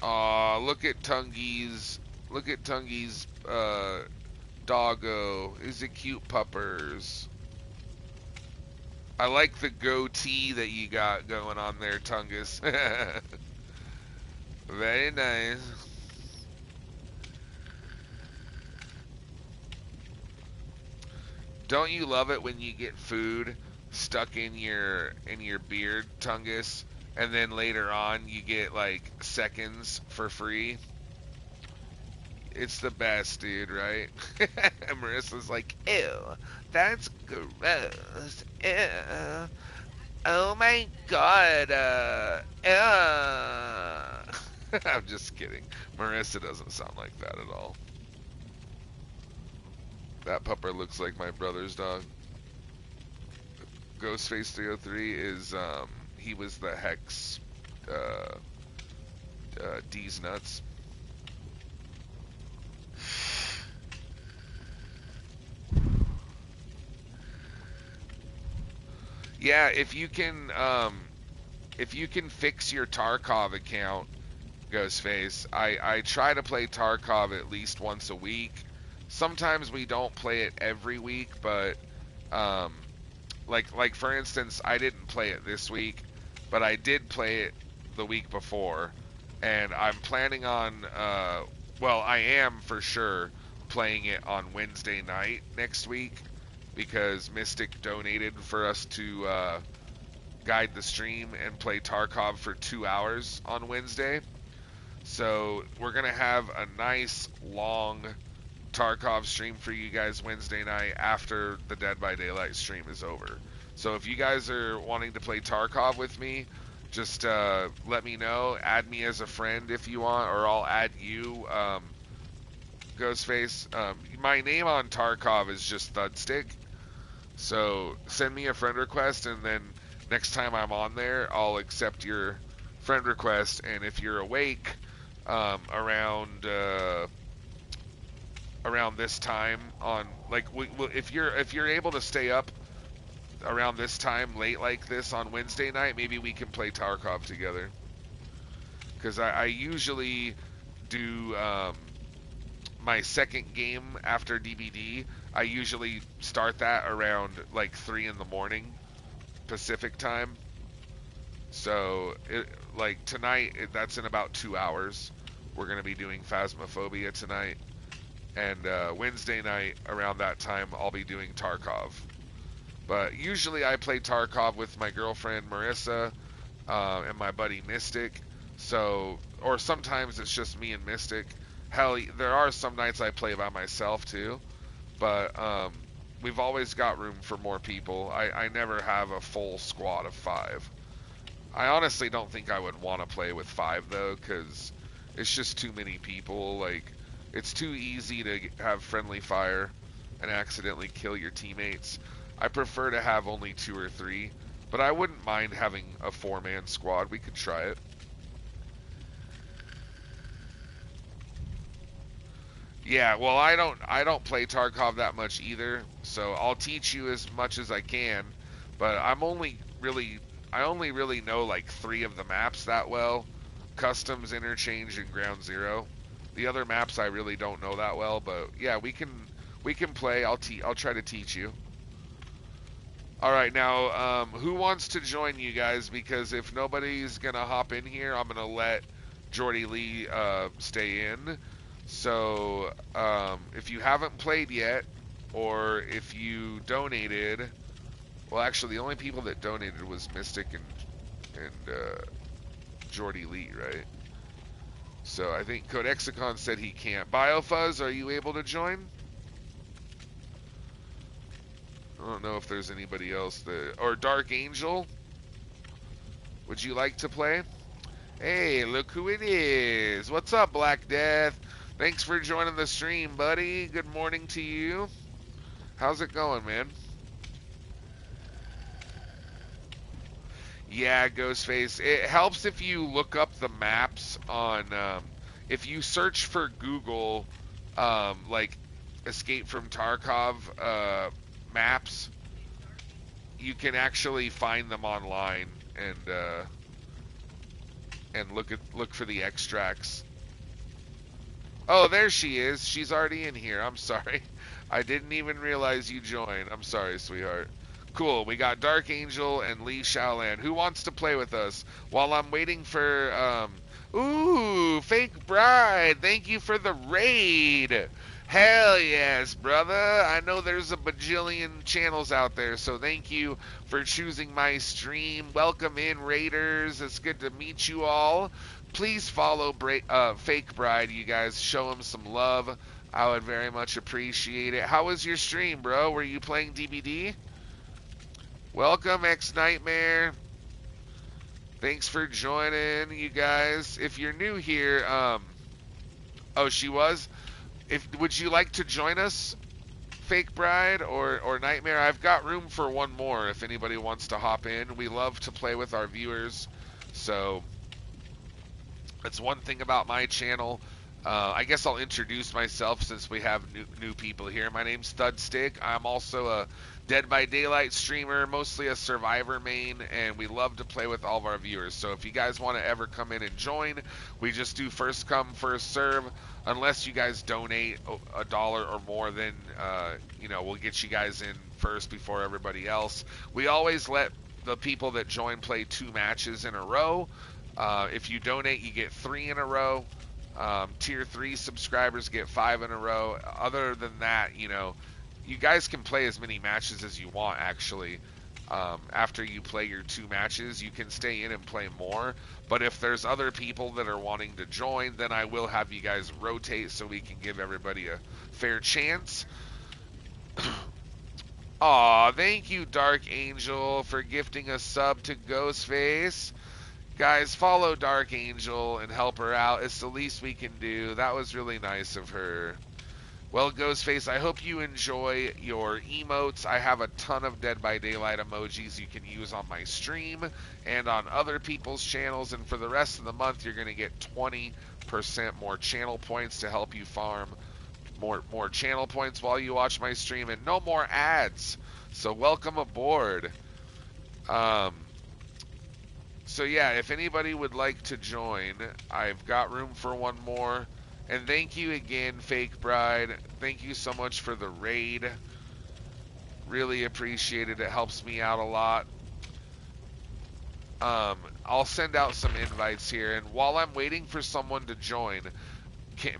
Aw, look at Tungi's doggo. Is it cute puppers? I like the goatee that you got going on there, Tungus. Very nice. Don't you love it when you get food stuck in your beard, Tungus? And then later on, you get, like, seconds for free. It's the best, dude, right? And Marissa's like, ew, that's gross. Ew. Oh, my God. Ew. I'm just kidding. Marissa doesn't sound like that at all. That pupper looks like my brother's dog. Ghostface 303 is, he was the Hex, D's nuts. Yeah, if you can fix your Tarkov account, Ghostface, I try to play Tarkov at least once a week. Sometimes we don't play it every week, but, like for instance, I didn't play it this week, but I did play it the week before, and I'm planning on, well, I am for sure playing it on Wednesday night next week because Mystic donated for us to guide the stream and play Tarkov for 2 hours on Wednesday. So we're going to have a nice long Tarkov stream for you guys Wednesday night after the Dead by Daylight stream is over. So if you guys are wanting to play Tarkov with me, just let me know. Add me as a friend if you want, or I'll add you, Ghostface. My name on Tarkov is just Thudstick. So send me a friend request, and then next time I'm on there, I'll accept your friend request. And if you're awake around this time on, like, if you're able to stay up around this time late like this on Wednesday night, maybe we can play Tarkov together. Because I usually do my second game after DBD. I usually start that around like 3 in the morning Pacific time. So like tonight, that's in about 2 hours. We're going to be doing Phasmophobia tonight. And Wednesday night around that time, I'll be doing Tarkov. But usually I play Tarkov with my girlfriend Marissa and my buddy Mystic. So, or sometimes it's just me and Mystic. Hell, there are some nights I play by myself too. But we've always got room for more people. I never have a full squad of 5. I honestly don't think I would want to play with 5 though, because it's just too many people. Like, it's too easy to have friendly fire and accidentally kill your teammates. I prefer to have only 2 or 3, but I wouldn't mind having a 4-man squad. We could try it. Yeah, well, I don't play Tarkov that much either, so I'll teach you as much as I can. But I only really know like 3 of the maps that well: Customs, Interchange, and Ground Zero. The other maps I really don't know that well, but yeah, we can play. I'll try to teach you. All right, now who wants to join you guys? Because if nobody's gonna hop in here, I'm gonna let Jordy Lee stay in. So if you haven't played yet, or if you donated, well, actually, the only people that donated was Mystic and Jordy Lee, right? So I think Codexicon said he can't. Biofuzz, are you able to join? I don't know if there's anybody else that... Or Dark Angel, would you like to play? Hey, look who it is. What's up, Black Death? Thanks for joining the stream, buddy. Good morning to you. How's it going, man? Yeah, Ghostface. It helps if you look up the maps on... if you search for Google, like, Escape from Tarkov maps, you can actually find them online and look for the extracts. Oh, there she is. She's already in here. I'm sorry. I didn't even realize you joined. I'm sorry, sweetheart. Cool. We got Dark Angel and Lee Shaolan. Who wants to play with us? While I'm waiting for ooh, Fake Bride. Thank you for the raid. Hell yes, brother. I know there's a bajillion channels out there, so thank you for choosing my stream. Welcome in, raiders. It's good to meet you all. Please follow Fake Bride, you guys. Show him some love. I would very much appreciate it. How was your stream, bro? Were you playing DBD? Welcome, X-Nightmare. Thanks for joining, you guys. If you're new here, oh, she was? Would you like to join us, Fake Bride or Nightmare? I've got room for one more if anybody wants to hop in. We love to play with our viewers, so that's one thing about my channel. I guess I'll introduce myself since we have new people here. My name's Thudstick. I'm also a Dead by Daylight streamer, mostly a Survivor main, and we love to play with all of our viewers. So if you guys want to ever come in and join, we just do first come, first serve. Unless you guys donate $1 or more, then we'll get you guys in first before everybody else. We always let the people that join play 2 matches in a row. If you donate, you get 3 in a row. Tier 3 subscribers get 5 in a row. Other than that, you guys can play as many matches as you want, actually. After you play your 2 matches, you can stay in and play more. But if there's other people that are wanting to join, then I will have you guys rotate so we can give everybody a fair chance. Aw, thank you, Dark Angel, for gifting a sub to Ghostface. Guys, follow Dark Angel and help her out. It's the least we can do. That was really nice of her. Well, Ghostface, I hope you enjoy your emotes. I have a ton of Dead by Daylight emojis you can use on my stream and on other people's channels. And for the rest of the month, you're going to get 20% more channel points to help you farm more channel points while you watch my stream, and no more ads. So welcome aboard. So yeah, if anybody would like to join, I've got room for one more. And thank you again, Fake Bride. Thank you so much for the raid. Really appreciate it. It helps me out a lot. I'll send out some invites here. And while I'm waiting for someone to join,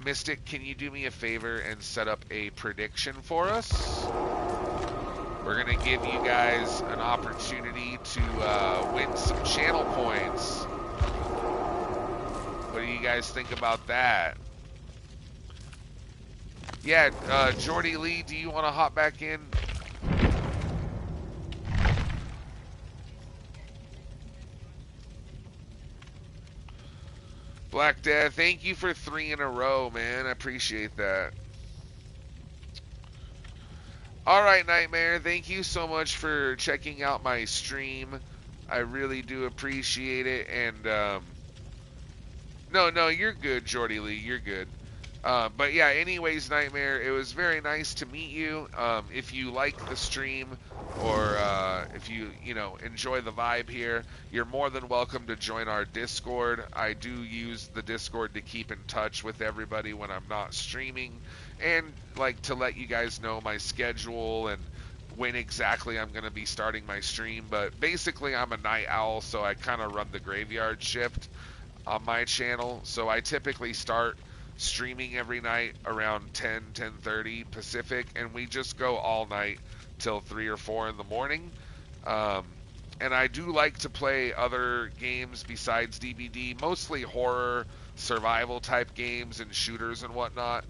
Mystic, can you do me a favor and set up a prediction for us? We're going to give you guys an opportunity to win some channel points. What do you guys think about that? Yeah, Jordy Lee, do you want to hop back in? Black Death, thank you for 3 in a row, man. I appreciate that. Alright, Nightmare, thank you so much for checking out my stream. I really do appreciate it. And, no, you're good, Jordy Lee. You're good. But yeah, anyways, Nightmare, it was very nice to meet you. If you like the stream, or if you enjoy the vibe here, you're more than welcome to join our Discord. I do use the Discord to keep in touch with everybody when I'm not streaming, and like to let you guys know my schedule and when exactly I'm going to be starting my stream. But basically, I'm a night owl, so I kind of run the graveyard shift on my channel. So I typically start streaming every night around 10:30 Pacific, and we just go all night till 3 or 4 in the morning. And I do like to play other games besides DBD, mostly horror, survival type games and shooters and whatnot.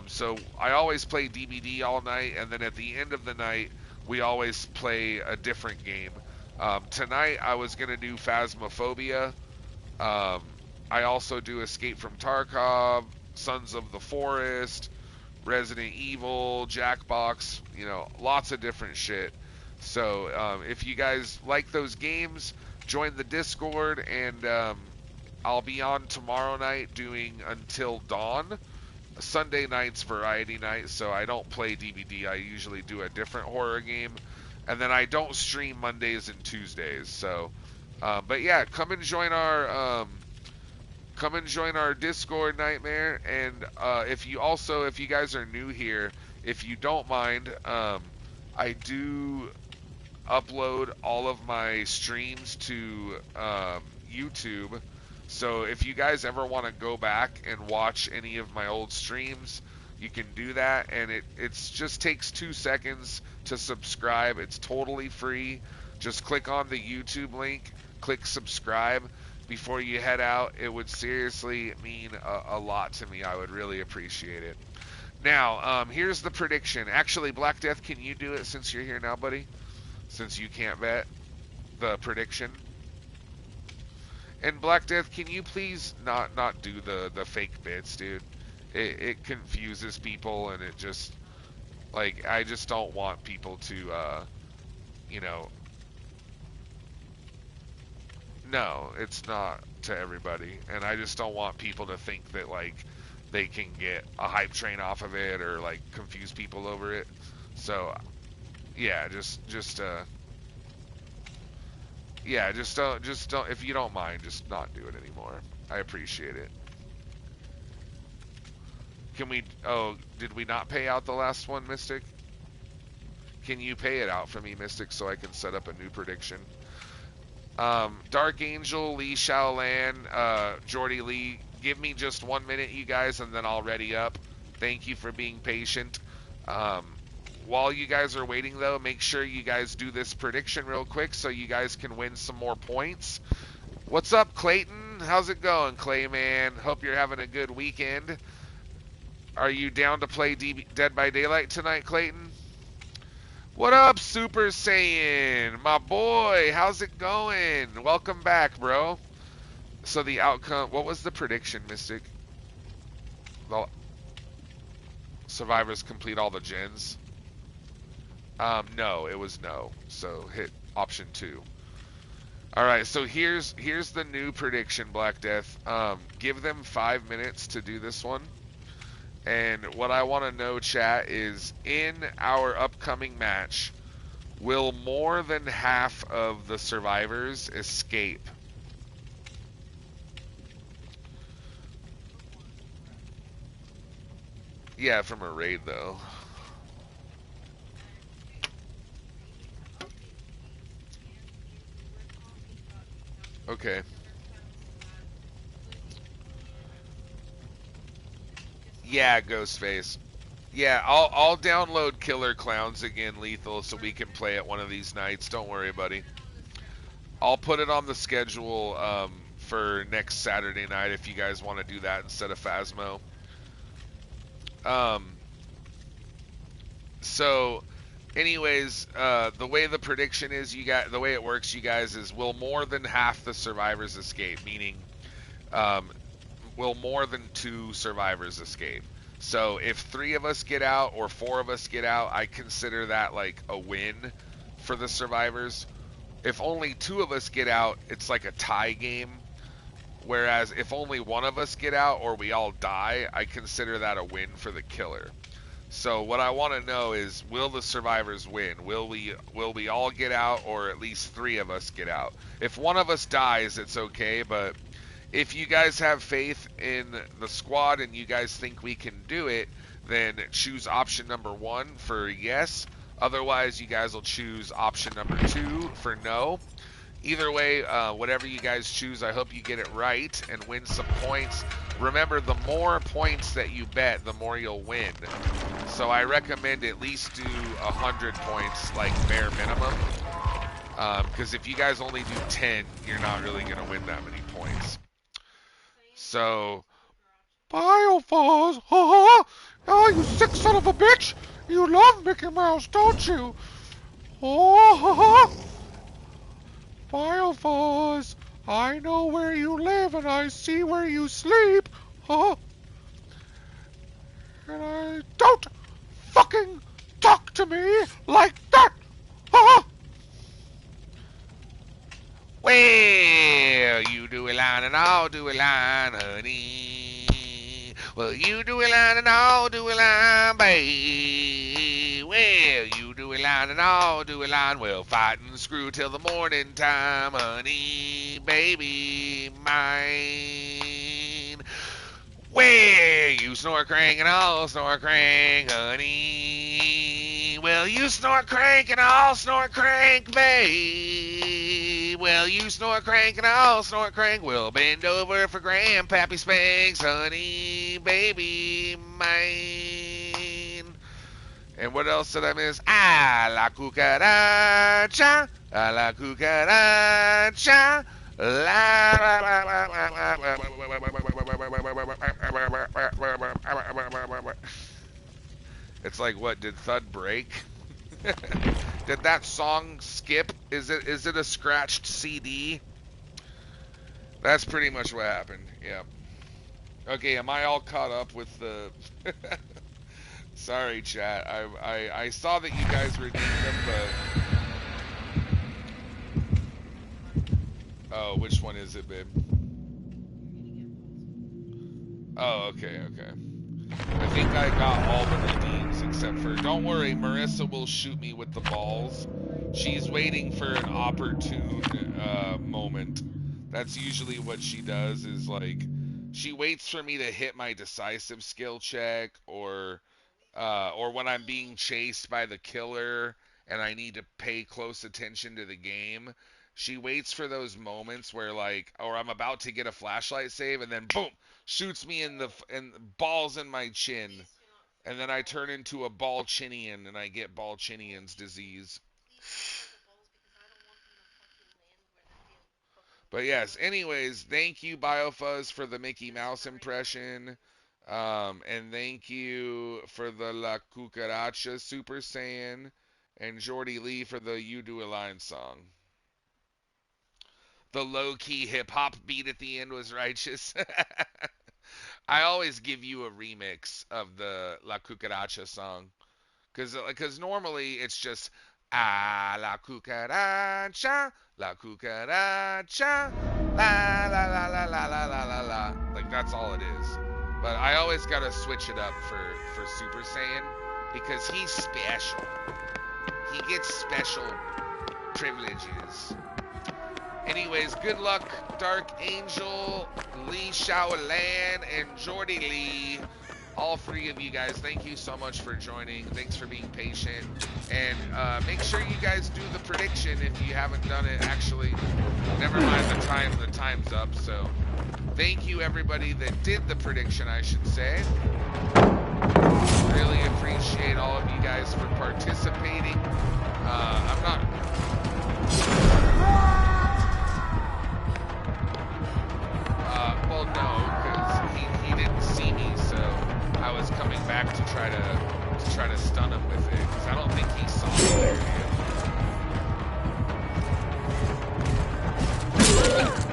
So I always play DBD all night, and then at the end of the night, we always play a different game. Tonight I was going to do Phasmophobia. I also do Escape from Tarkov, Sons of the Forest, Resident Evil, Jackbox, lots of different shit. So if you guys like those games, join the Discord, and I'll be on tomorrow night doing Until Dawn. Sunday night's variety night, so I don't play DBD. I usually do a different horror game. And then I don't stream Mondays and Tuesdays. So, but yeah, come and join our Discord, Nightmare. And if you guys are new here, if you don't mind, I do upload all of my streams to YouTube. So if you guys ever want to go back and watch any of my old streams, you can do that. And it just takes 2 seconds to subscribe. It's totally free. Just click on the YouTube link, click subscribe before you head out. It would seriously mean a lot to me. I would really appreciate it. Now, here's the prediction. Actually, Black Death, can you do it since you're here now, buddy? Since you can't bet the prediction. And Black Death, can you please not do the fake bits, dude? It confuses people, and it just, like, I just don't want people to, no, it's not to everybody. And I just don't want people to think that, like, they can get a hype train off of it or, like, confuse people over it. So, yeah, just don't, if you don't mind, just not do it anymore. I appreciate it. Did we not pay out the last one, Mystic? Can you pay it out for me, Mystic, so I can set up a new prediction? Dark Angel, Lee Shaolan, Jordy Lee, give me just 1 minute, you guys, and then I'll ready up. Thank you for being patient. Um, while you guys are waiting, though, make sure you guys do this prediction real quick so you guys can win some more points. What's up, Clayton? How's it going, Clayman? Hope you're having a good weekend. Are you down to play Dead by Daylight tonight, Clayton? What up, Super Saiyan? My boy, how's it going? Welcome back, bro. So the outcome, what was the prediction, Mystic? The survivors complete all the gens? No, it was no. So hit option 2. All right, so here's the new prediction, Black Death. Give them 5 minutes to do this one. And what I want to know, chat, is in our upcoming match, will more than half of the survivors escape? Yeah, from a raid, though. Okay. Yeah, Ghostface. Yeah, I'll download Killer Clowns again, Lethal, so we can play it one of these nights. Don't worry, buddy. I'll put it on the schedule for next Saturday night if you guys want to do that instead of Phasmo. Um, so, anyways, the way the prediction is, the way it works, you guys, is will more than half the survivors escape? Meaning, um, will more than 2 survivors escape? So if 3 of us get out or 4 of us get out, I consider that like a win for the survivors. If only 2 of us get out, it's like a tie game. Whereas if only 1 of us get out or we all die, I consider that a win for the killer. So what I want to know is, will the survivors win? Will we all get out, or at least 3 of us get out? If 1 of us dies, it's okay, but if you guys have faith in the squad and you guys think we can do it, then choose option number 1 for yes. Otherwise, you guys will choose option number 2 for no. Either way, whatever you guys choose, I hope you get it right and win some points. Remember, the more points that you bet, the more you'll win. So I recommend at least do 100 points, like bare minimum. Because if you guys only do 10, you're not really going to win that many points. So, Biofuzz, ha! Oh, you sick son of a bitch! You love Mickey Mouse, don't you? Oh, ha ha! Biofuzz, I know where you live and I see where you sleep, ha! And I don't fucking talk to me like that, ha! Well, you do a line and I'll do a line, honey. Well, you do a line and I'll do a line, babe. Well, you do a line and I'll do a line. We'll fight and screw till the morning time, honey, baby mine. Well, you snore crank and I'll snore crank, honey. Well, you snore crank and I'll snore crank, babe. Well, you snore crank and I'll snore crank. We'll bend over for Grandpappy Spanks, honey, baby mine. And what else did I miss? A la cucaracha, a la cucaracha. It's like, what, did Thud break? Did that song skip? Is it a scratched CD? That's pretty much what happened. Yeah. Okay, am I all caught up with the Sorry, chat. I saw that you guys redeemed them, but oh, which one is it, babe? Oh, okay. I think I got all the redeems except for... Don't worry, Marissa will shoot me with the balls. She's waiting for an opportune moment. That's usually what she does, is like... She waits for me to hit my decisive skill check, or when I'm being chased by the killer and I need to pay close attention to the game. She waits for those moments where like, or I'm about to get a flashlight save, and then boom, shoots me in the balls in my chin, and then I turn into a ball-chinian, and I get ball-chinian's disease. But yes, anyways, thank you, Biofuzz, for the Mickey Mouse impression. And thank you for the La Cucaracha Super Saiyan. And Jordy Lee for the You Do a Line song. The low-key hip-hop beat at the end was righteous. I always give you a remix of the La Cucaracha song. Because normally it's just la cucaracha, la cucaracha, la la la la la la la la la. Like that's all it is. But I always gotta switch it up for Super Saiyan because he's special. He gets special privileges. Anyways, good luck, Dark Angel, Lee Shaolan, and Jordy Lee. All three of you guys, thank you so much for joining. Thanks for being patient. And make sure you guys do the prediction if you haven't done it. Actually, never mind the time's up. So thank you everybody that did the prediction, I should say. Really appreciate all of you guys for participating. I'm not... well, no, because he didn't see me, so I was coming back to try to stun him with it, because I don't think he saw me there yet.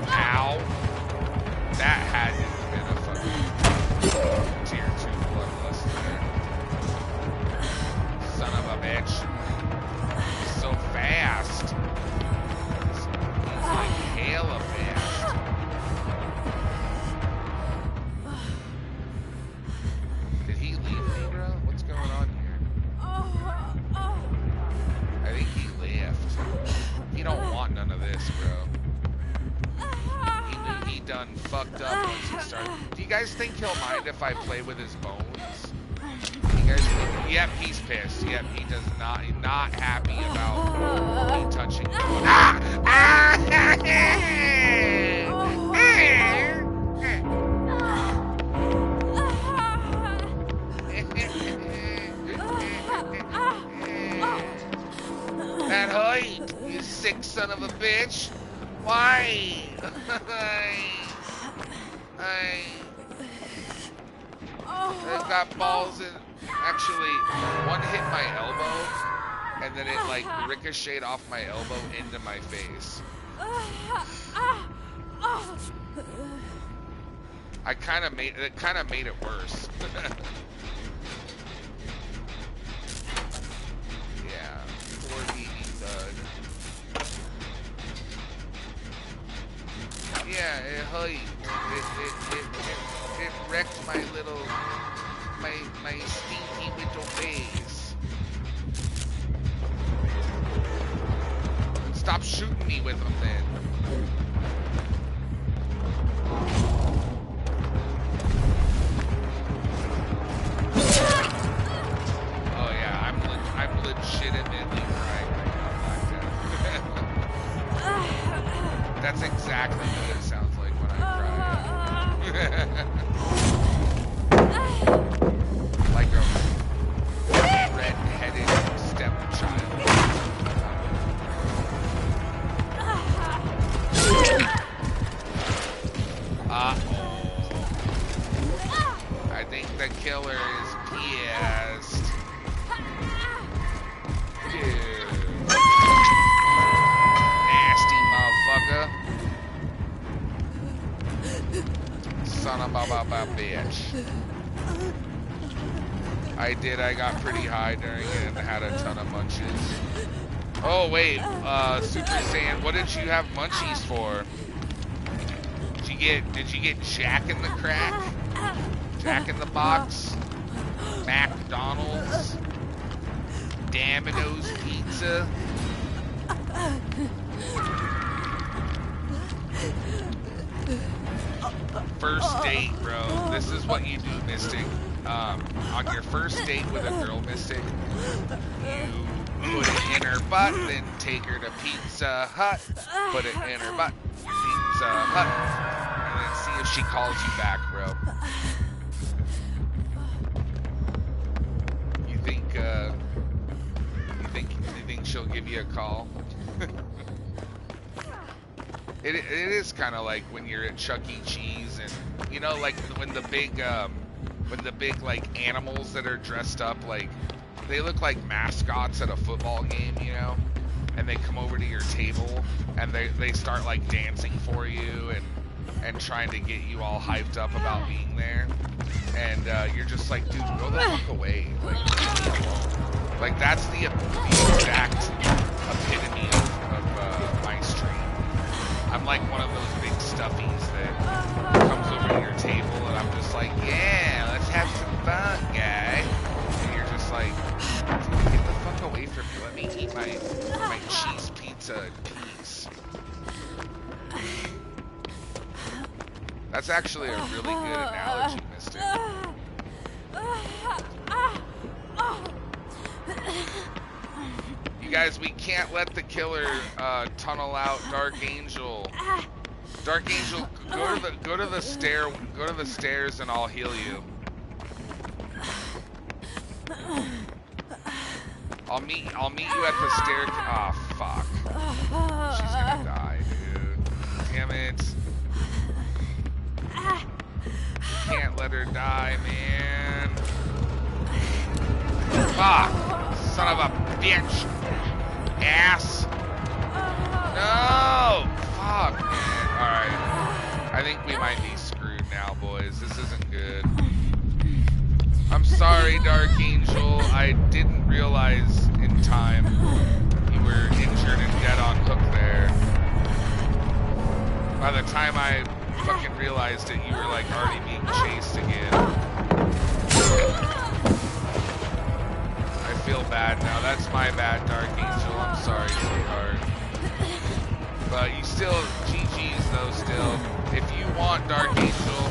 Ow! That had to have been a fucking tier 2 bloodlust there. Son of a bitch. So fast. He's like hella fast. Did he leave me, bro? What's going on here? I think he left. He don't want none of this, bro. He knew he done fucked up once he started. Do you guys think he'll mind if I play with his bones? You guys think? Yep, he's pissed. Yep, he does not. He's not happy about me touching him. That height, you sick son of a bitch. Why? I got balls in. Actually, one hit my elbow, and then it like ricocheted off my elbow into my face. It kind of made it worse. Yeah, poor baby Thud. Yeah, it hurt. It wrecked my little, my stinky little face. Stop shooting me with them then. Oh yeah, I'm legitimately crying right now, Black Death. That's exactly what it sounds like when I cry. Like a red-headed stepchild. I think the killer is pissed. Dude. Nasty motherfucker. Son of a bitch. I got pretty high during it and had a ton of munchies. Oh wait, Super Saiyan, what did you have munchies for? Did you get Jack in the Crack? Jack in the Box? McDonald's? Domino's Pizza? First date, bro. This is what you do, Mystic. On your first date with a girl, Mystic, you put it in her butt, then take her to Pizza Hut, put it in her butt, Pizza Hut, and then see if she calls you back, bro. You think she'll give you a call? It is kind of like when you're at Chuck E. Cheese, and you know, like when the big like animals that are dressed up like they look like mascots at a football game, you know, and they come over to your table and they start like dancing for you and trying to get you all hyped up about being there, and you're just like, dude, go the fuck away, like leave me alone. Like that's the exact epitome of my stream. I'm like one of those big stuffies that comes over to your table, and I'm just like, yeah, let's have some fun, guy. And you're just like, dude, get the fuck away from me. Let me eat my cheese pizza in peace. That's actually a really good analogy, mister. You guys, we can't let the killer tunnel out Dark Angel. Dark Angel, go to the stairs and I'll heal you. I'll meet you at the stair. Ah, fuck. She's gonna die, dude. Damn it. Can't let her die, man. Fuck. Son of a bitch. Ass. No. Fuck, man. Alright. I think we might be screwed now, boys. This isn't good. I'm sorry, Dark Angel. I didn't realize in time you were injured and dead on hook there. By the time I fucking realized it, you were like already being chased again. I feel bad now. That's my bad, Dark Angel. I'm sorry, sweetheart. But you still, GG's though, still. If you want, Dark Angel,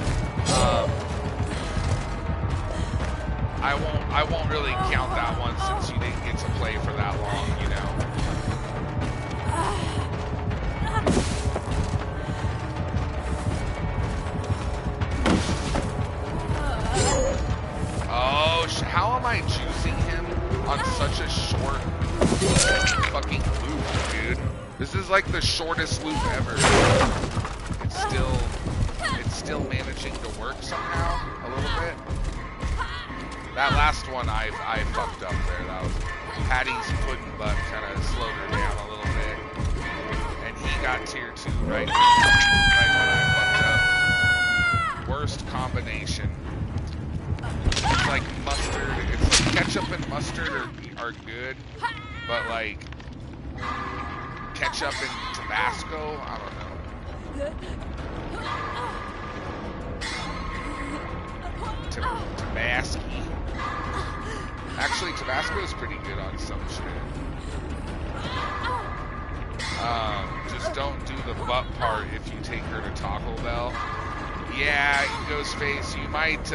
I won't really count that one since you didn't get to play for that long, you know. Oh, how am I juicing him on such a short fucking loop, dude? This is like the shortest loop ever. It's still managing to work somehow a little bit. That last one I fucked up there. That was Patty's pudding butt kind of slowed her down a little bit, and he got tier 2 right when I fucked up. Worst combination. It's like mustard. It's like ketchup and mustard are good, but like ketchup and Tabasco, I don't know. Tabasco. Actually, Tabasco is pretty good on some shit. Just don't do the butt part if you take her to Taco Bell. Yeah, Ghostface, you might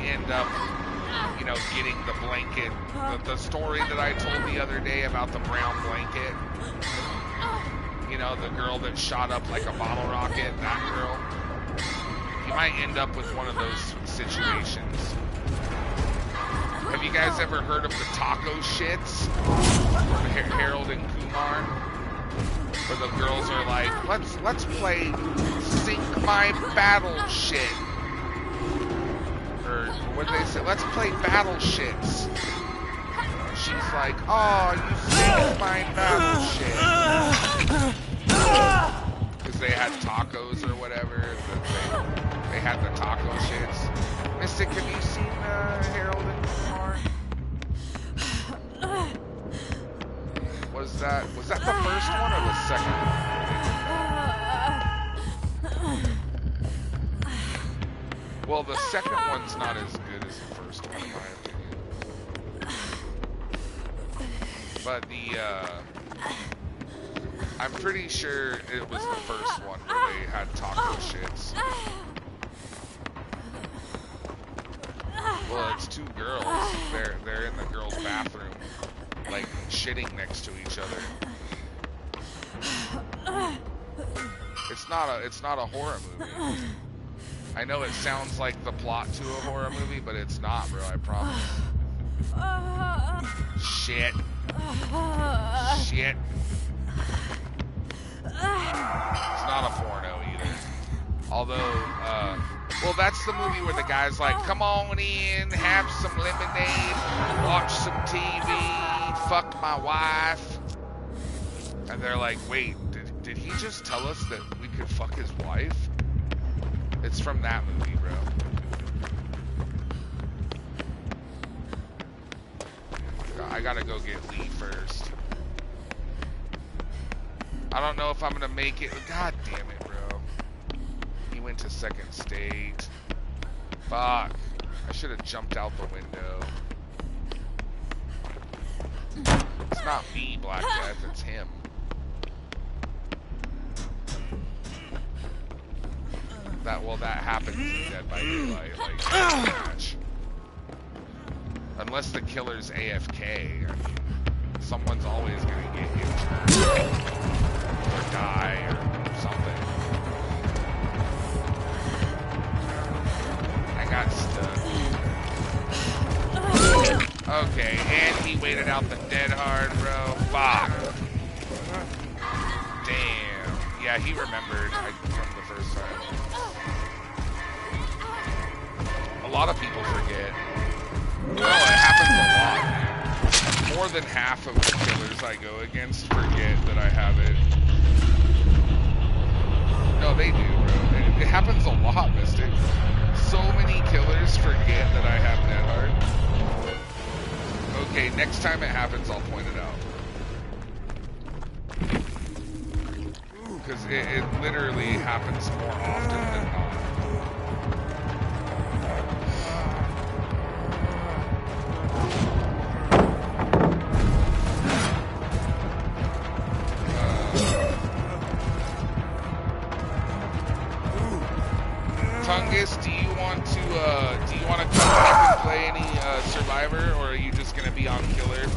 end up, you know, getting the blanket. The story that I told the other day about the brown blanket. You know, the girl that shot up like a bottle rocket, that girl. You might end up with one of those situations. Have you guys ever heard of the taco shits from Harold and Kumar? Where the girls are like, let's play Sink My Battle Shit. Or what did they say? Let's play Battle Shits. She's like, oh, you sink my battle shit. Because they had tacos or whatever. They had the taco shits. Mystic, have you seen Harold and Kumar? Was that the first one or the second one? Well, the second one's not as good as the first one, in my opinion. But I'm pretty sure it was the first one where they had taco shits. Well, it's two girls. They're in the girls' bathroom, like shitting next to each other. It's not a horror movie. I know it sounds like the plot to a horror movie, but it's not, bro, I promise. Shit. Shit. It's not a porno either. Although, well, that's the movie where the guy's like, come on in, have some lemonade, watch some TV, fuck my wife. And they're like, wait, did he just tell us that we could fuck his wife? It's from that movie, bro. I gotta go get Lee first. I don't know if I'm gonna make it. God damn it, bro. He went to second state. Fuck. I should have jumped out the window. It's not me, Black Death. It's him. That happens in Dead by Daylight, like, match. Unless the killer's AFK, I mean, someone's always gonna get injured. Or die, or something. I got stuck. Okay, and he waited out the dead hard, bro. Fuck. Damn. Yeah, he remembered from the first time. A lot of people forget. No, it happens a lot. More than half of the killers I go against forget that I have it. No, they do, bro. It happens a lot, Mystic. So many killers forget that I have Dead Hard. Okay, next time it happens, I'll point it out. Because it literally happens more often than not. Tungus, do you want to come up and play any Survivor, or are you just gonna be on Killer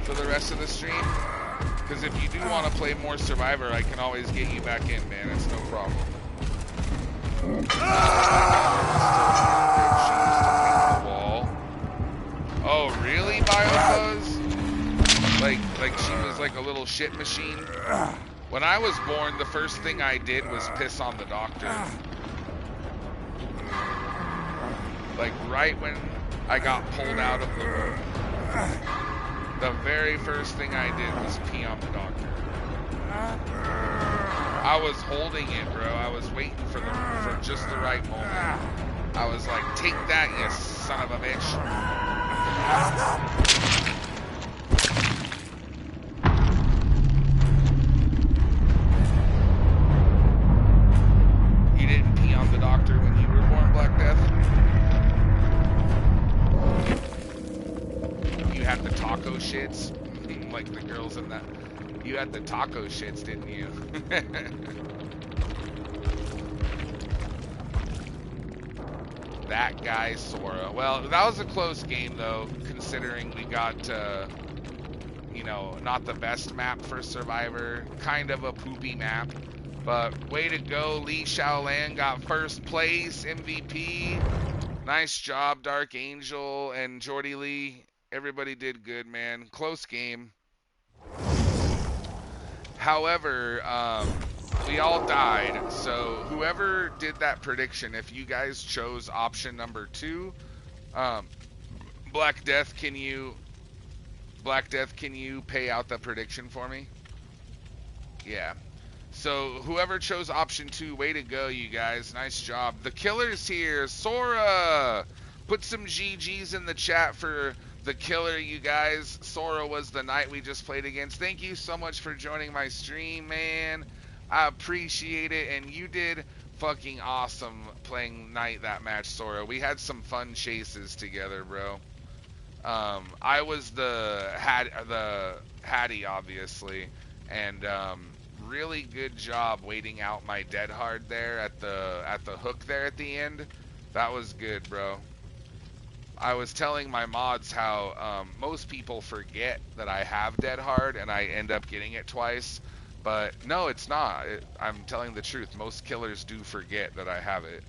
for the rest of the stream? Because if you do want to play more Survivor, I can always get you back in, man. It's no problem. Oh, really, BioFuzz? Like she was like a little shit machine? When I was born, the first thing I did was piss on the doctor. Like right when I got pulled out of the room, the very first thing I did was pee on the doctor. I was holding it, bro. I was waiting for just the right moment. I was like, take that, you son of a bitch. You didn't pee on the doctor when you were born, Black Death? You had the taco shits, like the girls in that. You had the taco shits, didn't you? That guy, Sora. Well, that was a close game, though, considering we got, you know, not the best map for Survivor. Kind of a poopy map. But way to go, Lee Shaolan got first place, MVP. Nice job, Dark Angel and Jordy Lee. Everybody did good, man. Close game. However, we all died, so whoever did that prediction, if you guys chose option number 2, Black Death, can you pay out the prediction for me? Yeah. So whoever chose option 2, way to go, you guys. Nice job. The killer's here. Sora! Put some GGs in the chat for the killer, you guys. Sora was the knight we just played against. Thank you so much for joining my stream, man. I appreciate it, and you did fucking awesome playing knight that match, Sora. We had some fun chases together, bro. I was the Hattie, obviously, and really good job waiting out my dead hard there at the hook there at the end. That was good, bro. I was telling my mods how most people forget that I have Dead Hard and I end up getting it twice. But no, it's not. I'm telling the truth. Most killers do forget that I have it.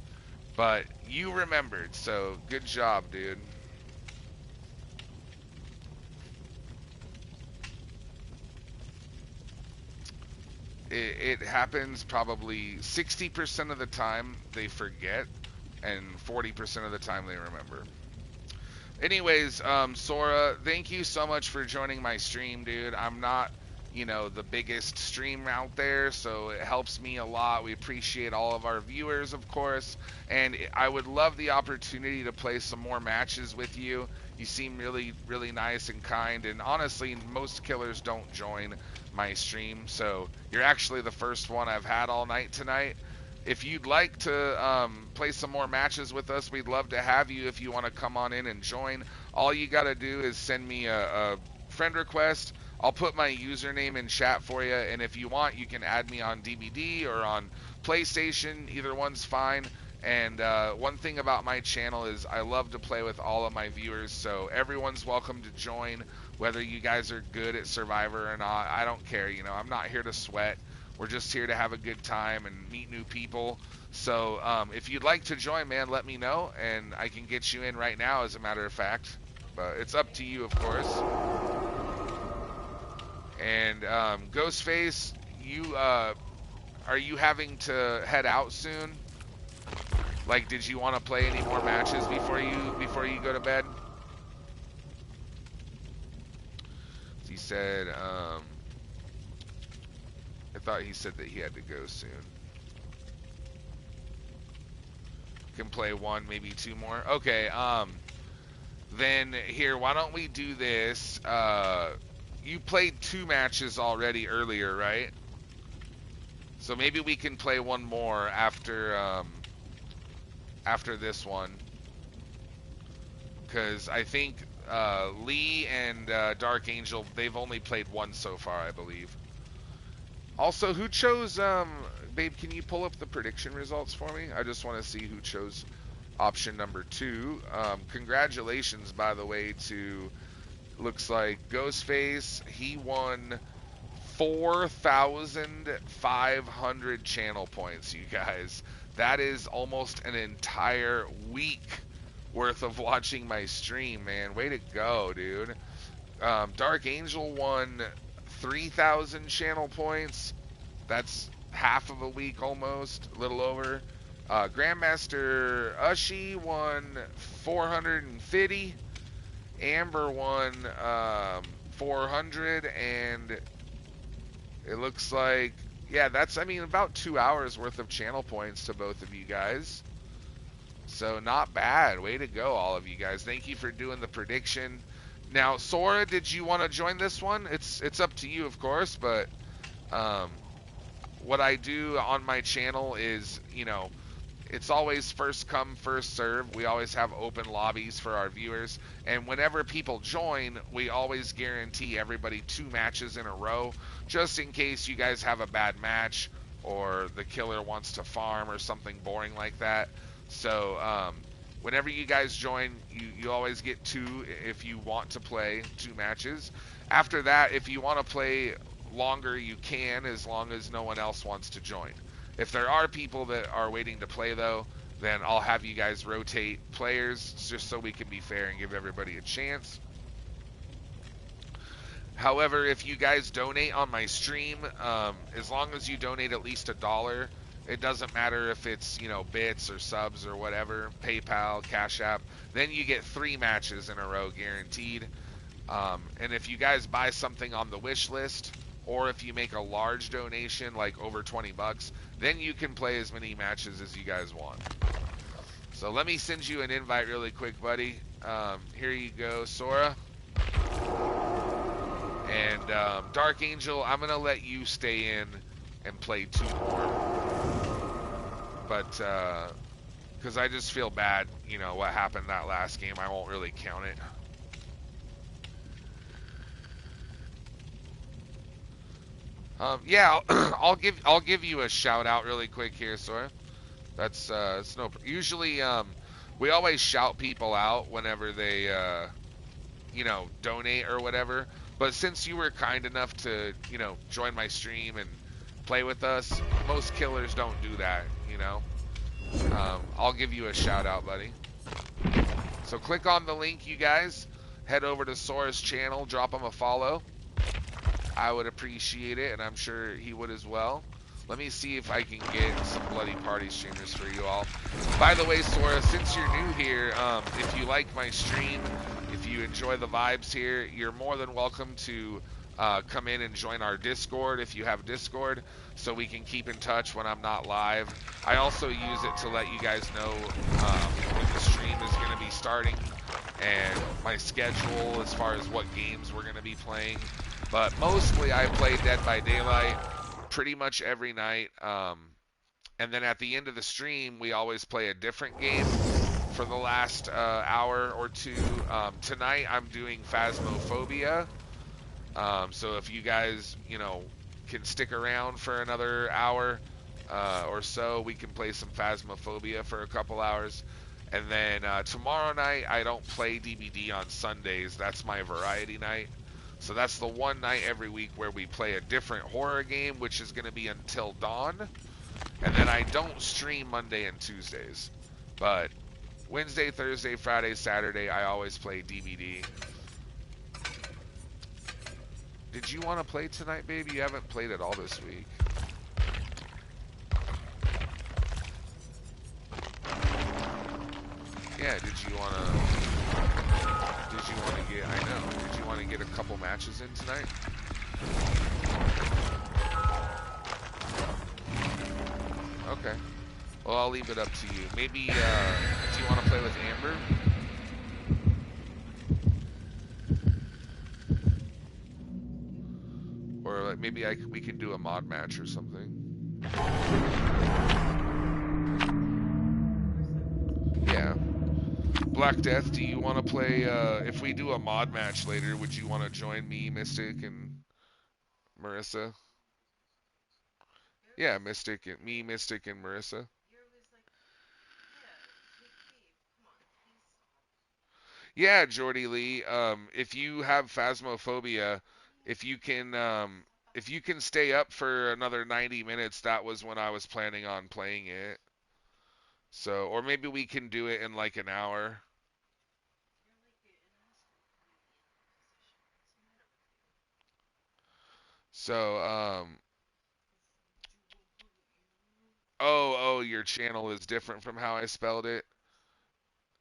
But you remembered, so good job, dude. It happens probably 60% of the time they forget, and 40% of the time they remember. Anyways, Sora, thank you so much for joining my stream, dude. I'm not, the biggest stream out there, so it helps me a lot. We appreciate all of our viewers, of course, and I would love the opportunity to play some more matches with you. You seem really, really nice and kind, and honestly, most killers don't join my stream, so you're actually the first one I've had all night tonight. If you'd like to play some more matches with us, we'd love to have you if you want to come on in and join. All you got to do is send me a friend request. I'll put my username in chat for you, and if you want, you can add me on DVD or on PlayStation. Either one's fine. And one thing about my channel is I love to play with all of my viewers, so everyone's welcome to join, whether you guys are good at Survivor or not. I don't care, I'm not here to sweat. We're just here to have a good time and meet new people. So if you'd like to join, man, let me know, and I can get you in right now, as a matter of fact. But it's up to you, of course. And Ghostface, are you having to head out soon? Like, did you want to play any more matches before you go to bed? He said, I thought he said that he had to go soon. Can play one, maybe two more. Okay, then here, why don't we do this? You played 2 matches already earlier, right? So maybe we can play one more after this one, because I think Lee and Dark Angel, they've only played one so far, I believe. Also, who chose, babe, can you pull up the prediction results for me? I just want to see who chose option number 2. Congratulations, by the way, to, looks like Ghostface. He won 4,500 channel points, you guys. That is almost an entire week worth of watching my stream, man. Way to go, dude. Dark Angel won 3,000 channel points. That's half of a week almost, a little over. Grandmaster Ushi won 450. Amber won 400, and it looks like, yeah, that's, I mean, about 2 hours worth of channel points to both of you guys. So not bad. Way to go, all of you guys. Thank you for doing the prediction. Now, Sora, did you want to join this one? It's up to you, of course, but what I do on my channel is, it's always first come, first serve. We always have open lobbies for our viewers. And whenever people join, we always guarantee everybody 2 matches in a row, just in case you guys have a bad match or the killer wants to farm or something boring like that. So whenever you guys join, you always get 2 if you want to play 2 matches. After that, if you want to play longer, you can, as long as no one else wants to join. If there are people that are waiting to play, though, then I'll have you guys rotate players just so we can be fair and give everybody a chance. However, if you guys donate on my stream, as long as you donate at least $1, it doesn't matter if it's, bits or subs or whatever, PayPal, Cash App, then you get 3 matches in a row guaranteed. And if you guys buy something on the wish list, or if you make a large donation, like over 20 bucks, then you can play as many matches as you guys want. So let me send you an invite really quick, buddy. Here you go, Sora. And Dark Angel, I'm going to let you stay in and play 2 more. But, because I just feel bad, what happened that last game. I won't really count it. Yeah, I'll give you a shout out really quick here, Sora. That's no. Usually, we always shout people out whenever they, you know, donate or whatever. But since you were kind enough to, you know, join my stream and play with us, most killers don't do that, you know. I'll give you a shout out, buddy. So click on the link, you guys. Head over to Sora's channel, drop him a follow. I would appreciate it, and I'm sure he would as well. Let me see if I can get some bloody party streamers for you all. By the way, Sora, since you're new here, if you like my stream, if you enjoy the vibes here, you're more than welcome to come in and join our Discord if you have Discord, so we can keep in touch when I'm not live. I also use it to let you guys know when the stream is going to be starting and my schedule as far as what games we're going to be playing. But mostly I play Dead by Daylight pretty much every night. And then at the end of the stream, we always play a different game for the last hour or two. Tonight I'm doing Phasmophobia. So if you guys, you know, can stick around for another hour or so, we can play some Phasmophobia for a couple hours. And then tomorrow night, I don't play DBD on Sundays. That's my variety night. So that's the one night every week where we play a different horror game, which is going to be until dawn. And then I don't stream Monday and Tuesdays. But Wednesday, Thursday, Friday, Saturday, I always play DBD. Did you want to play tonight, baby? You haven't played at all this week. Yeah, did you want to get, I know, did you want to get a couple matches in tonight? Okay. Well, I'll leave it up to you. Maybe, do you want to play with Amber? Or like maybe we can do a mod match or something. Yeah. Black Death, do you want to play, if we do a mod match later, would you want to join me, Mystic, and Marissa? Yeah, Mystic, and me, Mystic, and Marissa. Yeah, Jordy Lee, if you have Phasmophobia, if you can stay up for another 90 minutes, that was when I was planning on playing it. So, or maybe we can do it in like an hour. So, oh, your channel is different from how I spelled it.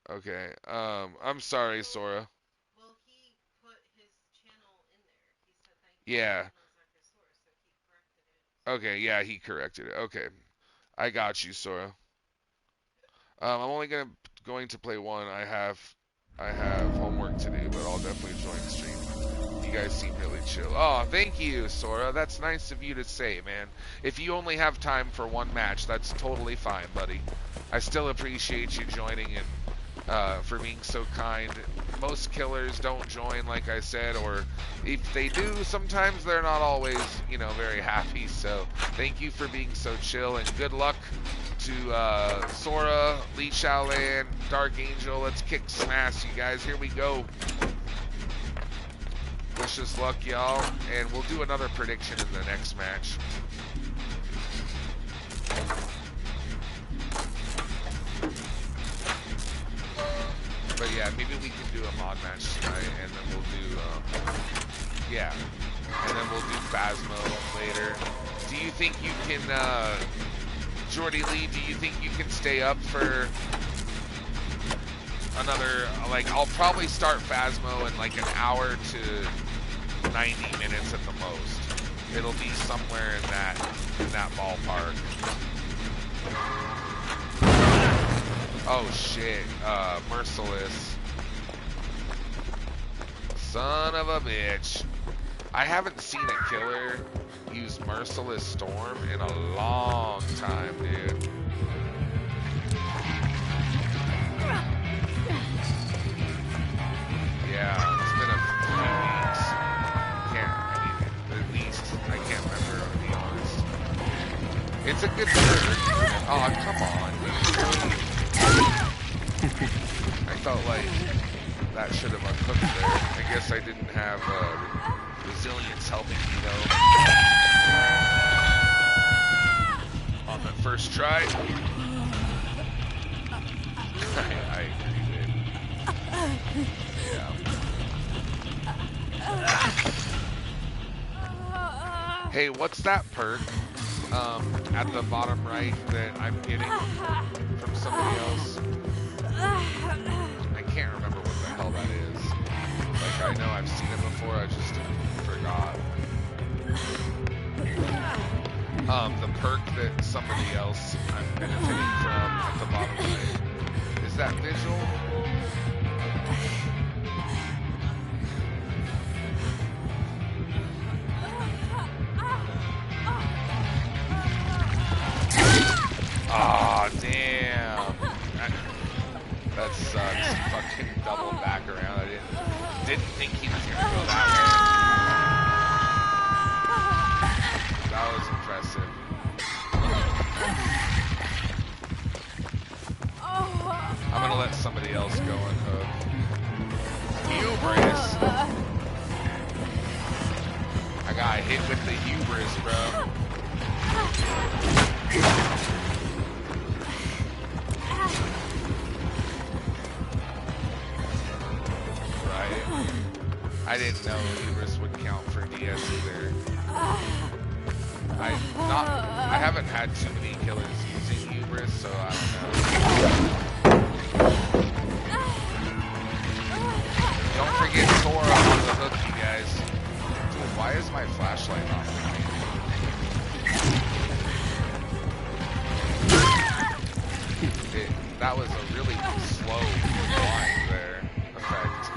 Okay. I'm sorry, Sora. Well, he put his channel in there. He said thank you. Yeah. So he corrected it. Okay, yeah, he corrected it. Okay. I got you, Sora. I'm only going to play one. I have homework to do, but I'll definitely join the stream. You guys seem really chill. Oh, thank you, Sora. That's nice of you to say, man. If you only have time for one match, that's totally fine, buddy. I still appreciate you joining and for being so kind. Most killers don't join, like I said, or if they do, sometimes they're not always, you know, very happy. So thank you for being so chill, and good luck to Sora, Lee Shaolan, Dark Angel. Let's kick some ass, you guys. Here we go. Wish us luck, y'all, and we'll do another prediction in the next match. But yeah, maybe we can do a mod match tonight, and then we'll do, yeah, and then we'll do Phasmo later. Do you think you can, Jordy Lee, do you think you can stay up for another, like, I'll probably start Phasmo in like an hour to 90 minutes at the most. It'll be somewhere in that ballpark. Oh shit, Merciless. Son of a bitch. I haven't seen a killer use Merciless Storm in a long time, dude. Yeah, it's been a few weeks. At least, I can't remember, to be honest. It's a good bird. Oh, come on. I felt like that should have unhooked there. I guess I didn't have resilience helping me though. On the first try. I agree, babe. Yeah. Hey, what's that perk at the bottom right that I'm getting from somebody else? I can't remember what the hell that is. Like, I know I've seen it before, I just forgot. The perk that somebody else I'm benefiting from at the bottom right. Is that visual? Aw, damn. That sucks. Fucking double back around. I didn't think he was gonna go that way. That was impressive. I'm gonna let somebody else go and hook. Hubris. I got hit with the hubris, bro. Right. I didn't know hubris would count for DS either. I haven't had too many killers using hubris, so I don't know. Don't forget Sora on the hook, you guys. Dude, why is my flashlight not working? That was a really slow blind there effect.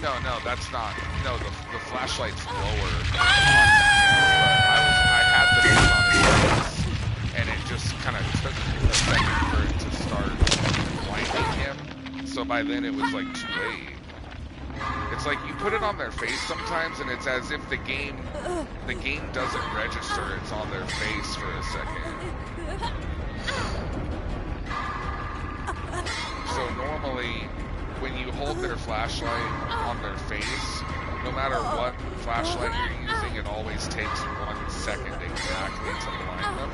No, that's not. No, the flashlight's lower. But I had the thing on his face, and it just kind of took a second for it to start blinding him. So by then it was like too late. It's like you put it on their face sometimes, and it's as if the game doesn't register it's on their face for a second. So normally, when you hold their flashlight on their face, no matter what flashlight you're using, it always takes 1 second exactly to blind them.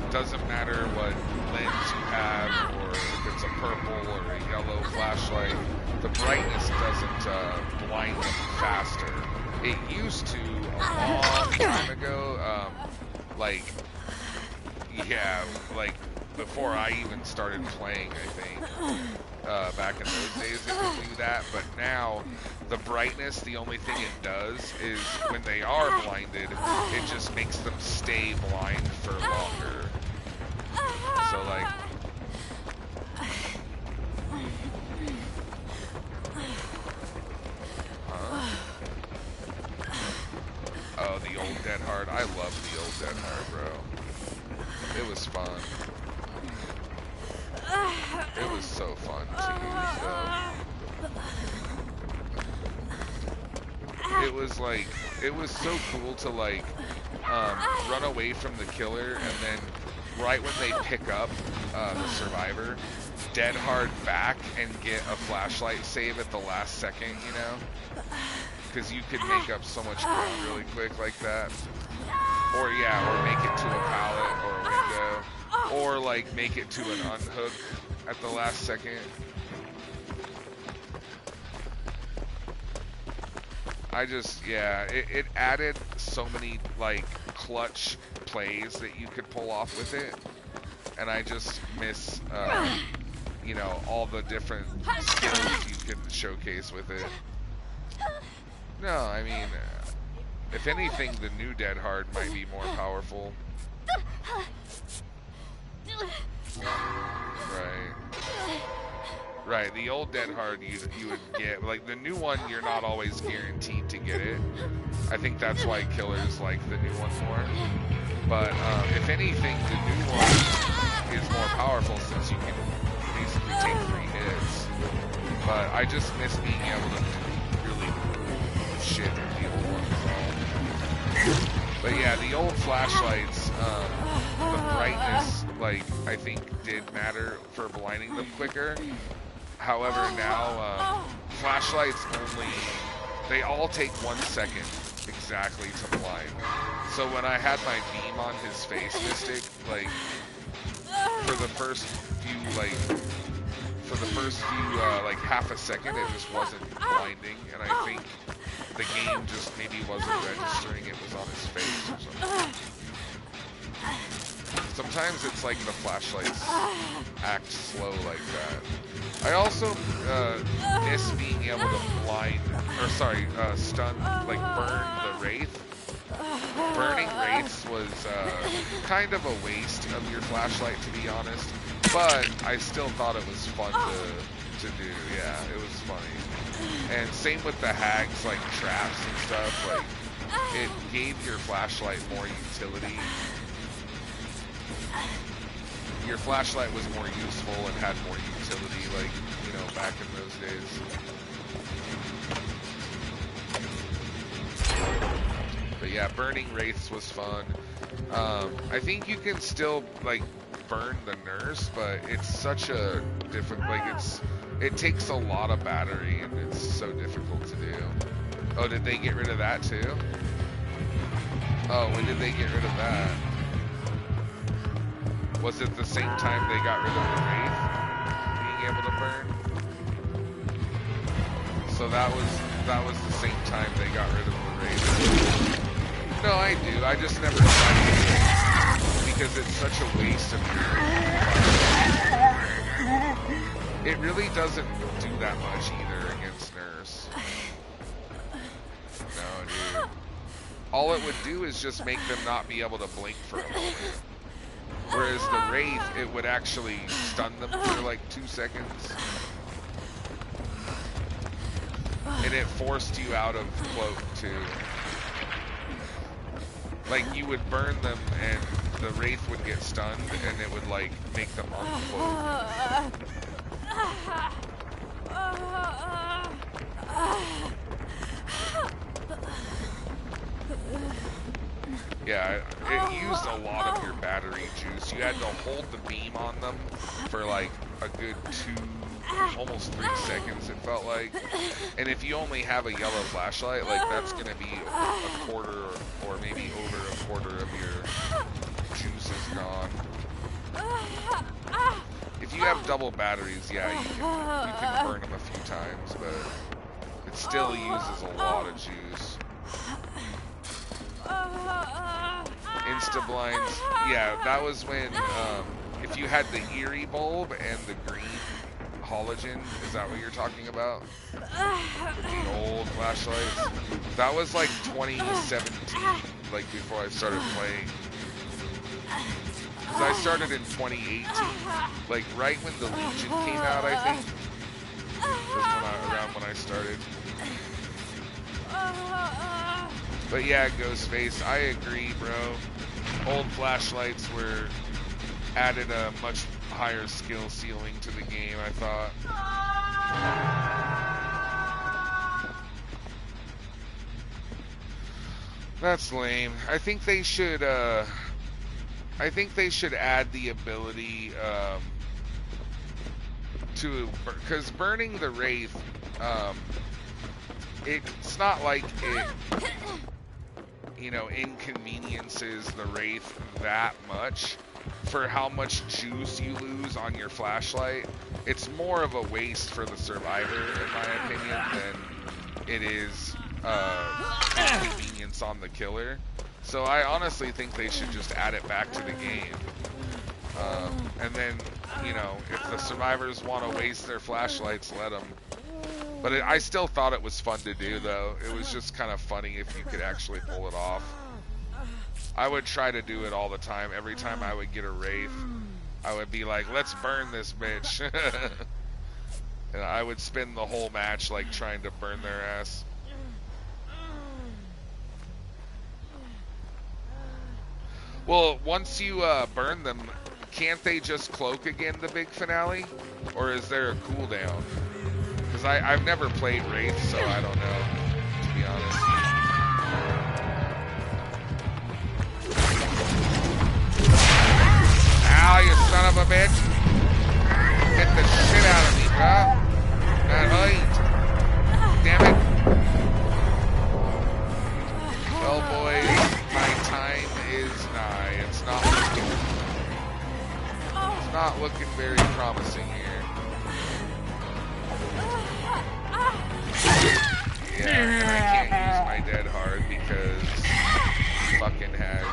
Doesn't matter what lens you have, or if it's a purple or a yellow flashlight, the brightness doesn't blind them faster. It used to a long time ago, like before I even started playing, I think. Back in those days it would do that, but now the brightness, the only thing it does is when they are blinded, it just makes them stay blind for longer. So like, oh, the old Dead Hard. I love the old Dead Hard, bro. It was fun. It was so fun to use, though. It was so cool to like run away from the killer, and then right when they pick up the survivor, Dead Hard back and get a flashlight save at the last second, you know? Because you could make up so much ground really quick like that. Or make it to a pallet or a window. Or like make it to an unhook at the last second. It added so many like clutch plays that you could pull off with it, and I just miss all the different skills you could showcase with it. No, I mean, if anything, the new Dead Hard might be more powerful. Right, the old Dead Hard you would get, like the new one you're not always guaranteed to get it. I think that's why killers like the new one more. But if anything, the new one is more powerful since you can basically take 3 hits. But I just miss being able to do really cool shit with the old one. But yeah, the old flashlights, the brightness, like, I think did matter for blinding them quicker. However, now, flashlights only, they all take 1 second exactly to blind. So when I had my beam on his face, Mystic, like, for the first few, like, like, half a second, it just wasn't blinding, and I think the game just maybe wasn't registering it was on his face or something. Sometimes it's like the flashlights act slow like that. I also miss being able to stun, like burn the Wraith. Burning Wraiths was kind of a waste of your flashlight, to be honest, but I still thought it was fun to do. Yeah, it was funny. And same with the hags, like traps and stuff, like it gave your flashlight more utility. Your flashlight was more useful and had more utility, like, you know, back in those days. But yeah, burning Wraiths was fun. I think you can still, like, burn the nurse, but it's such a different, like, it takes a lot of battery, and it's so difficult to do. Oh, did they get rid of that too? Oh, when did they get rid of that? Was it the same time they got rid of the Wraith being able to burn? So that was the same time they got rid of the Wraith. No, I do. I just never tried it because it's such a waste of your. It really doesn't do that much either against Nurse. No, dude. All it would do is just make them not be able to blink for a moment. Whereas the Wraith, it would actually stun them for like 2 seconds. And it forced you out of cloak too. Like you would burn them and the Wraith would get stunned and it would like make them uncloak. Yeah, it used a lot of your battery juice. You had to hold the beam on them for like a good 2, almost 3 seconds, it felt like. And if you only have a yellow flashlight, like that's gonna be a quarter or maybe over a quarter of your juice is gone. If you have double batteries, yeah, you can burn them a few times, but it still uses a lot of juice. Insta blinds, yeah, that was when if you had the Eerie bulb and the green halogen, is that what you're talking about? The old flashlights. That was like 2017, like before I started playing. Cause I started in 2018, like right when the Legion came out, I think. Was around when I started. But yeah, Ghostface, I agree, bro. Old flashlights were added a much higher skill ceiling to the game, I thought. That's lame. I think they should add the ability to, because burning the Wraith, it's not like it, you know, inconveniences the Wraith that much for how much juice you lose on your flashlight. It's more of a waste for the survivor, in my opinion, than it is inconvenience on the killer. So I honestly think they should just add it back to the game. And then, you know, if the survivors want to waste their flashlights, let them. But I still thought it was fun to do, though. It was just kind of funny if you could actually pull it off. I would try to do it all the time. Every time I would get a Wraith, I would be like, let's burn this bitch. And I would spend the whole match, like, trying to burn their ass. Well, once you burn them, can't they just cloak again the big finale? Or is there a cooldown? Because I've never played Wraith, so I don't know, to be honest. of a bitch. Get the shit out of me, bro. That height. Damn it. Well, boys, my time is nigh. It's not looking very promising here. Yeah, and I can't use my dead hard because he fucking has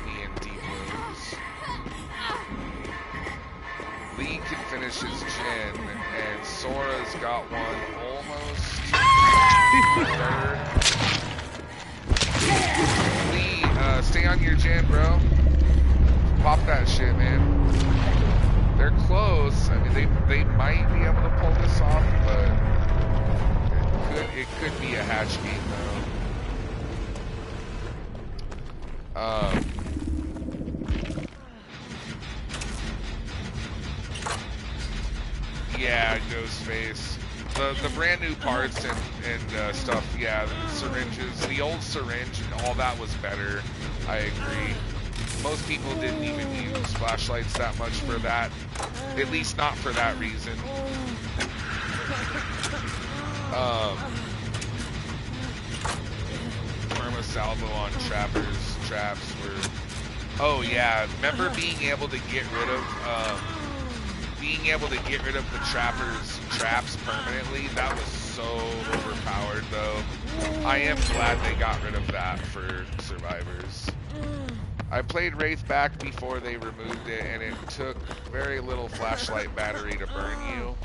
me in deep wounds. Lee can finish his gen, and Sora's got one almost third. Lee, stay on your gen, bro. Pop that shit, man. They're close. I mean, they might be able to pull this off, but it could be a hatch game, though. Yeah, Ghostface. The brand new parts and stuff, yeah, the syringes, the old syringe and all that was better. I agree. Most people didn't even use flashlights that much for that. At least not for that reason. Perma salvo on traps were... Oh yeah, remember being able to get rid of the traps permanently? That was so overpowered though. I am glad they got rid of that for survivors. I played Wraith back before they removed it, and it took very little flashlight battery to burn you,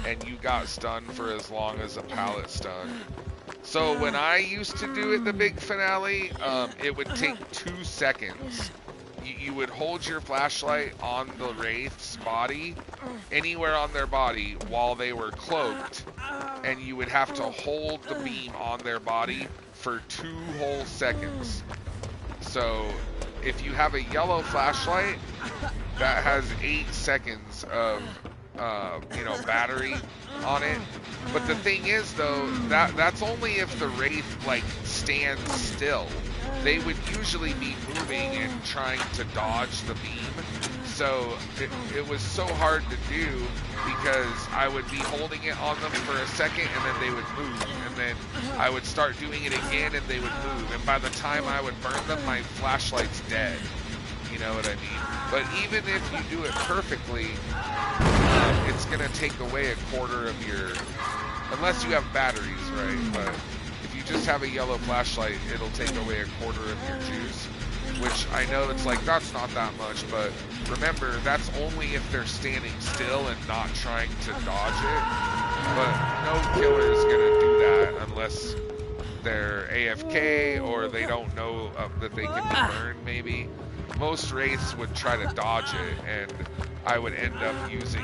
and you got stunned for as long as a pallet stun. So when I used to do it, the big finale, it would take 2 seconds. You would hold your flashlight on the Wraith's body, anywhere on their body, while they were cloaked, and you would have to hold the beam on their body for 2 whole seconds. So if you have a yellow flashlight, that has 8 seconds of battery on it. But the thing is though, that's only if the Wraith like stands still. They would usually be moving and trying to dodge the beam. So it was so hard to do because I would be holding it on them for a second and then they would move. And then I would start doing it again and they would move. And by the time I would burn them, my flashlight's dead. You know what I mean? But even if you do it perfectly, it's going to take away a quarter of your... Unless you have batteries, right? But if you just have a yellow flashlight, it'll take away a quarter of your juice. Which I know it's like, that's not that much, but remember, that's only if they're standing still and not trying to dodge it. But no killer is going to do that unless they're AFK or they don't know that they can be burned, maybe. Most Wraiths would try to dodge it, and I would end up using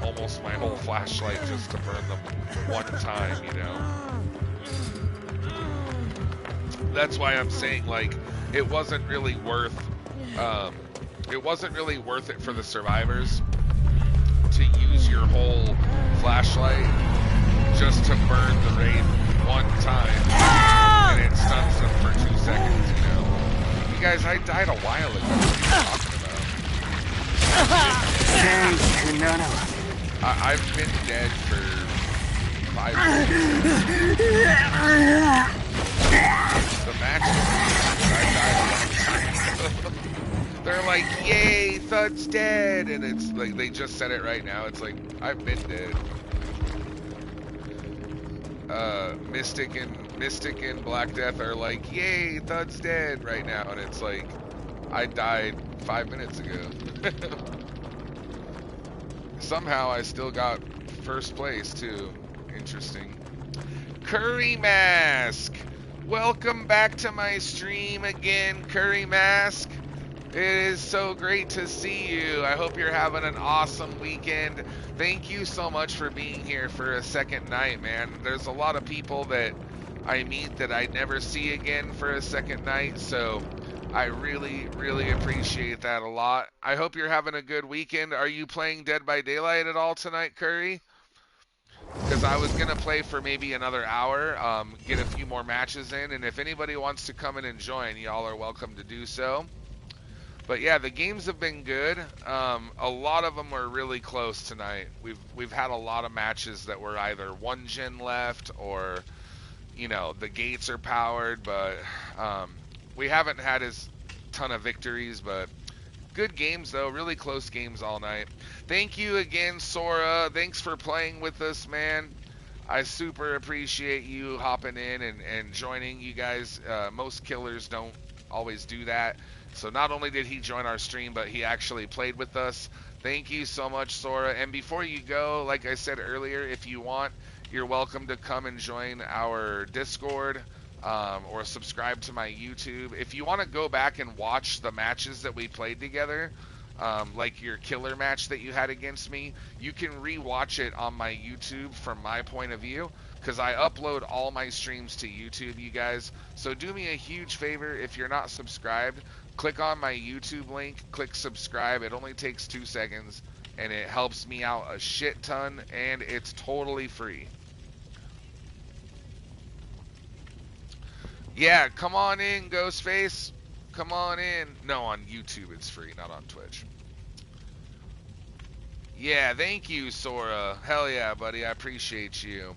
almost my whole flashlight just to burn them one time, you know? That's why I'm saying, like, it wasn't really worth it for the survivors to use your whole flashlight just to burn the Wraith one time, and it stuns them for 2 seconds, you know? You guys, I died a while ago. What are you talking about? I've been dead for 5 minutes. The match I died a long time. They're like, yay, Thud's dead, and it's like they just said it right now. It's like, I've been dead. Mystic and Black Death are like, yay, Thud's dead right now, and it's like, I died 5 minutes ago. Somehow I still got first place too. Interesting. Curry Mask, welcome back to my stream again, Curry Mask. It is so great to see you. I hope you're having an awesome weekend. Thank you so much for being here for a second night, man. There's a lot of people that I meet that I never see again for a second night, so I really, really appreciate that a lot. I hope you're having a good weekend. Are you playing Dead by Daylight at all tonight, Curry? Because I was going to play for maybe another hour, get a few more matches in, and if anybody wants to come in and join, y'all are welcome to do so. But yeah, the games have been good. A lot of them were really close tonight. We've had a lot of matches that were either one gen left or, you know, the gates are powered, but we haven't had as ton of victories, but good games though, really close games all night. Thank you again, Sora. Thanks for playing with us, man. I super appreciate you hopping in and joining. You guys, most killers don't always do that. So not only did he join our stream, but he actually played with us. Thank you so much, Sora. And before you go, like I said earlier, if you want, you're welcome to come and join our Discord or subscribe to my YouTube. If you want to go back and watch the matches that we played together, like your killer match that you had against me, you can re-watch it on my YouTube from my point of view, because I upload all my streams to YouTube, you guys. So do me a huge favor, if you're not subscribed, click on my YouTube link, click subscribe. It only takes 2 seconds, and it helps me out a shit ton, and it's totally free. Yeah, come on in, Ghostface. Come on in. No, on YouTube it's free, not on Twitch. Yeah, thank you, Sora. Hell yeah, buddy. I appreciate you.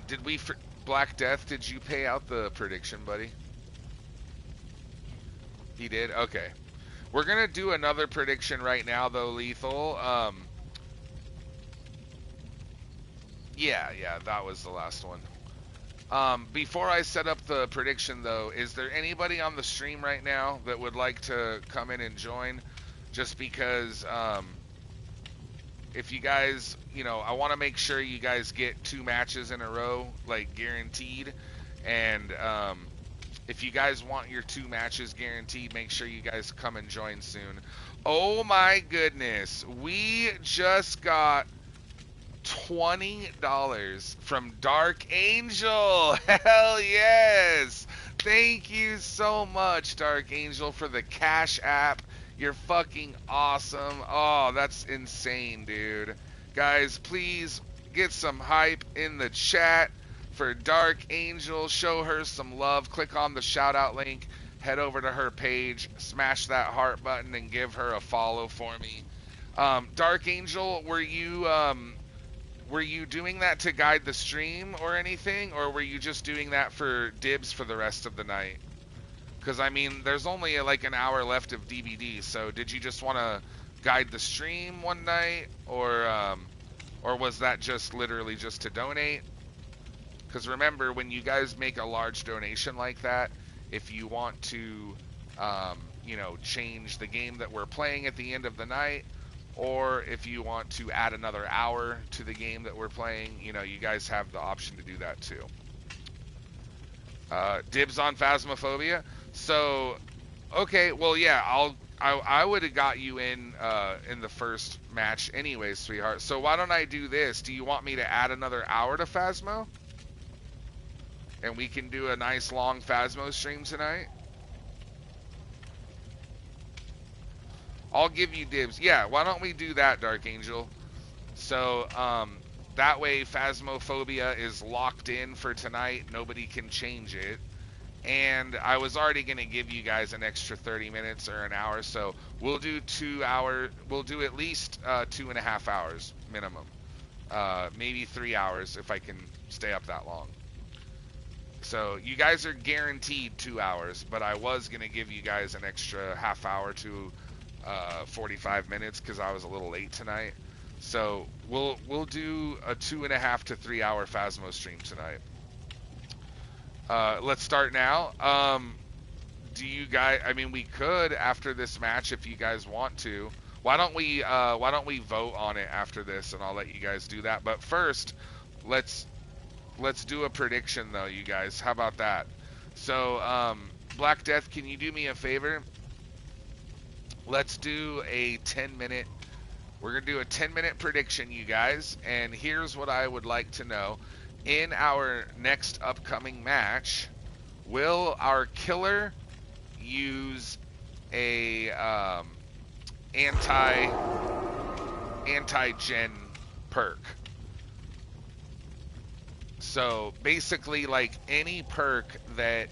Did we... Black Death, did you pay out the prediction, buddy? He did? Okay. We're gonna do another prediction right now, though, Lethal. Yeah, that was the last one. Before I set up the prediction, though, is there anybody on the stream right now that would like to come in and join? Just because, if you guys, you know, I want to make sure you guys get 2 matches in a row, like, guaranteed. And, if you guys want your 2 matches guaranteed, make sure you guys come and join soon. Oh my goodness. We just got $20 from Dark Angel. Hell yes. Thank you so much, Dark Angel, for the Cash App. You're fucking awesome. Oh, that's insane, dude. Guys, please get some hype in the chat for Dark Angel. Show her some love. Click on the shout out link. Head over to her page. Smash that heart button and give her a follow for me. Dark Angel, were you doing that to guide the stream or anything, or were you just doing that for dibs for the rest of the night? Because, I mean, there's only like an hour left of DVD, so did you just want to guide the stream one night, or was that just literally just to donate? Because remember, when you guys make a large donation like that, if you want to, you know, change the game that we're playing at the end of the night, or if you want to add another hour to the game that we're playing, you know, you guys have the option to do that too. Dibs on Phasmophobia. So, okay, well, yeah, I would have got you in the first match anyway, sweetheart. So why don't I do this? Do you want me to add another hour to Phasmo? And we can do a nice long Phasmo stream tonight? I'll give you dibs. Yeah, why don't we do that, Dark Angel? So, that way Phasmophobia is locked in for tonight. Nobody can change it. And I was already going to give you guys an extra 30 minutes or an hour, so we'll do 2 hours. We'll do at least 2.5 hours minimum. Maybe 3 hours if I can stay up that long. So you guys are guaranteed 2 hours, but I was going to give you guys an extra half hour to 45 minutes because I was a little late tonight. So we'll do a 2.5 to 3 hour Phasmo stream tonight. Let's start now. Do you guys? I mean, we could after this match if you guys want to. Why don't we vote on it after this, and I'll let you guys do that. But first, let's do a prediction though, you guys. How about that? So, Black Death, can you do me a favor? Let's do a 10-minute. We're gonna do a 10-minute prediction, you guys. And here's what I would like to know. In our next upcoming match, will our killer use a anti-gen perk? So basically, like any perk that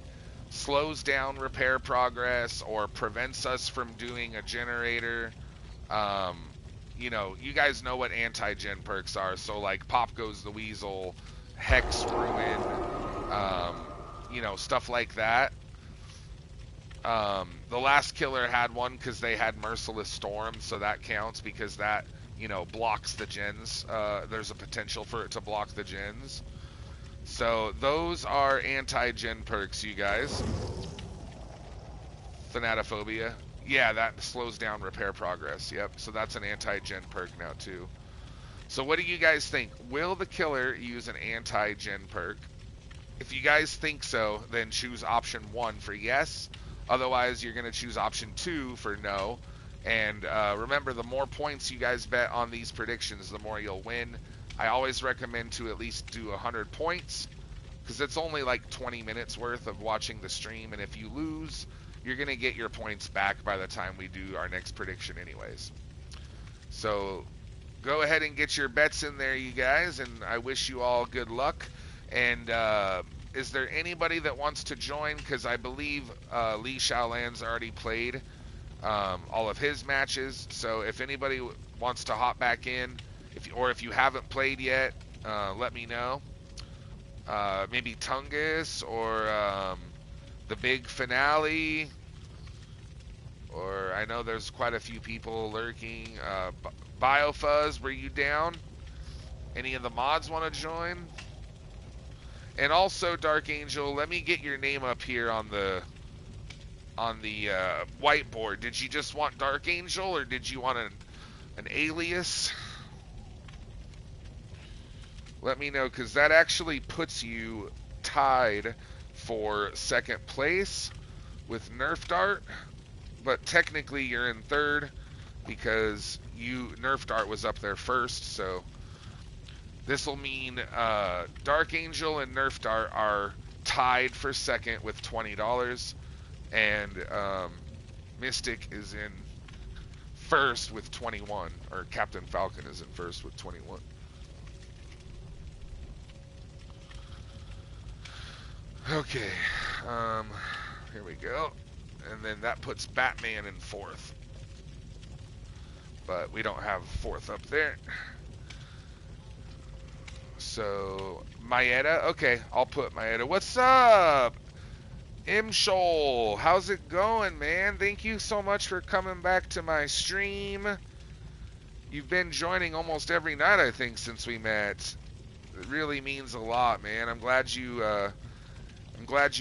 slows down repair progress or prevents us from doing a generator, you know, you guys know what anti-gen perks are. So like Pop Goes the Weasel, Hex Ruin, you know, stuff like that. The last killer had one because they had Merciless Storm, so that counts because that, you know, blocks the gens. There's a potential for it to block the gens. So those are anti-gen perks, you guys. Thanatophobia. Yeah, that slows down repair progress. Yep, so that's an anti-gen perk now too. So what do you guys think? Will the killer use an anti-gen perk? If you guys think so, then choose option 1 for yes. Otherwise, you're going to choose option 2 for no. And remember, the more points you guys bet on these predictions, the more you'll win. I always recommend to at least do 100 points, because it's only like 20 minutes worth of watching the stream, and if you lose, you're going to get your points back by the time we do our next prediction anyways. So go ahead and get your bets in there, you guys, and I wish you all good luck. And is there anybody that wants to join? Because I believe Li Xiaolan's already played all of his matches. So if anybody wants to hop back in, if you haven't played yet, let me know. Maybe Tungus or the big finale. Or I know there's quite a few people lurking. Biofuzz, were you down? Any of the mods want to join? And also, Dark Angel, let me get your name up here on the whiteboard. Did you just want Dark Angel, or did you want an alias? Let me know, because that actually puts you tied for second place with Nerf Dart, but technically you're in third because Nerf Dart was up there first. So this will mean Dark Angel and Nerf Dart are tied for second with $20, and Mystic is in first with 21, or Captain Falcon is in first with 21. Okay, here we go. And then that puts Batman in fourth. But we don't have fourth up there. So, Maeda. Okay, I'll put Maeda. What's up? Imshol, how's it going, man? Thank you so much for coming back to my stream. You've been joining almost every night, I think, since we met. It really means a lot, man. I'm glad you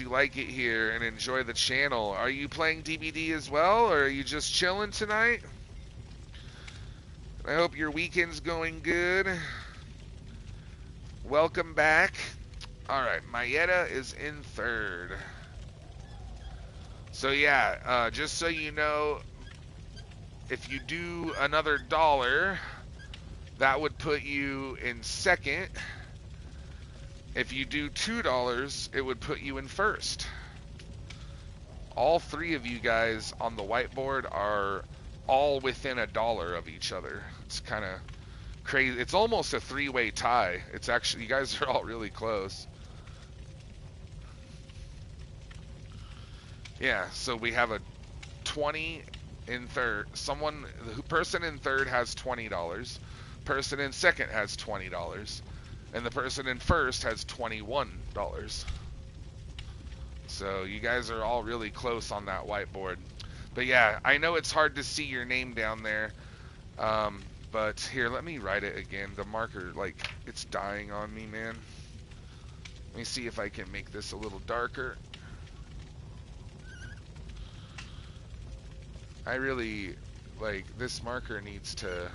like it here and enjoy the channel. Are you playing DBD as well, or are you just chilling tonight? I hope your weekend's going good. Welcome back. Alright, Maeda is in third. So yeah, just so you know, if you do another $1, that would put you in second. If you do $2, it would put you in first. All three of you guys on the whiteboard are all within $1 of each other. It's kind of crazy. It's almost a three-way tie. It's actually, you guys are all really close. Yeah, so we have a 20 in third. Person in third has $20. Person in second has $20. And the person in first has $21. So you guys are all really close on that whiteboard. But yeah, I know it's hard to see your name down there. But here, let me write it again. The marker, like, it's dying on me, man. Let me see if I can make this a little darker. I really, like, this marker needs to...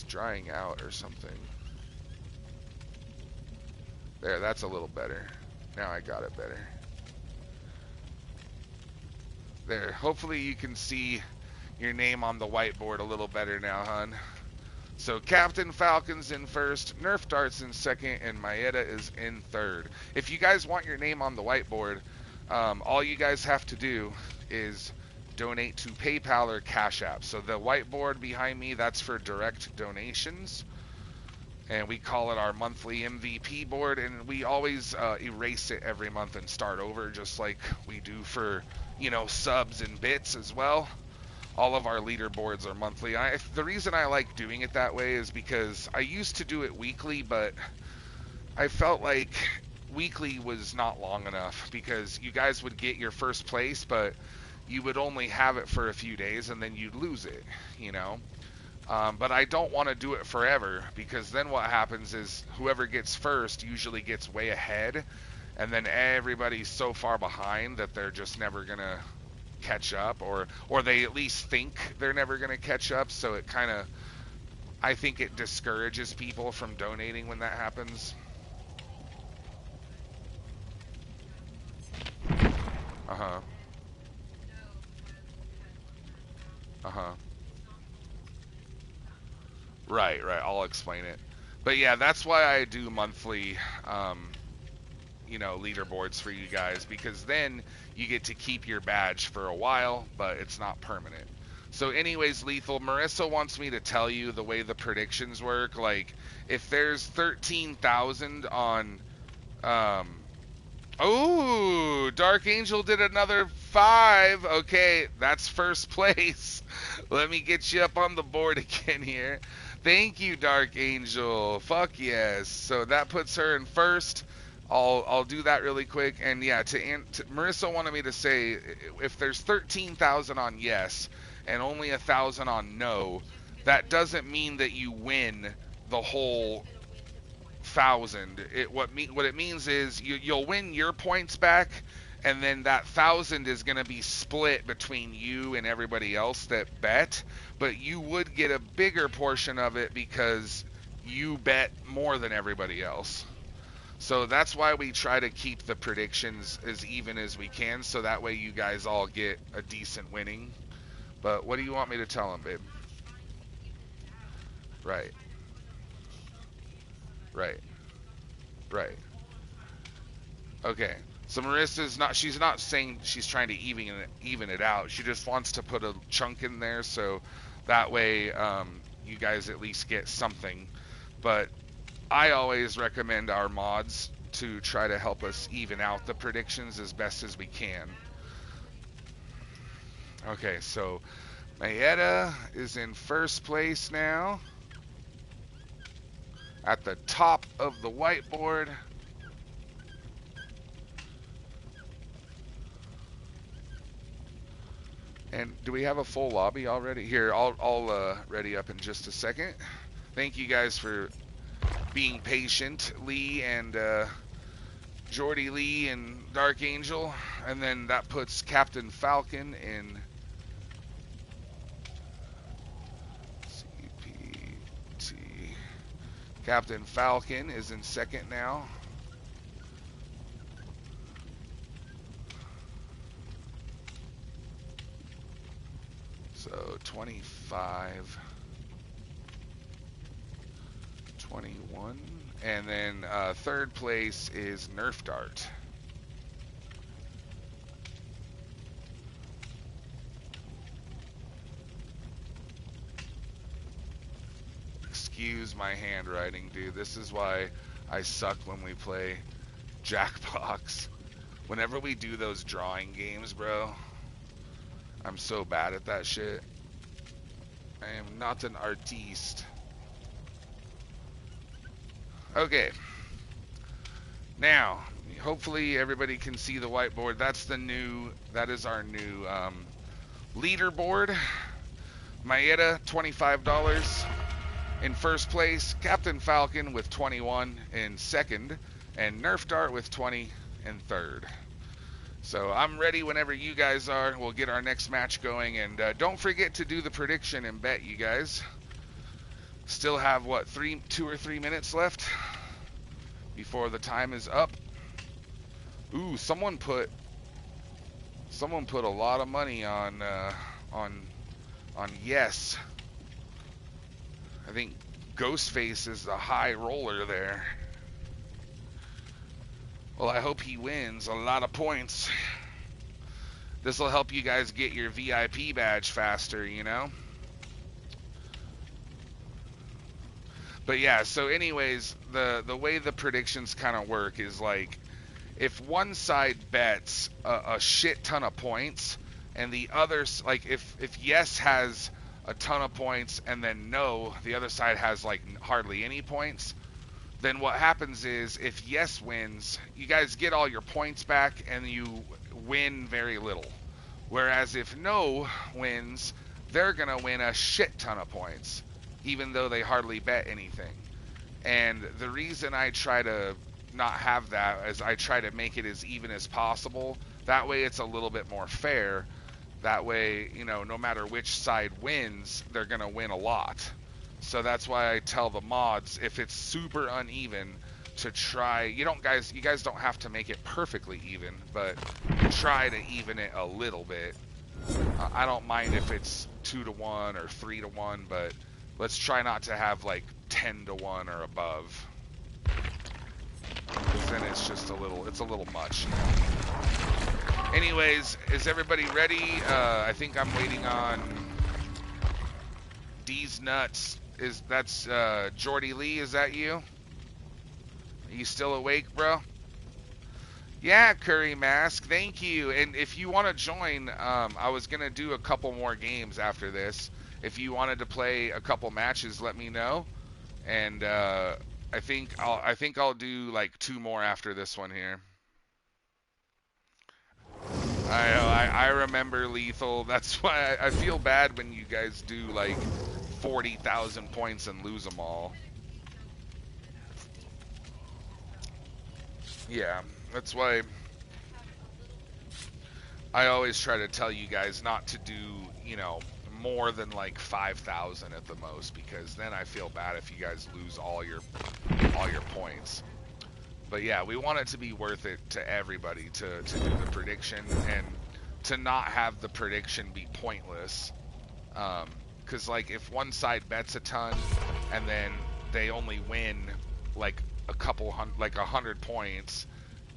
drying out or something. There, that's a little better. Now I got it better. There, hopefully you can see your name on the whiteboard a little better now, hon. So Captain Falcon's in first, Nerf Dart's in second, and Maeda is in third. If you guys want your name on the whiteboard, all you guys have to do is donate to PayPal or Cash App. So the whiteboard behind me, that's for direct donations. and we call it our monthly MVP board, and we always erase it every month and start over, just like we do for, you know, subs and bits as well. All of our leaderboards are monthly. The reason I like doing it that way is because I used to do it weekly, but I felt like weekly was not long enough, because you guys would get your first place, but you would only have it for a few days and then you'd lose it, you know. But I don't want to do it forever, because then what happens is whoever gets first usually gets way ahead, and then everybody's so far behind that they're just never gonna catch up, or they at least think they're never gonna catch up. So it kind of, I think it discourages people from donating when that happens. Uh-huh. Uh-huh. Right, I'll explain it. But yeah, that's why I do monthly, you know, leaderboards for you guys, because then you get to keep your badge for a while, but it's not permanent. So anyways, Lethal, Marissa wants me to tell you the way the predictions work. Like, if there's 13,000 on, oh, Dark Angel did another 5. Okay, that's first place. Let me get you up on the board again here. Thank you, Dark Angel. Fuck yes. So that puts her in first. I'll do that really quick. And yeah, Marissa wanted me to say, if there's 13,000 on yes and only 1,000 on no, that doesn't mean that you win the whole 1,000. What it means is you'll win your points back, and then that 1,000 is going to be split between you and everybody else that bet, but you would get a bigger portion of it because you bet more than everybody else. So that's why we try to keep the predictions as even as we can, so that way you guys all get a decent winning. But what do you want me to tell them, babe? Right. Okay. So Marissa's not, she's not saying she's trying to even it out. She just wants to put a chunk in there, so that way you guys at least get something. But I always recommend our mods to try to help us even out the predictions as best as we can. Okay, so Mayetta is in first place now, at the top of the whiteboard. And do we have a full lobby already? Here, I'll ready up in just a second. Thank you guys for being patient, Lee and Jordy Lee and Dark Angel. And then that puts Captain Falcon in CPT. Captain Falcon is in second now. So 25, 21, and then third place is Nerf Dart. Excuse my handwriting, dude. This is why I suck when we play Jackbox. Whenever we do those drawing games, bro, I'm so bad at that shit. I am not an artiste. Okay. Now, hopefully everybody can see the whiteboard. That is our new leaderboard. Mayetta, $25 in first place. Captain Falcon with 21 in second. And Nerf Dart with 20 in third. So I'm ready whenever you guys are. We'll get our next match going, and don't forget to do the prediction and bet, you guys. Still have what, 2 or 3 minutes left before the time is up. Ooh, someone put a lot of money on yes. I think Ghostface is the high roller there. Well, I hope he wins a lot of points. This will help you guys get your VIP badge faster, you know? But yeah, so anyways, the way the predictions kind of work is like, if one side bets a shit ton of points, and the other, like if yes has a ton of points and then no, the other side has like hardly any points, then what happens is if yes wins, you guys get all your points back and you win very little. Whereas if no wins, they're going to win a shit ton of points, even though they hardly bet anything. And the reason I try to not have that is I try to make it as even as possible. That way it's a little bit more fair. That way, you know, no matter which side wins, they're going to win a lot. So that's why I tell the mods, if it's super uneven, to try, you guys don't have to make it perfectly even, but try to even it a little bit. I don't mind if it's 2-to-1 or 3-to-1, but let's try not to have like 10-to-1 or above. Because then it's just a little much. Anyways, is everybody ready? I think I'm waiting on D's Nuts. That's Jordy Lee, is that you? Are you still awake, bro? Yeah, Curry Mask, thank you. And if you want to join, I was going to do a couple more games after this. If you wanted to play a couple matches, let me know. And I think I'll do like 2 more after this one here. I remember Lethal. That's why I feel bad when you guys do like 40,000 points and lose them all. Yeah, that's why I always try to tell you guys not to do, you know, more than like 5,000 at the most, because then I feel bad if you guys lose all your points. But yeah, we want it to be worth it to everybody to do the prediction, and to not have the prediction be pointless. Because like if one side bets a ton and then they only win like a couple like 100 points,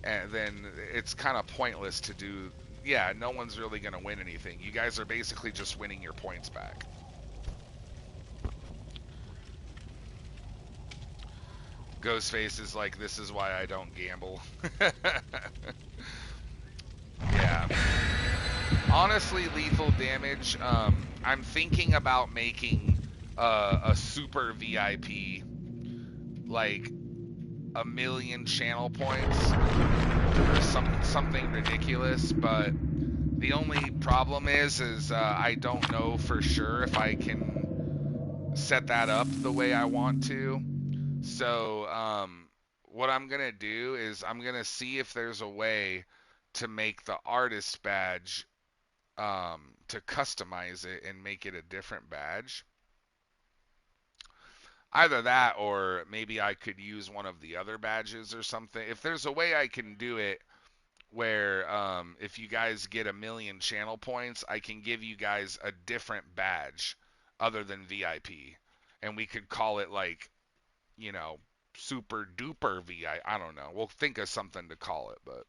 and then it's kind of pointless to do. Yeah, no one's really going to win anything. You guys are basically just winning your points back. Ghostface is like, this is why I don't gamble. Yeah. Honestly, Lethal Damage, I'm thinking about making a super VIP, like 1 million channel points, or something ridiculous, but the only problem is I don't know for sure if I can set that up the way I want to. So what I'm gonna do is I'm gonna see if there's a way to make the artist badge, to customize it and make it a different badge. Either that, or maybe I could use one of the other badges or something. If there's a way I can do it where if you guys get 1 million channel points, I can give you guys a different badge other than VIP. And we could call it like, you know, super duper VIP. I don't know. We'll think of something to call it, but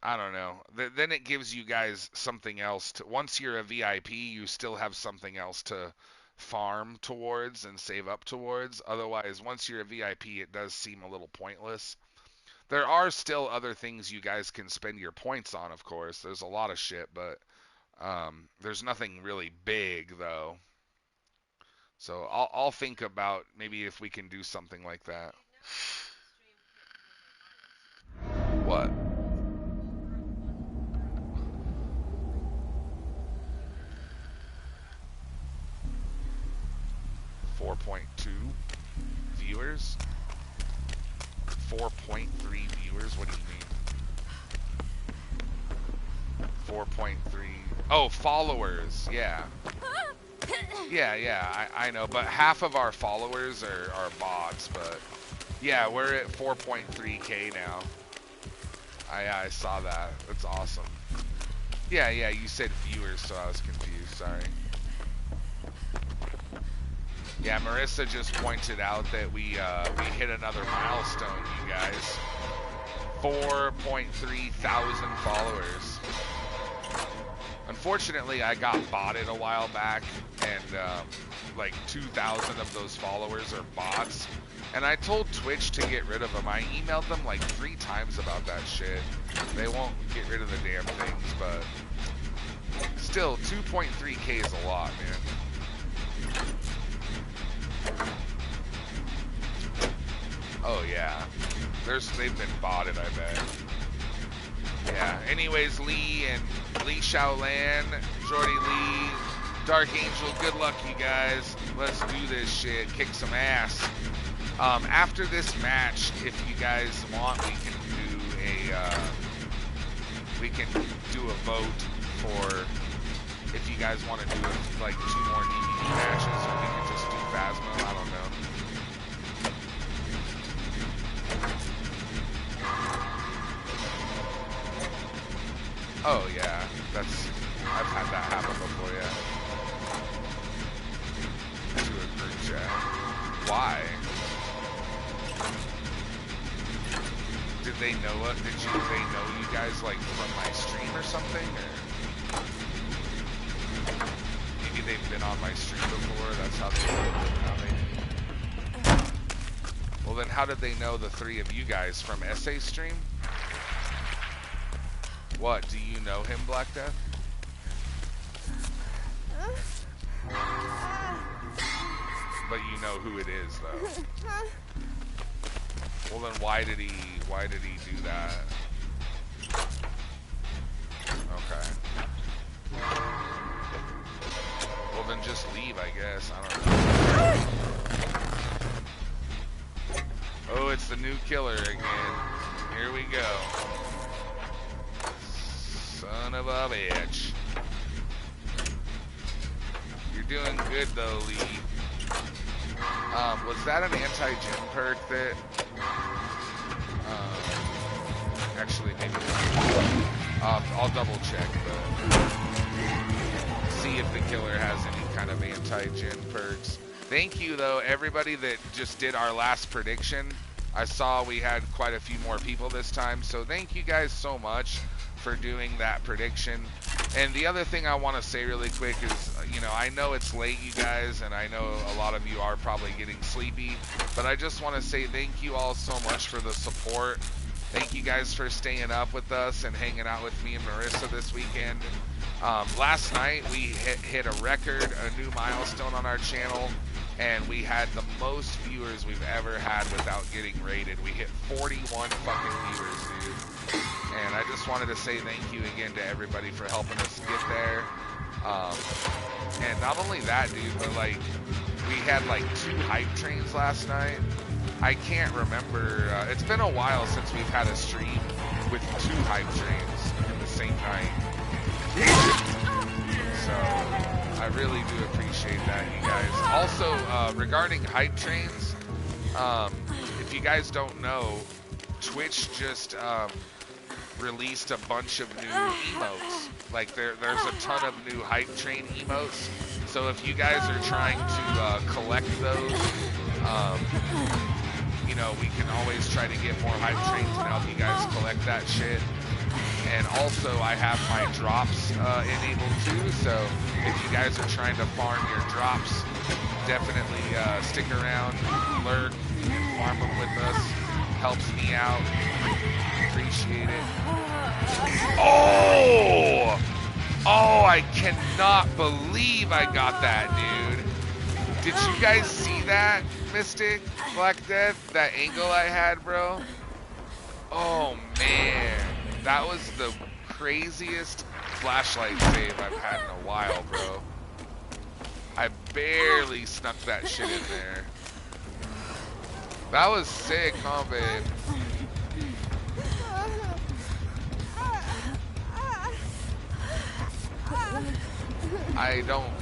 I don't know. Then it gives you guys something else to, once you're a VIP, you still have something else to farm towards and save up towards. Otherwise, once you're a VIP, it does seem a little pointless. There are still other things you guys can spend your points on, of course. There's a lot of shit, but there's nothing really big, though. So I'll think about maybe if we can do something like that. What? 4.2 viewers? 4.3 viewers? What do you mean? 4.3. Oh, followers. Yeah. Yeah, I know. But half of our followers are bots. But yeah, we're at 4.3K now. I saw that. That's awesome. Yeah, you said viewers, so I was confused. Sorry. Yeah, Marissa just pointed out that we hit another milestone, you guys. 4.3 thousand followers. Unfortunately, I got botted a while back, and like 2,000 of those followers are bots. And I told Twitch to get rid of them. I emailed them like 3 times about that shit. They won't get rid of the damn things, but still, 2.3K is a lot, man. Oh yeah, they've been botted, I bet. Yeah. Anyways, Lee and Lee Shaolan, Jordy Lee, Dark Angel, good luck, you guys. Let's do this shit. Kick some ass. After this match, if you guys want, we can do a vote for if you guys want to do like 2 more DVD matches, or we can just do Phasmo. I don't know. Oh yeah, I've had that happen before, yeah. To a group chat. Why? Did they know it? Did they know you guys like from my stream or something? Or maybe they've been on my stream before, that's how they know. Well then how did they know the 3 of you guys from SA stream? What, do you know him, Black Death? But you know who it is, though. Well, then why did he do that? Okay. Well, then just leave, I guess. I don't know. Oh, it's the new killer again. Here we go. Son of a bitch. You're doing good though, Lee. Was that an anti-gym perk that... actually, maybe not. I'll double check, but... see if the killer has any kind of anti-gym perks. Thank you, though, everybody that just did our last prediction. I saw we had quite a few more people this time, so thank you guys so much for doing that prediction. And the other thing I want to say really quick is, you know, I know it's late, you guys, and I know a lot of you are probably getting sleepy, but I just want to say thank you all so much for the support. Thank you guys for staying up with us and hanging out with me and Marissa this weekend. Last night we hit a record, a new milestone on our channel, and we had the most viewers we've ever had without getting rated. We hit 41 fucking viewers, dude. And I just wanted to say thank you again to everybody for helping us get there. And not only that, dude, but like, we had like 2 hype trains last night. I can't remember, it's been a while since we've had a stream with 2 hype trains in the same night. So, I really do appreciate that, you guys. Also, regarding hype trains, if you guys don't know, Twitch just released a bunch of new emotes. Like, there's a ton of new hype train emotes. So if you guys are trying to collect those, you know, we can always try to get more hype trains and help you guys collect that shit. And also, I have my drops enabled too, so if you guys are trying to farm your drops, definitely stick around, lurk, and farm them with us. Helps me out. Appreciate it. Oh! Oh, I cannot believe I got that, dude. Did you guys see that, Mystic? Black Death? That angle I had, bro? Oh, man. That was the craziest flashlight save I've had in a while, bro. I barely snuck that shit in there. That was sick, huh, babe? I don't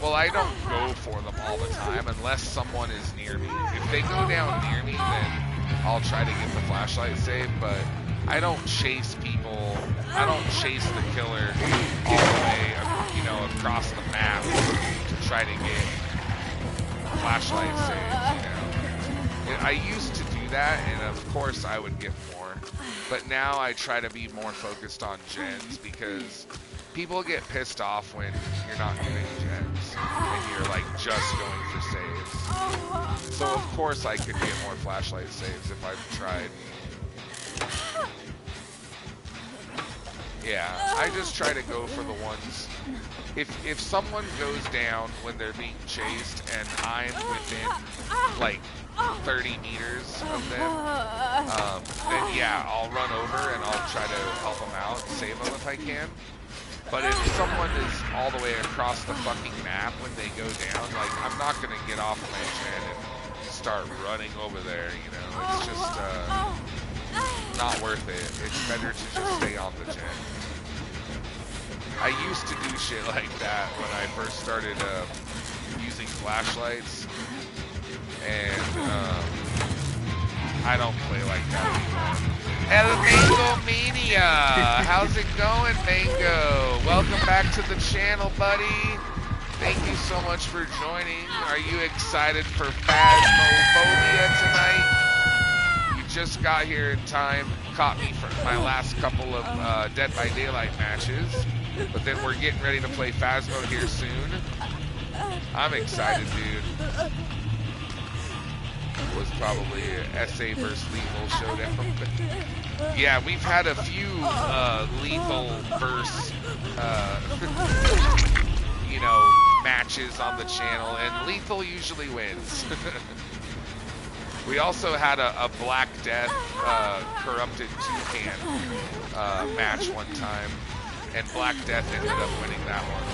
go for them all the time unless someone is near me. If they go down near me, then I'll try to get the flashlight save, but I don't chase people. I don't chase the killer all the way, you know, across the map to try to get flashlight saves, you know. I used to do that, and of course I would get more. But now I try to be more focused on gens because people get pissed off when you're not doing gens and you're like just going for saves. So of course I could get more flashlight saves if I tried. Yeah, I just try to go for the ones. If someone goes down when they're being chased and I'm within like 30 meters of them, then yeah, I'll run over and I'll try to help them out, save them if I can. But if someone is all the way across the fucking map when they go down, like, I'm not gonna get off my gen and start running over there, you know? It's just, not worth it. It's better to just stay on the gen. I used to do shit like that when I first started, using flashlights, and, I don't play like that anymore. El Mango Mania! How's it going, Mango? Welcome back to the channel, buddy. Thank you so much for joining. Are you excited for Phasmophobia tonight? You just got here in time, caught me for my last couple of Dead by Daylight matches, but then we're getting ready to play Phasmo here soon. I'm excited, dude. Was probably a SA versus Lethal showdown. Yeah, we've had a few Lethal versus, you know, matches on the channel, and Lethal usually wins. We also had a Black Death corrupted Toucan match one time, and Black Death ended up winning that one.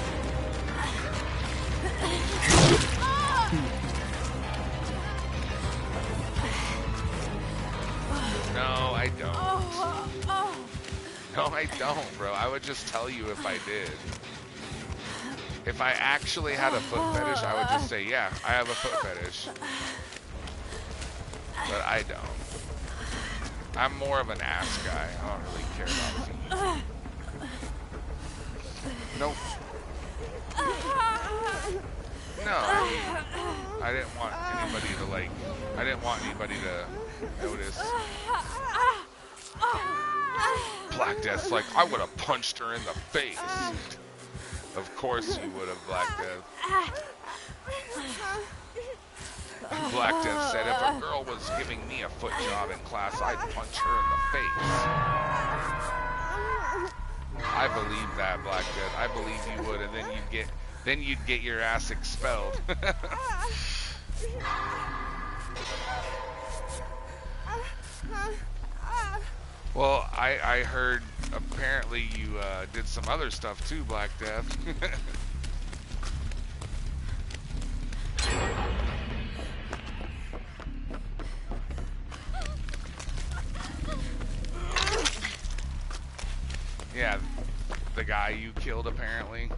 No, I don't. No, I don't, bro. I would just tell you if I did. If I actually had a foot fetish, I would just say, yeah, I have a foot fetish. But I don't. I'm more of an ass guy. I don't really care about feet. Nope. No, I didn't want anybody to like, I didn't want anybody to notice. Black Death's like, I would have punched her in the face. Of course you would have, Black Death. Black Death said, if a girl was giving me a foot job in class, I'd punch her in the face. I believe that, Black Death. I believe you would, and then you'd get your ass expelled. Well, I heard apparently you did some other stuff too, Black Death. Yeah, the guy you killed apparently.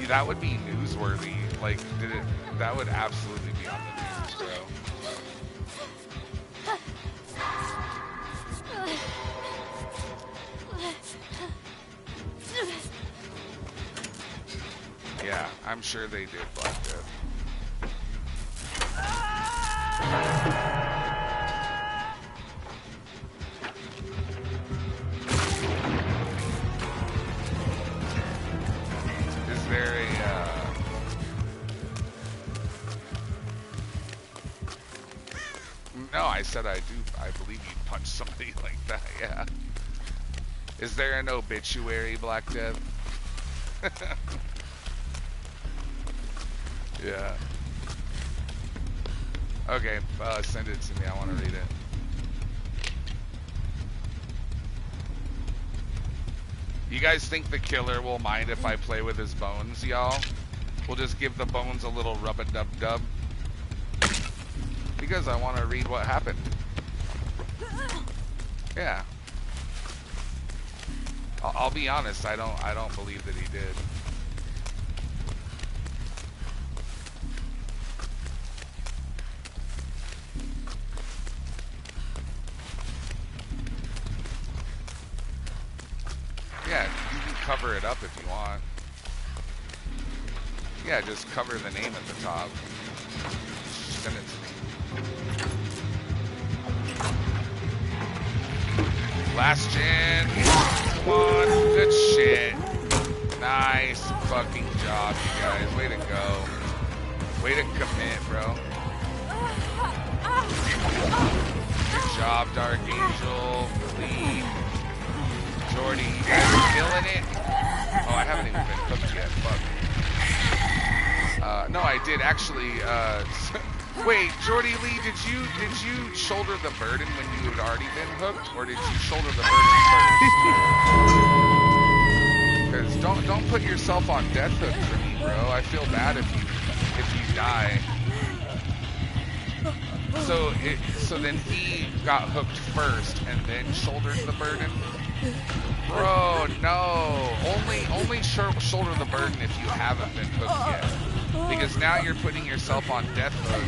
That would be newsworthy. Like, that would absolutely be on the news, bro. Yeah, I'm sure they did, Black Death. Is there a, No, I said I believe you'd punch somebody like that, yeah. Is there an obituary, Black Death? Yeah. Okay, send it to me. I want to read it. You guys think the killer will mind if I play with his bones, y'all? We'll just give the bones a little rub-a-dub-dub. Because I want to read what happened. Yeah. I'll be honest, I don't believe that he did. Yeah, you can cover it up if you want. Yeah, just cover the name at the top. Send it to me. Last gen. Come on. Good shit. Nice fucking job, you guys. Way to go. Way to commit, bro. Good job, Dark Angel. Lee. Jordy, you guys are killing it. Oh, I haven't even been hooked yet. Fuck. No, I did actually. Wait, Jordy Lee, did you shoulder the burden when you had already been hooked, or did you shoulder the burden first? Because don't put yourself on death hook for me, bro. I feel bad if you die. So then he got hooked first and then shouldered the burden. Bro, no. Only shoulder the burden if you haven't been hooked yet. Because now you're putting yourself on death hook.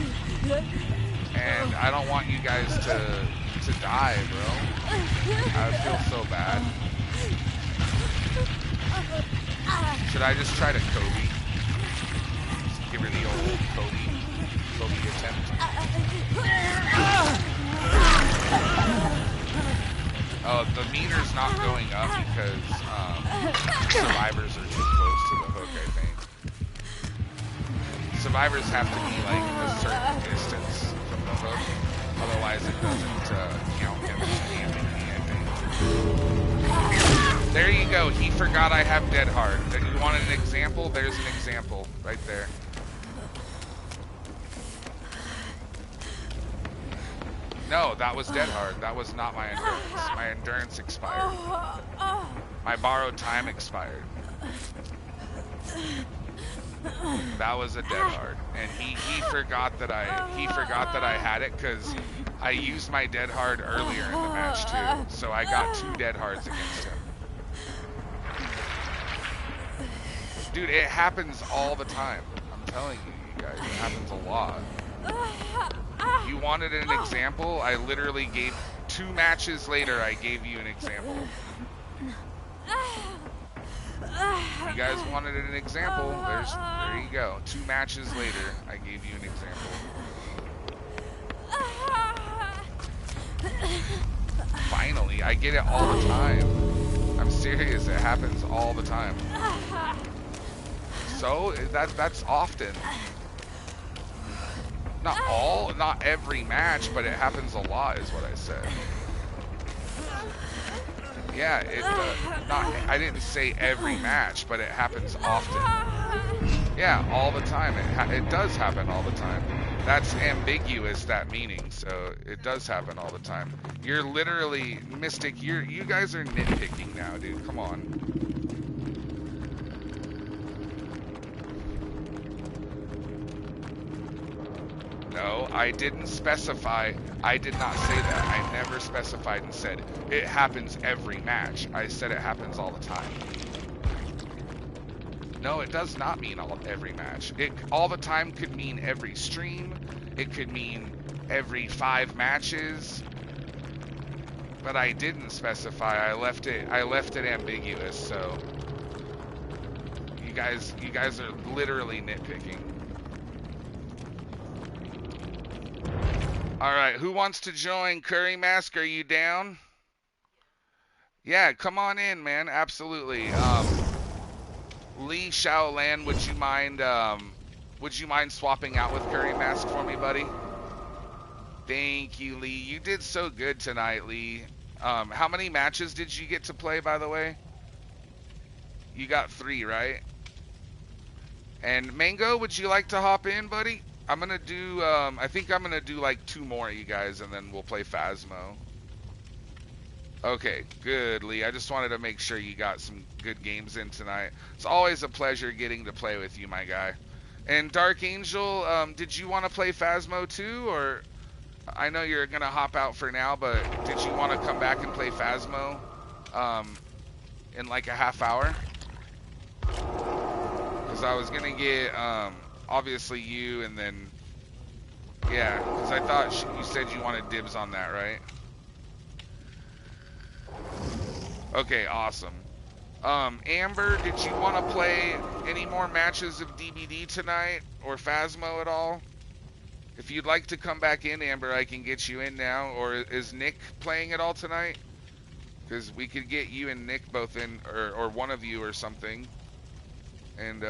And I don't want you guys to die, bro. I feel so bad. Should I just try to Kobe? Just give her the old Kobe attempt. Oh, the meter's not going up because survivors are too close to the hook, I think. Survivors have to be like a certain distance from the hook, otherwise it doesn't count him as camping me, I think. There you go, he forgot I have Dead Hard. You wanted an example? There's an example right there. No, that was Dead Hard. That was not my endurance. My endurance expired. My borrowed time expired. That was a Dead Hard, and he forgot that I had it because I used my Dead Hard earlier in the match too. So I got 2 Dead Hards against him. Dude, it happens all the time. I'm telling you, you guys, it happens a lot. You wanted an example? I literally gave 2 matches later. I gave you an example. You guys wanted an example? There you go. 2 matches later, I gave you an example. Finally, I get it all the time. I'm serious. It happens all the time. So that's often. Not every match, but it happens a lot, is what I said. Yeah, I didn't say every match, but it happens often. Yeah, all the time. It does happen all the time. That's ambiguous, that meaning, so it does happen all the time. You're literally, Mystic, you guys are nitpicking now, dude. Come on. No, I didn't specify. I did not say that. I never specified and said it happens every match. I said it happens all the time. No, it does not mean every match. All the time could mean every stream. It could mean every 5 matches. But I didn't specify. I left it ambiguous. So you guys are literally nitpicking. All right, who wants to join? Curry Mask, are you down? Yeah, come on in, man. Absolutely. Lee Shaolan, would you mind swapping out with Curry Mask for me, buddy? Thank you, Lee. You did so good tonight, Lee. How many matches did you get to play, by the way? You got 3, right? And Mango, would you like to hop in, buddy? I'm gonna do, I think I'm gonna do like 2 more, you guys, and then we'll play Phasmo. Okay, good, Lee. I just wanted to make sure you got some good games in tonight. It's always a pleasure getting to play with you, my guy. And Dark Angel, did you want to play Phasmo too, or I know you're gonna hop out for now, but did you want to come back and play Phasmo, in like a half hour? Because I was gonna get, obviously you, and then, yeah, because I thought you said you wanted dibs on that, right? Okay, awesome. Amber, did you want to play any more matches of DBD tonight or Phasmo at all? If you'd like to come back in, Amber, I can get you in now. Or is Nick playing at all tonight? Because we could get you and Nick both in, or one of you or something. And,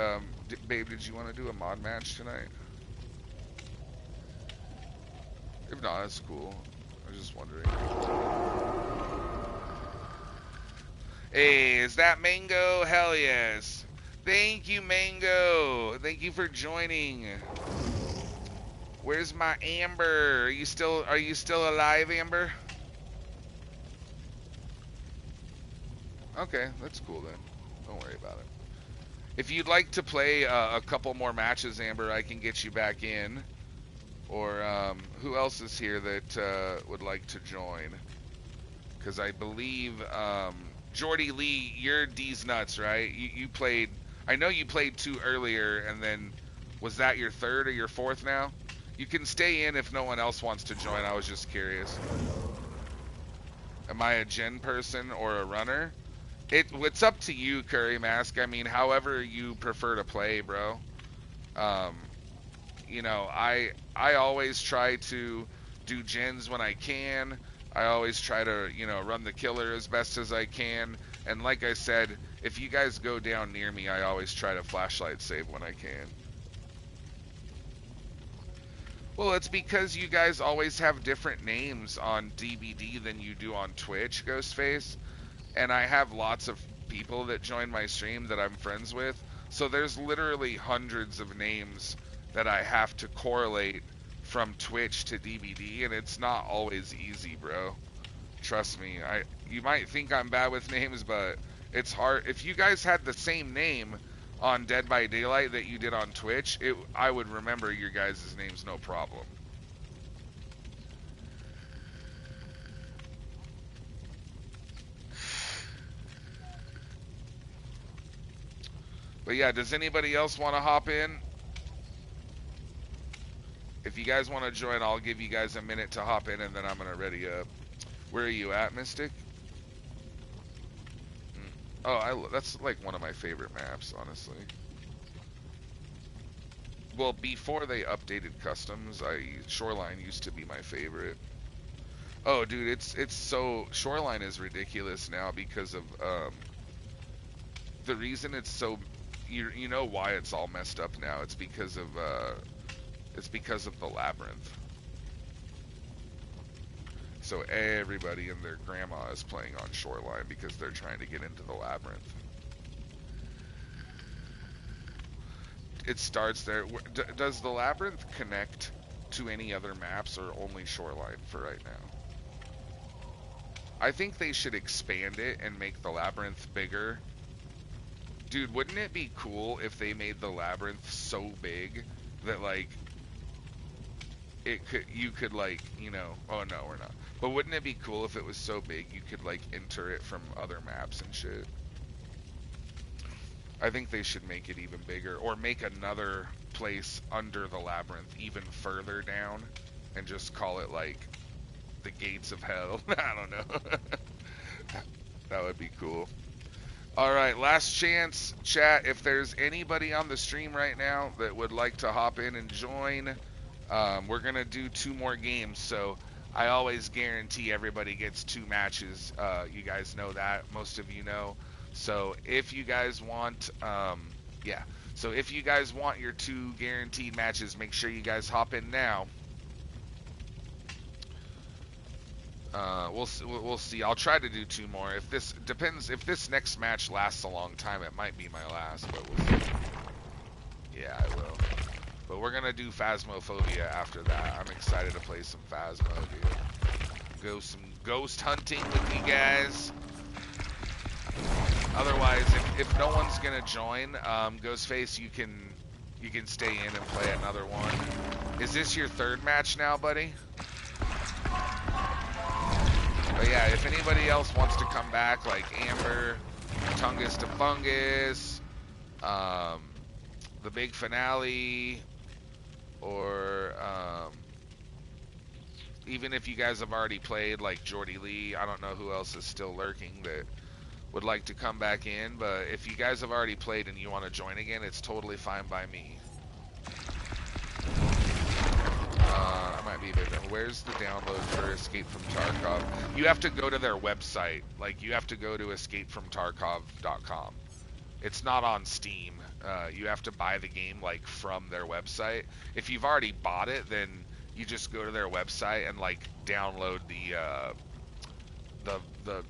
babe, did you want to do a mod match tonight? If not, that's cool. I was just wondering. Hey, is that Mango? Hell yes. Thank you, Mango. Thank you for joining. Where's my Amber? Are you still alive, Amber? Okay, that's cool then. Don't worry about it. If you'd like to play a couple more matches, Amber, I can get you back in. Or who else is here that would like to join? Because I believe Jordy Lee, you're D's nuts, right? You played. I know you played 2 earlier, and then was that your 3rd or your 4th now? You can stay in if no one else wants to join. I was just curious. Am I a gen person or a runner? It's up to you, Curry Mask. I mean, however you prefer to play, bro. You know, I always try to do gens when I can. I always try to, you know, run the killer as best as I can. And like I said, if you guys go down near me, I always try to flashlight save when I can. Well, it's because you guys always have different names on DBD than you do on Twitch, Ghostface. And I have lots of people that join my stream that I'm friends with. So there's literally hundreds of names that I have to correlate from Twitch to DBD, and it's not always easy, bro. Trust me. You might think I'm bad with names, but it's hard. If you guys had the same name on Dead by Daylight that you did on Twitch, I would remember your guys' names no problem. But yeah, does anybody else want to hop in? If you guys want to join, I'll give you guys a minute to hop in, and then I'm going to ready up. Where are you at, Mystic? Oh, that's like one of my favorite maps, honestly. Well, before they updated customs, Shoreline used to be my favorite. Oh, dude, it's so... Shoreline is ridiculous now because of... the reason it's so... You know why it's all messed up now. It's because of the labyrinth. So everybody and their grandma is playing on Shoreline because they're trying to get into the labyrinth. It starts there. Does the labyrinth connect to any other maps or only Shoreline for right now? I think they should expand it and make the labyrinth bigger. Dude, wouldn't it be cool if they made the labyrinth so big that, like, you could, like, you know, oh no, we're not. But wouldn't it be cool if it was so big you could, like, enter it from other maps and shit? I think they should make it even bigger, or make another place under the labyrinth even further down and just call it, like, the gates of hell. I don't know. That would be cool. Alright, last chance, chat. If there's anybody on the stream right now that would like to hop in and join, we're going to do 2 more games, so I always guarantee everybody gets 2 matches. You guys know that. Most of you know. So if you guys want, so if you guys want your 2 guaranteed matches, make sure you guys hop in now. We'll see. I'll try to do 2 more. If this depends, if this next match lasts a long time, it might be my last, but we'll see. Yeah, I will. But we're gonna do Phasmophobia after that. I'm excited to play some Phasmo, dude. Go some ghost hunting with you guys. Otherwise, if no one's gonna join, Ghostface, you can stay in and play another one. Is this your 3rd match now, buddy? But yeah, if anybody else wants to come back, like Amber, Tungus to Fungus, the big finale, or even if you guys have already played, like Jordy Lee, I don't know who else is still lurking that would like to come back in, but if you guys have already played and you want to join again, it's totally fine by me. I might be a bit. Where's the download for Escape from Tarkov? You have to go to their website. Like, you have to go to escapefromtarkov.com. It's not on Steam. You have to buy the game, like, from their website. If you've already bought it, then you just go to their website and, like, download the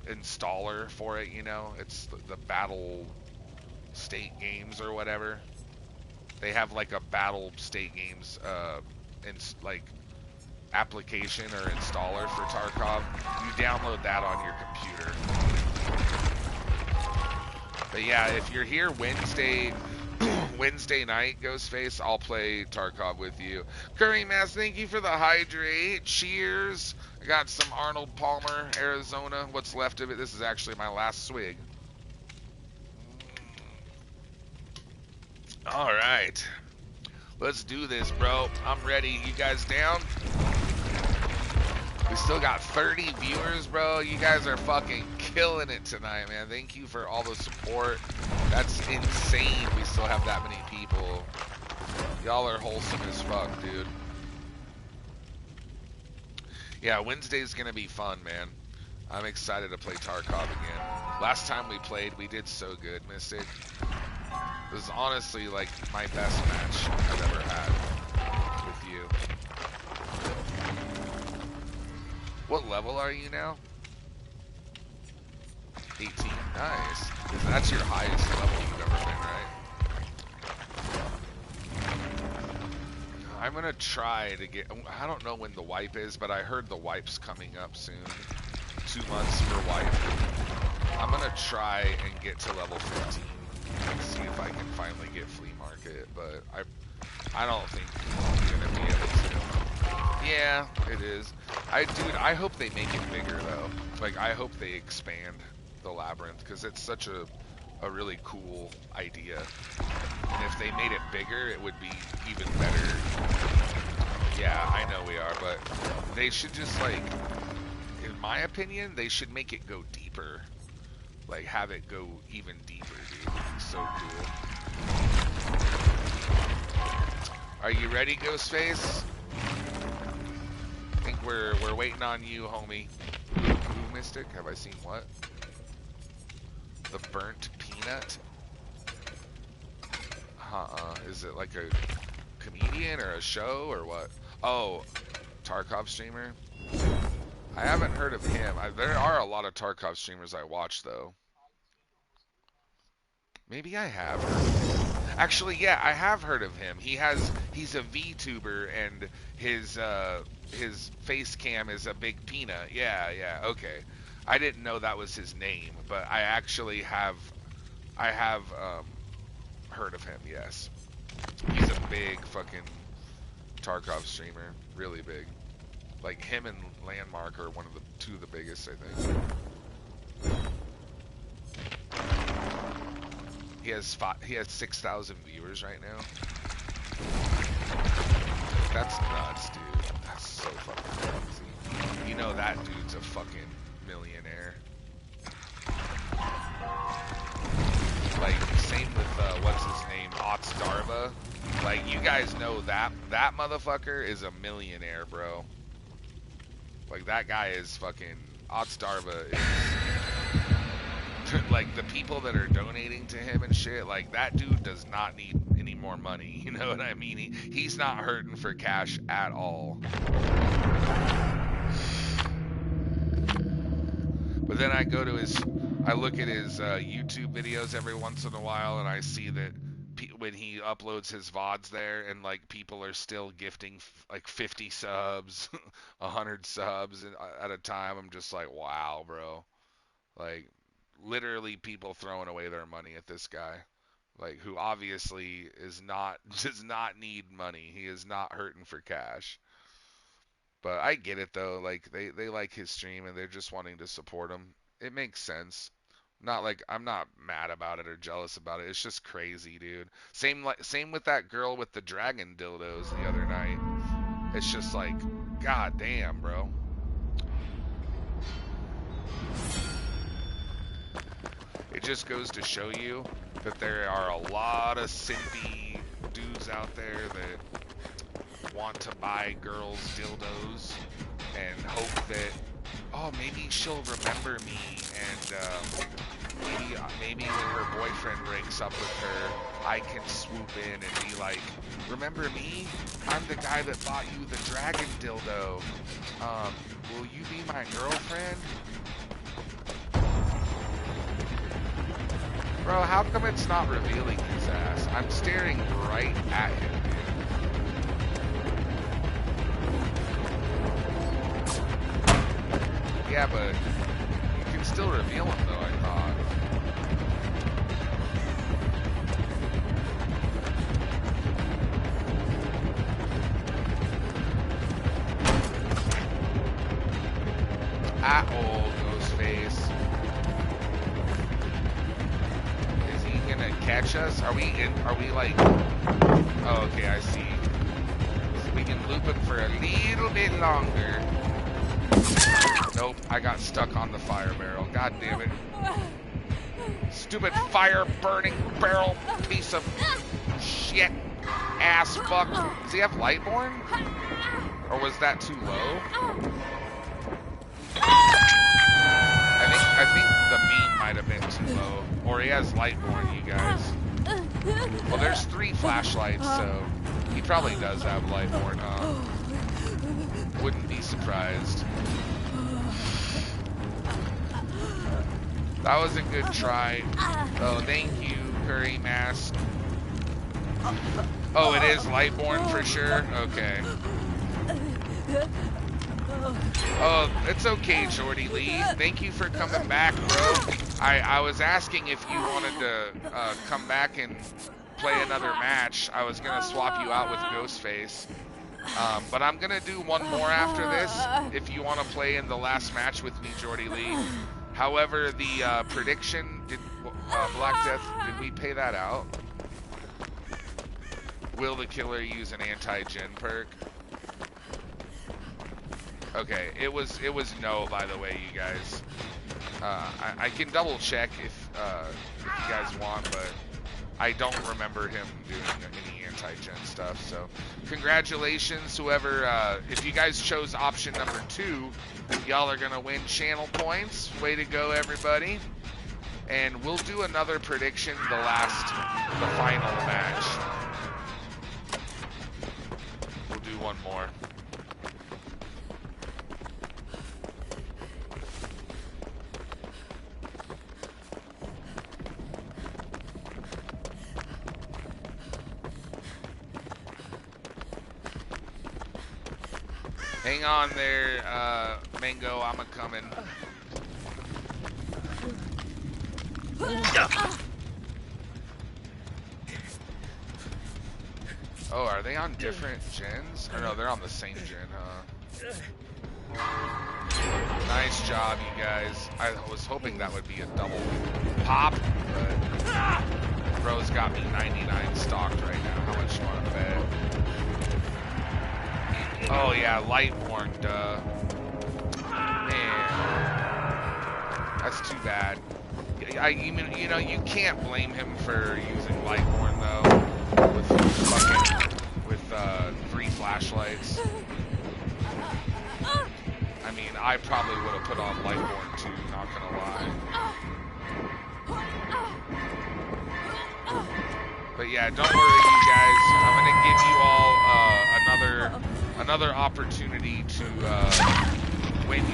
installer for it, you know? It's the Battle State Games or whatever. They have, like, a Battle State Games, like, application or installer for Tarkov. You download that on your computer. But yeah, if you're here Wednesday night, Ghostface, I'll play Tarkov with you. Curry Mass, thank you for the hydrate. Cheers. I got some Arnold Palmer, Arizona. What's left of it. This is actually my last swig. All right. Let's do this, bro. I'm ready. You guys down? We still got 30 viewers, bro. You guys are fucking killing it tonight, man. Thank you for all the support. That's insane we still have that many people. Y'all are wholesome as fuck, dude. Yeah, Wednesday's gonna be fun, man. I'm excited to play Tarkov again. Last time we played, we did so good, Mystic. It was honestly like my best match I've ever had with you. What level are you now? 18. Nice. That's your highest level you've ever been, right? I'm gonna try to get... I don't know when the wipe is, but I heard the wipe's coming up soon. 2 months for wipe. I'm gonna try and get to level 15. See if I can finally get flea market, but I don't think I'm gonna be able to. Yeah, it is. Dude, I hope they make it bigger though. Like, I hope they expand the labyrinth, because it's such a really cool idea. And if they made it bigger, it would be even better. Yeah, I know we are, but they should just, like, in my opinion, they should make it go deeper. Like, have it go even deeper, dude. It's so cool. Are you ready, Ghostface? I think we're waiting on you, homie. Ooh, Mystic? Have I seen what? The burnt peanut? Is it like a comedian or a show or what? Oh, Tarkov streamer? I haven't heard of him. There are a lot of Tarkov streamers I watch, though. Maybe I have. Actually, yeah, I have heard of him. He's a VTuber, and his face cam is a big peanut. Yeah, okay. I didn't know that was his name, but I actually have heard of him, yes. He's a big fucking Tarkov streamer. Really big. Like, him and Landmark are two of the biggest, I think. He has 6,000 viewers right now. That's nuts, dude. That's so fucking crazy. You know that dude's a fucking millionaire. Like, same with, what's his name, Ots Darva. Like, you guys know that motherfucker is a millionaire, bro. Like, that guy is fucking... Ots Darva is... Like, the people that are donating to him and shit, like, that dude does not need any more money. You know what I mean? He's not hurting for cash at all. But then I go to I look at his YouTube videos every once in a while, and I see that when he uploads his VODs there, and, like, people are still gifting, like, 50 subs, 100 subs at a time, I'm just like, wow, bro. Like, literally people throwing away their money at this guy. Like, who obviously does not need money. He is not hurting for cash. But I get it, though. Like, they like his stream, and they're just wanting to support him. It makes sense. I'm not mad about it or jealous about it. It's just crazy, dude. Same with that girl with the dragon dildos the other night. It's just like, god damn, bro. just goes to show you that there are a lot of simpy dudes out there that want to buy girls dildos and hope that, oh, maybe she'll remember me, and maybe when her boyfriend breaks up with her, I can swoop in and be like, remember me? I'm the guy that bought you the dragon dildo. Will you be my girlfriend? Bro, how come it's not revealing his ass? I'm staring right at him, dude. Yeah, but you can still reveal him, though, I thought. Ghostface. Is he gonna catch us? Are we like... Oh, okay, I see. So we can loop him for a little bit longer. Nope, I got stuck on the fire barrel. God damn it. Stupid fire burning barrel piece of shit. Ass fuck. Does he have Lightborn? Or was that too low? I think the beam might have been too low. Or he has Lightborn, you guys. Well, there's 3 flashlights, so he probably does have Lightborn, huh? Wouldn't be surprised. That was a good try. Oh, thank you, Curry Mask. Oh, it is Lightborn for sure? Okay. Oh, it's okay, Jordy Lee. Thank you for coming back, bro. I was asking if you wanted to come back and play another match. I was going to swap you out with Ghostface. But I'm going to do one more after this if you want to play in the last match with me, Jordy Lee. However, the prediction, Black Death, did we pay that out? Will the killer use an anti-gen perk? Okay, it was no, by the way, you guys. I can double check if you guys want, but I don't remember him doing any anti-gen stuff. So, congratulations, whoever. If you guys chose option number 2, y'all are gonna win channel points. Way to go, everybody! And we'll do another prediction, the final match. We'll do one more. Hang on there, Mango, I'm a-coming. Oh, are they on different gens? Or no, they're on the same gen, huh? Nice job, you guys. I was hoping that would be a double pop, but bro's got me 99 stocked right now. How much you want to bet? Oh yeah, Lightborn, duh. Man, that's too bad. You know, you can't blame him for using Lightborn though, with 3 flashlights. I mean, I probably would have put on Lightborn too, not gonna lie. But yeah, don't worry, you guys. I'm gonna give you all another opportunity to win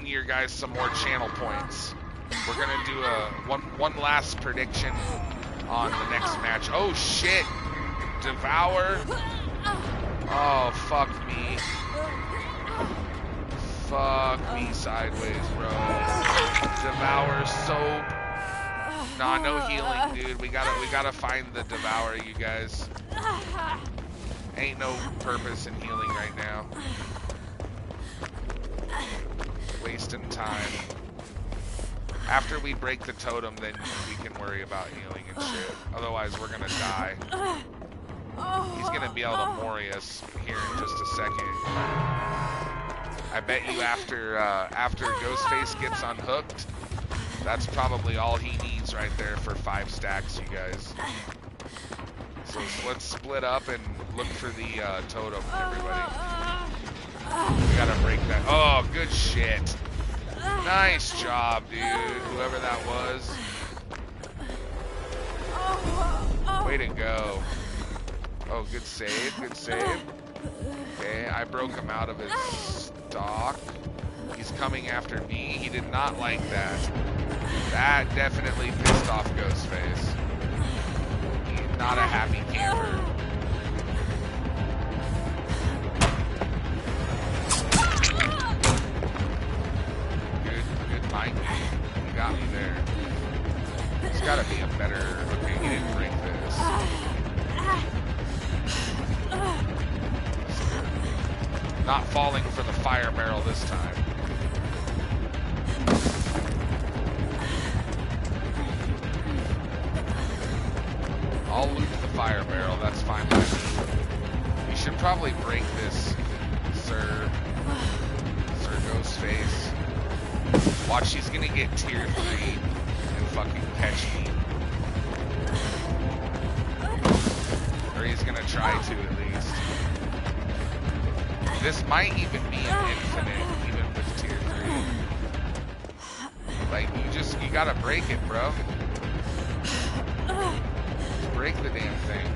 your guys some more channel points. We're gonna do one last prediction on the next match. Oh shit! Devour. Oh fuck me. Fuck me sideways, bro. Devour soap. Nah, no healing, dude. We gotta find the Devourer, you guys. Ain't no purpose in healing right now. Wasting time. After we break the totem, then we can worry about healing and shit. Otherwise, we're gonna die. He's gonna be able to Mori us here in just a second. I bet you after Ghostface gets unhooked, that's probably all he needs right there for 5 stacks, you guys. So let's split up and look for the totem, everybody. We gotta break that. Oh, good shit. Nice job, dude. Whoever that was. Way to go. Oh, good save, good save. Okay, I broke him out of his stock. He's coming after me. He did not like that. That definitely pissed off Ghostface. He's not a happy camper. Good mic. You got me there. There's gotta be a better... Okay, he didn't break this. Not falling for the fire barrel this time. I'll loot the fire barrel, that's fine by me. You should probably break this, Sir Ghostface. Watch, he's gonna get tier 3 and fucking catch me. Or he's gonna try to at least. This might even be an infinite, even with tier 3. Like, you gotta break it, bro. Just break the damn thing.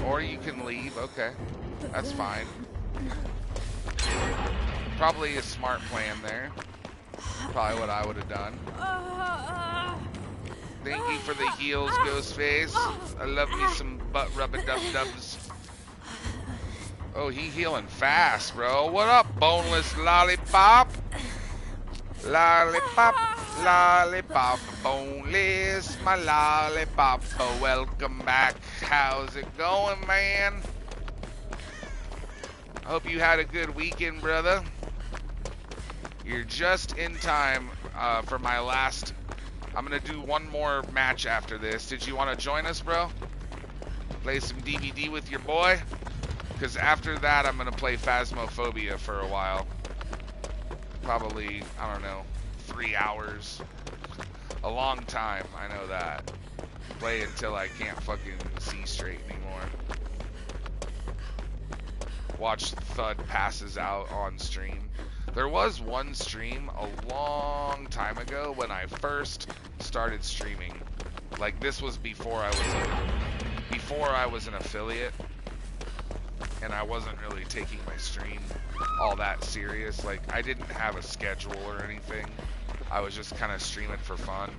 Or you can leave, okay. That's fine. Probably a smart plan there. Probably what I would have done. Thank you for the heals, Ghostface. I love me some butt rubber dub-dubs. Oh, he healing fast, bro. What up, boneless lollipop? Lollipop, lollipop, boneless, my lollipop. Oh, welcome back. How's it going, man? I hope you had a good weekend, brother. You're just in time for my last... I'm going to do one more match after this. Did you want to join us, bro? Play some DVD with your boy? Because after that, I'm going to play Phasmophobia for a while. Probably, I don't know, 3 hours. A long time, I know that. Play until I can't fucking see straight anymore. Watch Thud passes out on stream. There was one stream a long time ago when I first started streaming. Like, this was before I was an affiliate, and I wasn't really taking my stream all that serious. Like, I didn't have a schedule or anything. I was just kind of streaming for fun.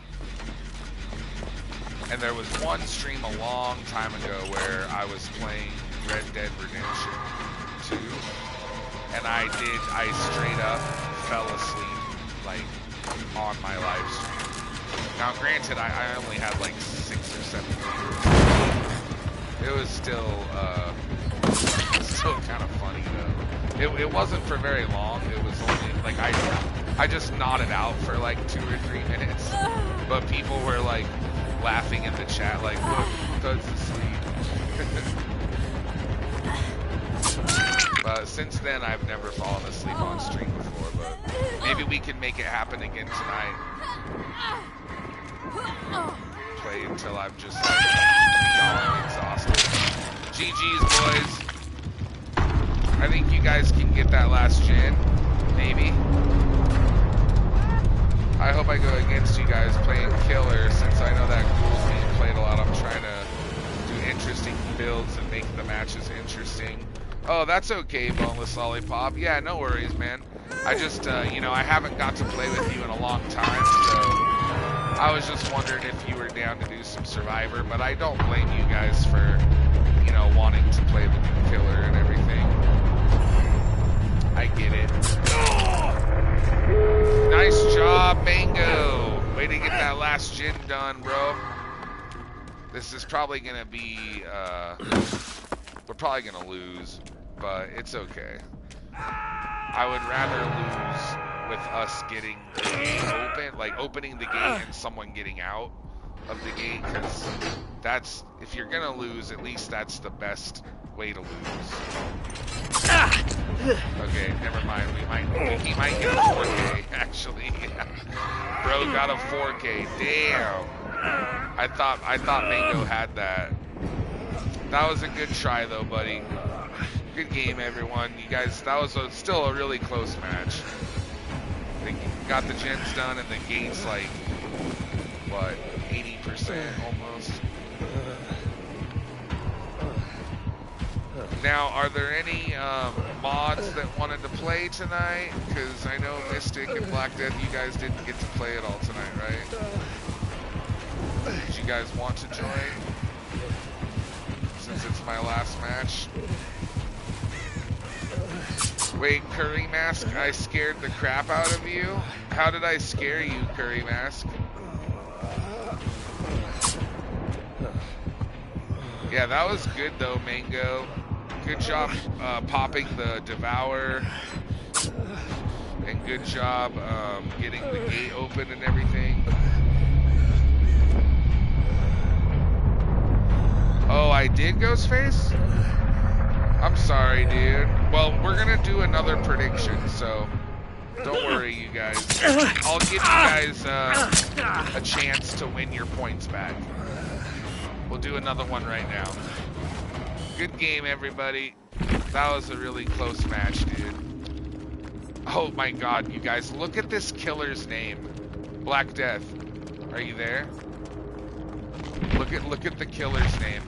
And there was one stream a long time ago where I was playing Red Dead Redemption 2. And I straight up fell asleep, like, on my live stream. Now, granted, I only had like 6 or 7 viewers. It was still kind of funny though. It wasn't for very long. It was only like I just nodded out for like 2 or 3 minutes, but people were like laughing in the chat, like, "Look, Thud's asleep." But since then, I've never fallen asleep on stream before, but maybe we can make it happen again tonight. Play until I'm just like, beyond exhausted. GG's, boys. I think you guys can get that last gen, maybe. I hope I go against you guys playing Killer, since I know that ghoul's being played a lot. I'm trying to do interesting builds and make the matches interesting. Oh, that's okay, Boneless Lollipop. Yeah, no worries, man. I just, you know, I haven't got to play with you in a long time, so I was just wondering if you were down to do some Survivor, but I don't blame you guys for, you know, wanting to play the new Killer and everything. I get it. Nice job, Mango. Way to get that last gen done, bro. This is probably going to be, we're probably going to lose, but it's okay. I would rather lose with us getting the gate open, like opening the gate and someone getting out, of the gate, because that's, if you're gonna lose, at least that's the best way to lose. Okay, never mind. He might get a 4K actually. Bro got a 4K. Damn. I thought Mango had that. That was a good try though, buddy. Good game, everyone. You guys, that was still a really close match. They got the gens done, and the gate's like, what, 80% almost. Now, are there any mods that wanted to play tonight? Because I know Mystic and Black Death, you guys didn't get to play it all tonight, right? Did you guys want to join? Since it's my last match. Wait, Curry Mask, I scared the crap out of you? How did I scare you, Curry Mask? Yeah, that was good though, Mango. Good job popping the Devour. And good job getting the gate open and everything. Oh, I did, Ghostface? I'm sorry, dude. Well, we're gonna do another prediction, so don't worry, you guys. I'll give you guys a chance to win your points back. We'll do another one right now. Good game, everybody. That was a really close match, dude. Oh my god, you guys, look at this killer's name. Black Death. Are you there? Look at the killer's name.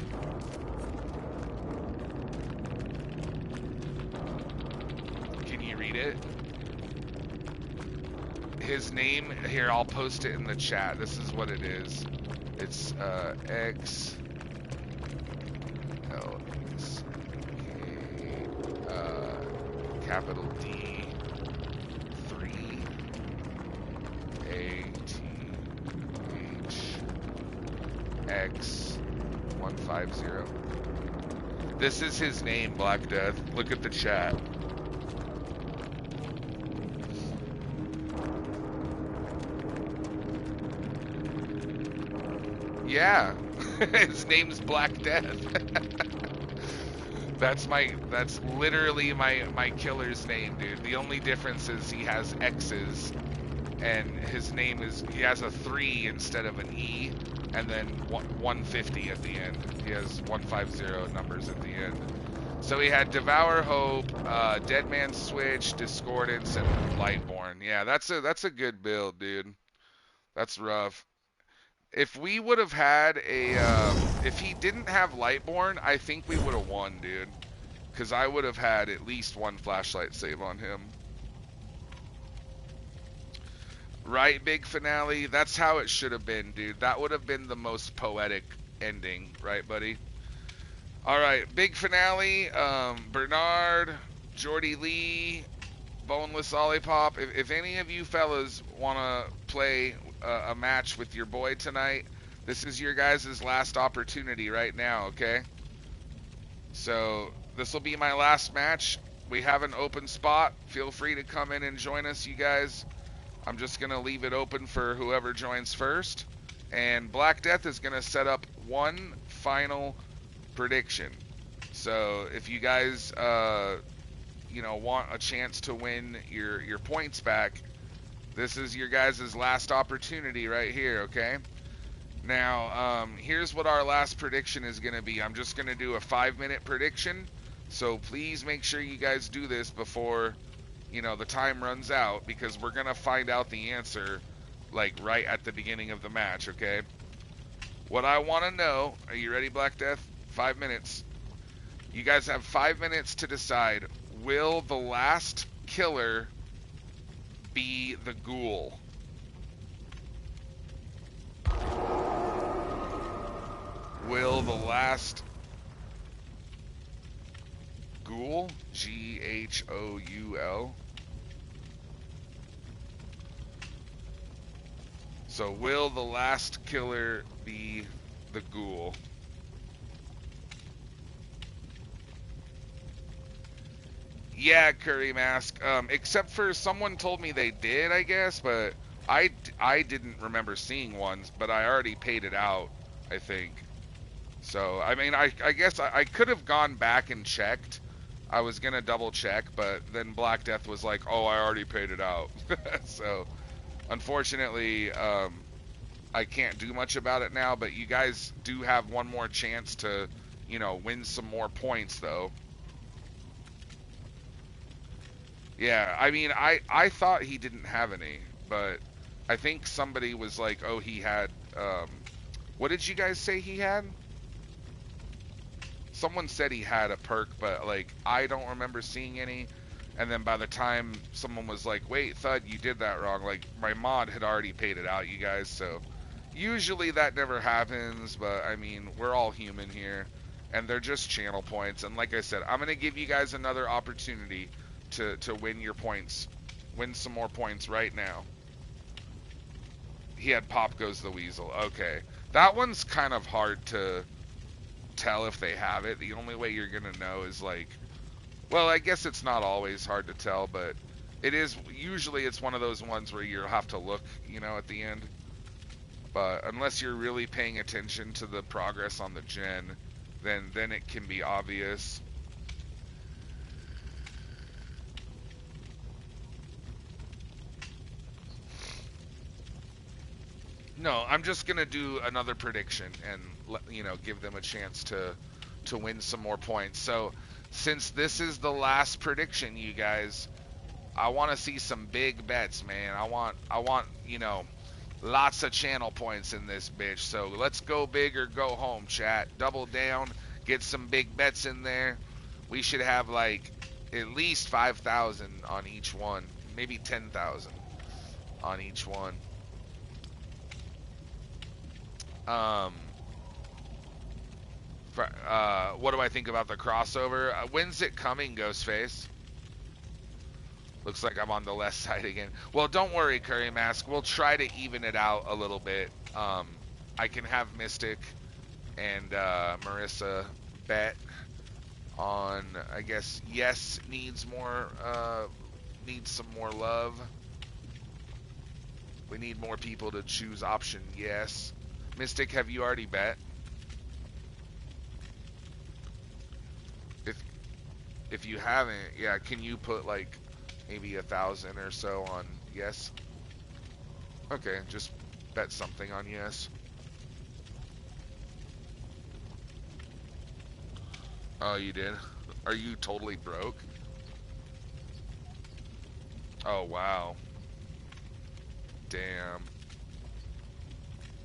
Can you read it? His name, here, I'll post it in the chat. This is what it is. It's X L S K capital D 3 A T H X 150. This is his name, Black Death. Look at the chat. Yeah, his name's Black Death. That's literally my killer's name, dude. The only difference is he has X's, and his name he has a 3 instead of an E, and then 150 at the end. He has 150 numbers at the end. So he had Devour Hope, Dead Man's Switch, Discordance, and Lightborn. Yeah, that's a good build, dude. That's rough. If we would have had if he didn't have Lightborn, I think we would have won, dude. Because I would have had at least one flashlight save on him. Right, big finale? That's how it should have been, dude. That would have been the most poetic ending. Right, buddy? Alright, big finale. Bernard, Jordy Lee, Boneless Lollipop. If any of you fellas want to play a match with your boy tonight, this is your guys' last opportunity right now, okay? So this will be my last match. We have an open spot. Feel free to come in and join us, you guys. I'm just gonna leave it open for whoever joins first, and Black Death is gonna set up one final prediction. So if you guys you know, want a chance to win your points back, this is your guys' last opportunity right here, okay? Now, here's what our last prediction is going to be. I'm just going to do a 5-minute prediction, so please make sure you guys do this before, you know, the time runs out, because we're going to find out the answer, like, right at the beginning of the match, okay? What I want to know, are you ready, Black Death? 5 minutes. You guys have 5 minutes to decide, will the last killer be the ghoul? Will the last ghoul, Ghoul? So will the last killer be the ghoul? Yeah, Curry Mask. Except for someone told me they did, I guess, but I didn't remember seeing ones, but I already paid it out, I think. So, I mean, I guess I could have gone back and checked. I was going to double check, but then Black Death was like, oh, I already paid it out. So, unfortunately, I can't do much about it now, but you guys do have one more chance to, you know, win some more points, though. Yeah, I mean, I thought he didn't have any, but I think somebody was like, oh, he had, what did you guys say he had? Someone said he had a perk, but, like, I don't remember seeing any. And then by the time someone was like, wait, Thud, you did that wrong, like, my mod had already paid it out, you guys, so usually that never happens, but, I mean, we're all human here, and they're just channel points, and like I said, I'm going to give you guys another opportunity to win your points, win some more points right now. He had Pop Goes the Weasel, okay. That one's kind of hard to tell if they have it. The only way you're going to know is, like, well, I guess it's not always hard to tell, but it is, usually it's one of those ones where you'll have to look, you know, at the end. But unless you're really paying attention to the progress on the gen, then it can be obvious. No, I'm just going to do another prediction and, you know, give them a chance to win some more points. So, since this is the last prediction, you guys, I want to see some big bets, man. I want, you know, lots of channel points in this bitch. So, let's go big or go home, chat. Double down, get some big bets in there. We should have, like, at least 5,000 on each one. Maybe 10,000 on each one. What do I think about the crossover? When's it coming, Ghostface? Looks like I'm on the left side again. Well, don't worry, Curry Mask. We'll try to even it out a little bit. I can have Mystic and Marissa bet on, I guess, yes needs more, needs some more love. We need more people to choose option yes. Mystic, have you already bet? If you haven't, yeah, can you put like maybe 1,000 or so on yes? Okay, just bet something on yes. Oh, you did? Are you totally broke? Oh, wow. Damn.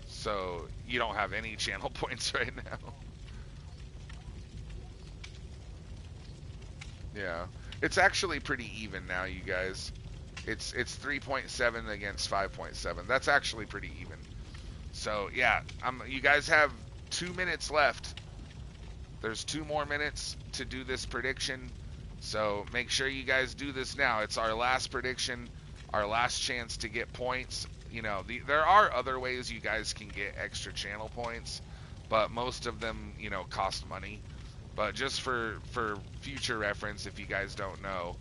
So, you don't have any channel points right now? Yeah. It's actually pretty even now, you guys. It's 3.7 against 5.7. That's actually pretty even. So, yeah, you guys have 2 minutes left. There's 2 more minutes to do this prediction. So, make sure you guys do this now. It's our last prediction, our last chance to get points. You know, there are other ways you guys can get extra channel points, but most of them, you know, cost money. But just for future reference, if you guys don't know,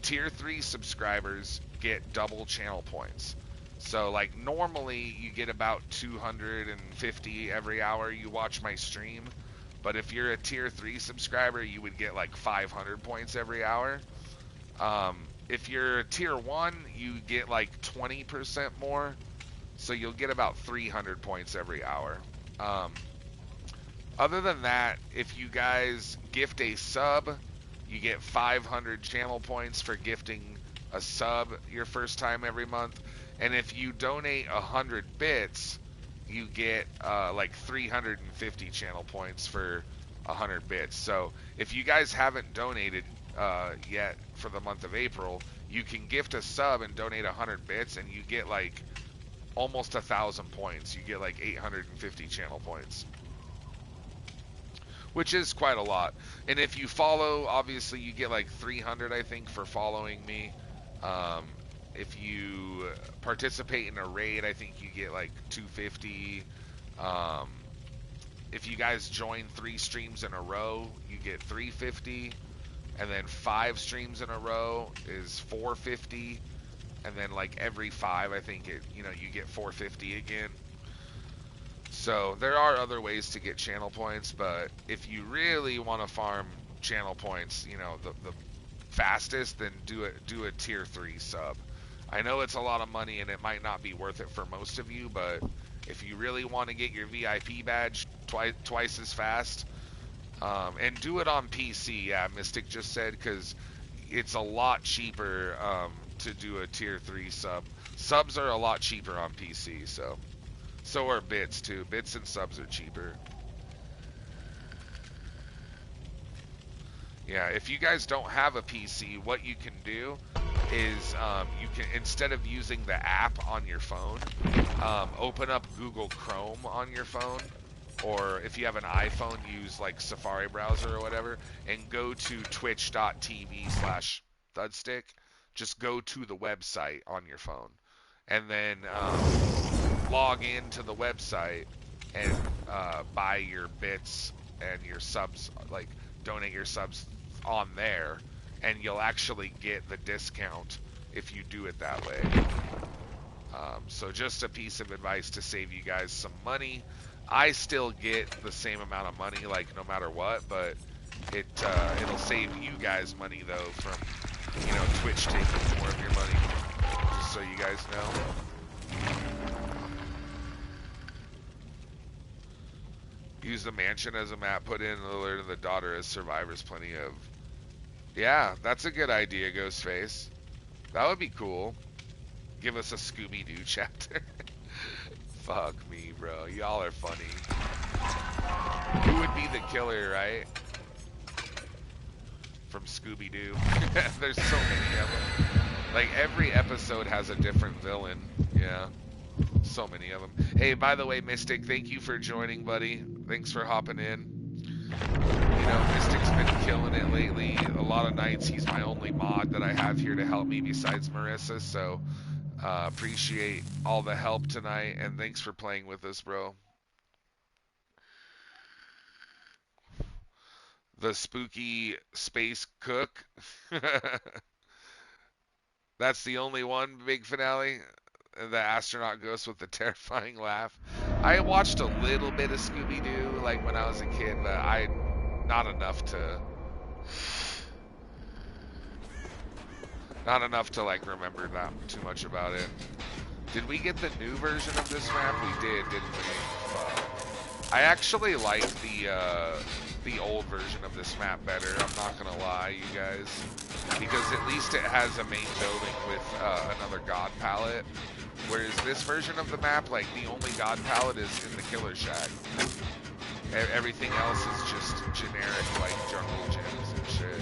tier 3 subscribers get double channel points. So, like, normally you get about 250 every hour you watch my stream. But if you're a tier 3 subscriber, you would get like 500 points every hour. If you're a tier 1, you get like 20% more. So you'll get about 300 points every hour. Other than that, if you guys gift a sub, you get 500 channel points for gifting a sub your first time every month. And if you donate 100 bits, you get like 350 channel points for 100 bits. So if you guys haven't donated yet for the month of April, you can gift a sub and donate 100 bits, and you get like almost 1,000 points. You get like 850 channel points, which is quite a lot. And if you follow, obviously you get like 300, I think, for following me. If you participate in a raid, I think you get like 250. If you guys join 3 streams in a row, you get 350. And then 5 streams in a row is 450. and then like every 5, I think you get 450 again. So there are other ways to get channel points, but if you really want to farm channel points, the fastest, then do a tier 3 sub. I know it's a lot of money and it might not be worth it for most of you, but if you really want to get your VIP badge twice as fast, and do it on PC, yeah, Mystic just said, because it's a lot cheaper to do a tier 3 sub. Subs are a lot cheaper on PC, so are bits too. Bits and subs are cheaper. Yeah, if you guys don't have a PC, what you can do is you can, instead of using the app on your phone, open up Google Chrome on your phone, or if you have an iPhone, use like Safari browser or whatever, and go to twitch.tv/Thudstick. Just go to the website on your phone, and then log into the website and buy your bits and your subs, like donate your subs on there, and you'll actually get the discount if you do it that way. So just a piece of advice to save you guys some money. I still get the same amount of money, like no matter what, but it'll save you guys money though from Twitch taking more of your money. Just so you guys know. Use the mansion as a map. Put in an alert of the daughter as survivors. Plenty of. Yeah, that's a good idea, Ghostface. That would be cool. Give us a Scooby-Doo chapter. Fuck me, bro. Y'all are funny. Who would be the killer, right? From Scooby-Doo. There's so many of them. Like, every episode has a different villain. Yeah. So many of them. Hey, by the way, Mystic, thank you for joining, buddy. Thanks for hopping in. Mystic's been killing it lately. A lot of nights he's my only mod that I have here to help me besides Marissa, so appreciate all the help tonight, and thanks for playing with us, bro. The spooky space cook. That's the only one big finale. The astronaut ghost with the terrifying laugh. I watched a little bit of Scooby-Doo like when I was a kid, but not enough to like remember that too much about it. Did we get the new version of this map? We did, didn't we? I actually like the old version of this map better. I'm not gonna lie, you guys, because at least it has a main building with another god palette. Whereas this version of the map, like, the only god palette is in the Killer Shack. Everything else is just generic, like, jungle gyms and shit.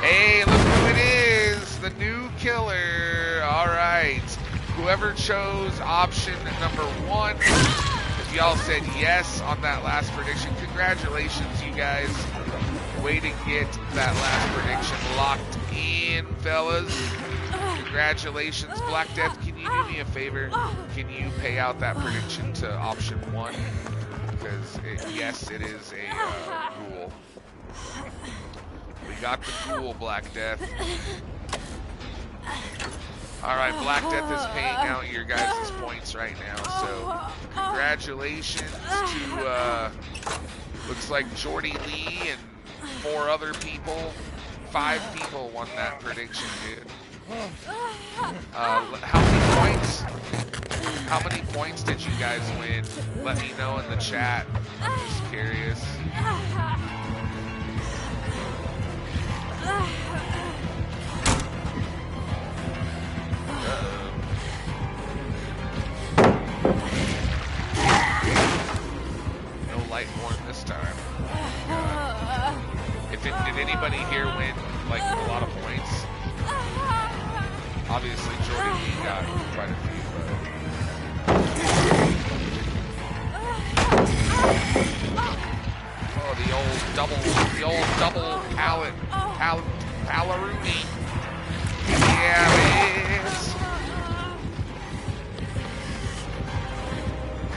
Hey, look who it is! The new killer! Alright. Whoever chose option number 1, if y'all said yes on that last prediction, congratulations, you guys. Way to get that last prediction locked in, fellas. Congratulations. Black Death, can you do me a favor? Can you pay out that prediction to option 1? Because, yes, it is a ghoul. We got the ghoul, Black Death. Alright, Black Death is paying out your guys' points right now, so congratulations to, looks like Jordy Lee and 4 other people. 5 people won that prediction, dude. How many points did you guys win? Let me know in the chat. I'm just curious. No Lightborn this time. Did anybody here win like a lot of points? Obviously, Jordy Lee got quite a few, but... Oh, the old double Palaroony. Yeah, bitch.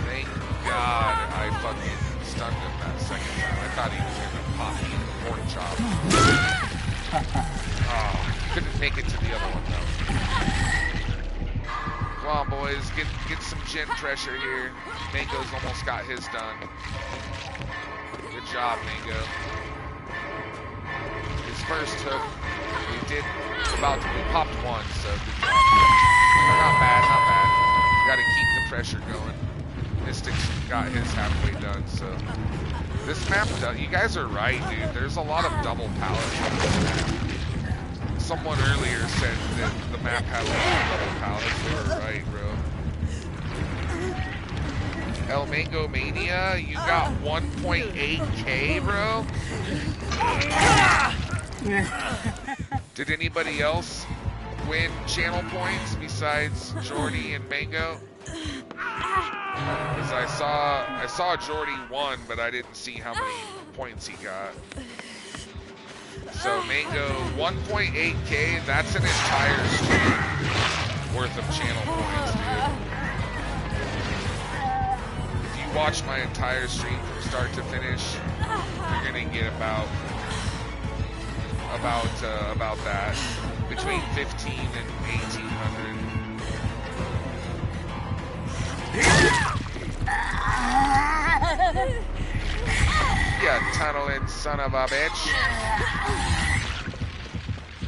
Thank God I fucking stunned him that second time. I thought he was gonna pop me in the pork chop. Oh, couldn't make it to the other one though. Come on, boys. Get some gen pressure here. Mango's almost got his done. Good job, Mango. His first hook, we popped one, so good job. Not bad, not bad. Gotta keep the pressure going. Mystic's got his halfway done, so. This map, you guys are right, dude. There's a lot of double pallets on this map. Someone earlier said that the map had a lot of double pallets. They were right, bro. El Mango Mania, you got 1.8K, bro? Did anybody else win channel points besides Jordy and Mango? Because I saw Jordy won, but I didn't see how many points he got. So Mango, 1.8K, that's an entire stream worth of channel points, dude. If you watch my entire stream from start to finish, you're gonna get about that, between 15 and 1,800. You tunneling son of a bitch.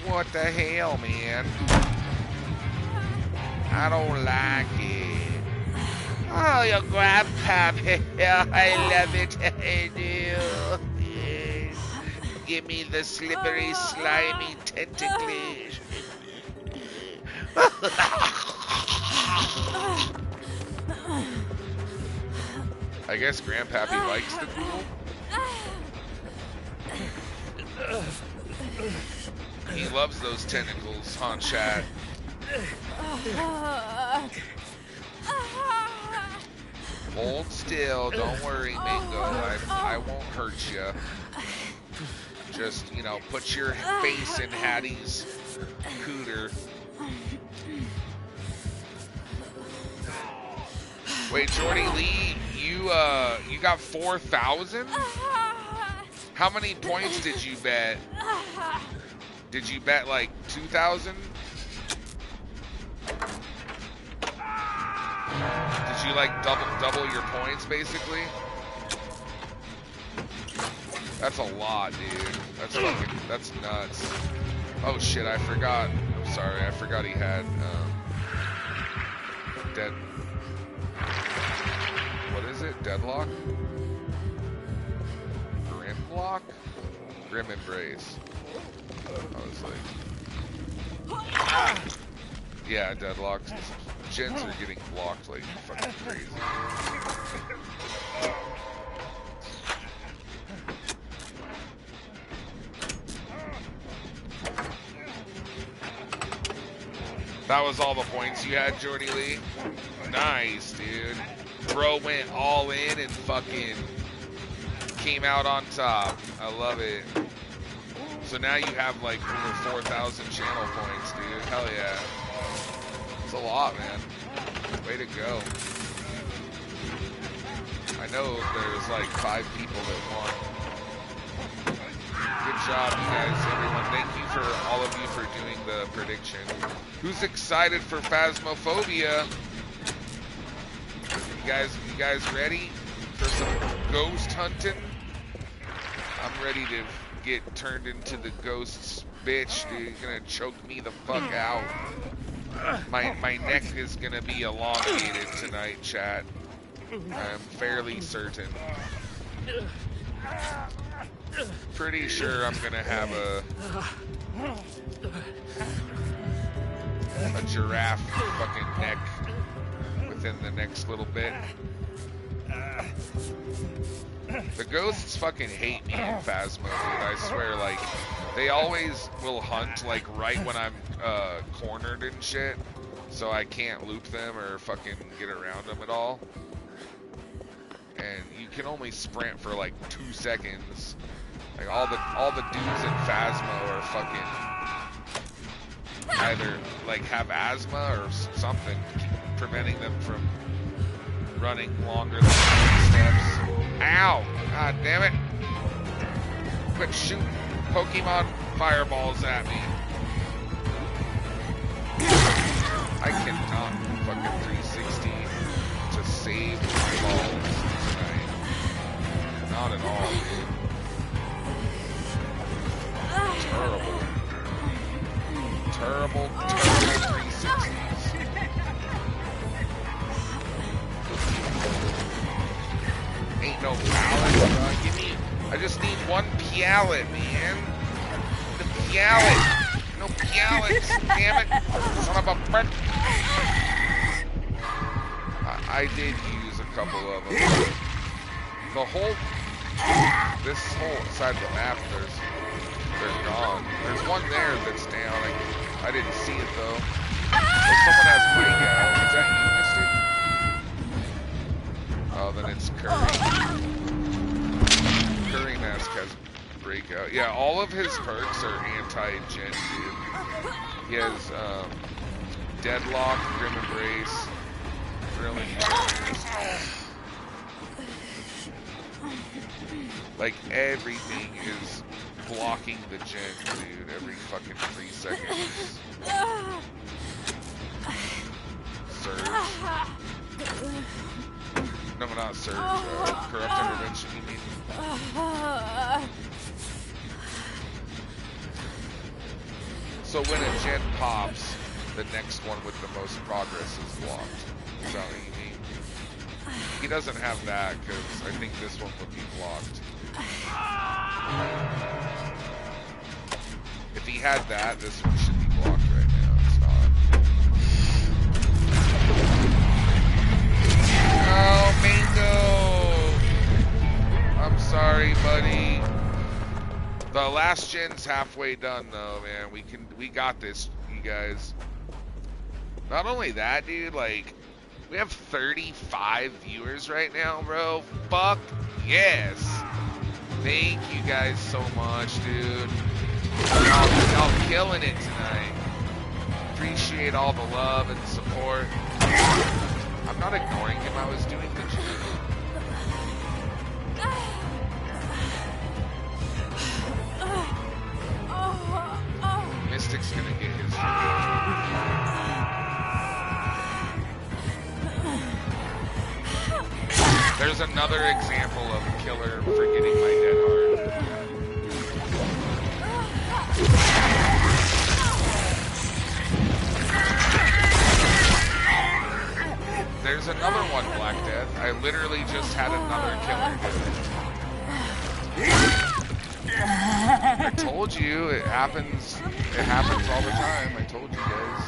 What the hell, man? I don't like it. Oh, your grandpappy. I love it. I do. Yes. Give me the slippery, slimy tentacles. I guess Grandpappy likes the pool. He loves those tentacles, huh, Chad? Hold still, don't worry, Mango. I won't hurt you. Just, you know, put your face in Hattie's cooter. Wait, Jordy Lee, you got 4,000? How many points did you bet? Did you bet like 2,000? Did you like double your points basically? That's a lot, dude. That's nuts. Oh shit, I forgot. I'm sorry, I forgot he had dead. What is it? Deadlock? Grimlock? Grim Embrace. I was like... Yeah, deadlocks. Gens are getting blocked like fucking crazy. That was all the points you had, Jordy Lee? Nice, dude. Bro went all in and fucking came out on top. I love it. So now you have like over 4,000 channel points, dude. Hell yeah. It's a lot, man. Way to go. I know there's like 5 people that won. Good job, you guys, everyone. Thank you for all of you for doing the prediction. Who's excited for Phasmophobia? You guys ready for some ghost hunting? I'm ready to get turned into the ghost's bitch, dude. You're gonna choke me the fuck out. My neck is gonna be elongated tonight, chat. I'm fairly certain. Pretty sure I'm gonna have a giraffe fucking neck within the next little bit. The ghosts fucking hate me in Phasmo, dude. I swear, like, they always will hunt, like, right when I'm cornered and shit, so I can't loop them or fucking get around them at all. And you can only sprint for like 2 seconds. Like all the dudes in Phasmo are fucking either like have asthma or something preventing them from running longer than 20 steps. Ow! God damn it! Quit shooting Pokemon fireballs at me. I cannot fucking 360 to save my balls tonight. Not at all, dude. Terrible. Terrible 360s. Ain't no pallet, bro. Give me... I just need one pallet, man. The pallet. No pallets, damn it. Son of a friend. I did use a couple of them. This whole side of the map, they're gone. There's one there that's down. I didn't see it though. Well, someone has breakout. Is that you, Mystic? Oh, then it's Curry. Curry Mask has breakout. Yeah, all of his perks are anti-gen, dude. He has Deadlock, Grim Embrace, Thrilling Burst. Like, everything is blocking the gen, dude, every fucking 3 seconds. Surge. No, not Surge. Corrupt Intervention, you mean? So when a gen pops, the next one with the most progress is blocked. Is that what you mean? He doesn't have that, because I think this one would be blocked. If he had that, this one should be blocked right now. It's not. Oh, Mango! I'm sorry, buddy. The last gen's halfway done, though, man. We got this, you guys. Not only that, dude, like, we have 35 viewers right now, bro. Fuck yes. Thank you guys so much, dude. Y'all killing it tonight. Appreciate all the love and support. I'm not ignoring him. I was doing the job. Mystic's gonna get his revenge. There's another example of a killer forgetting my dead heart. There's another one, Black Death. I literally just had another killer do it. I told you, it happens. It happens all the time. I told you guys.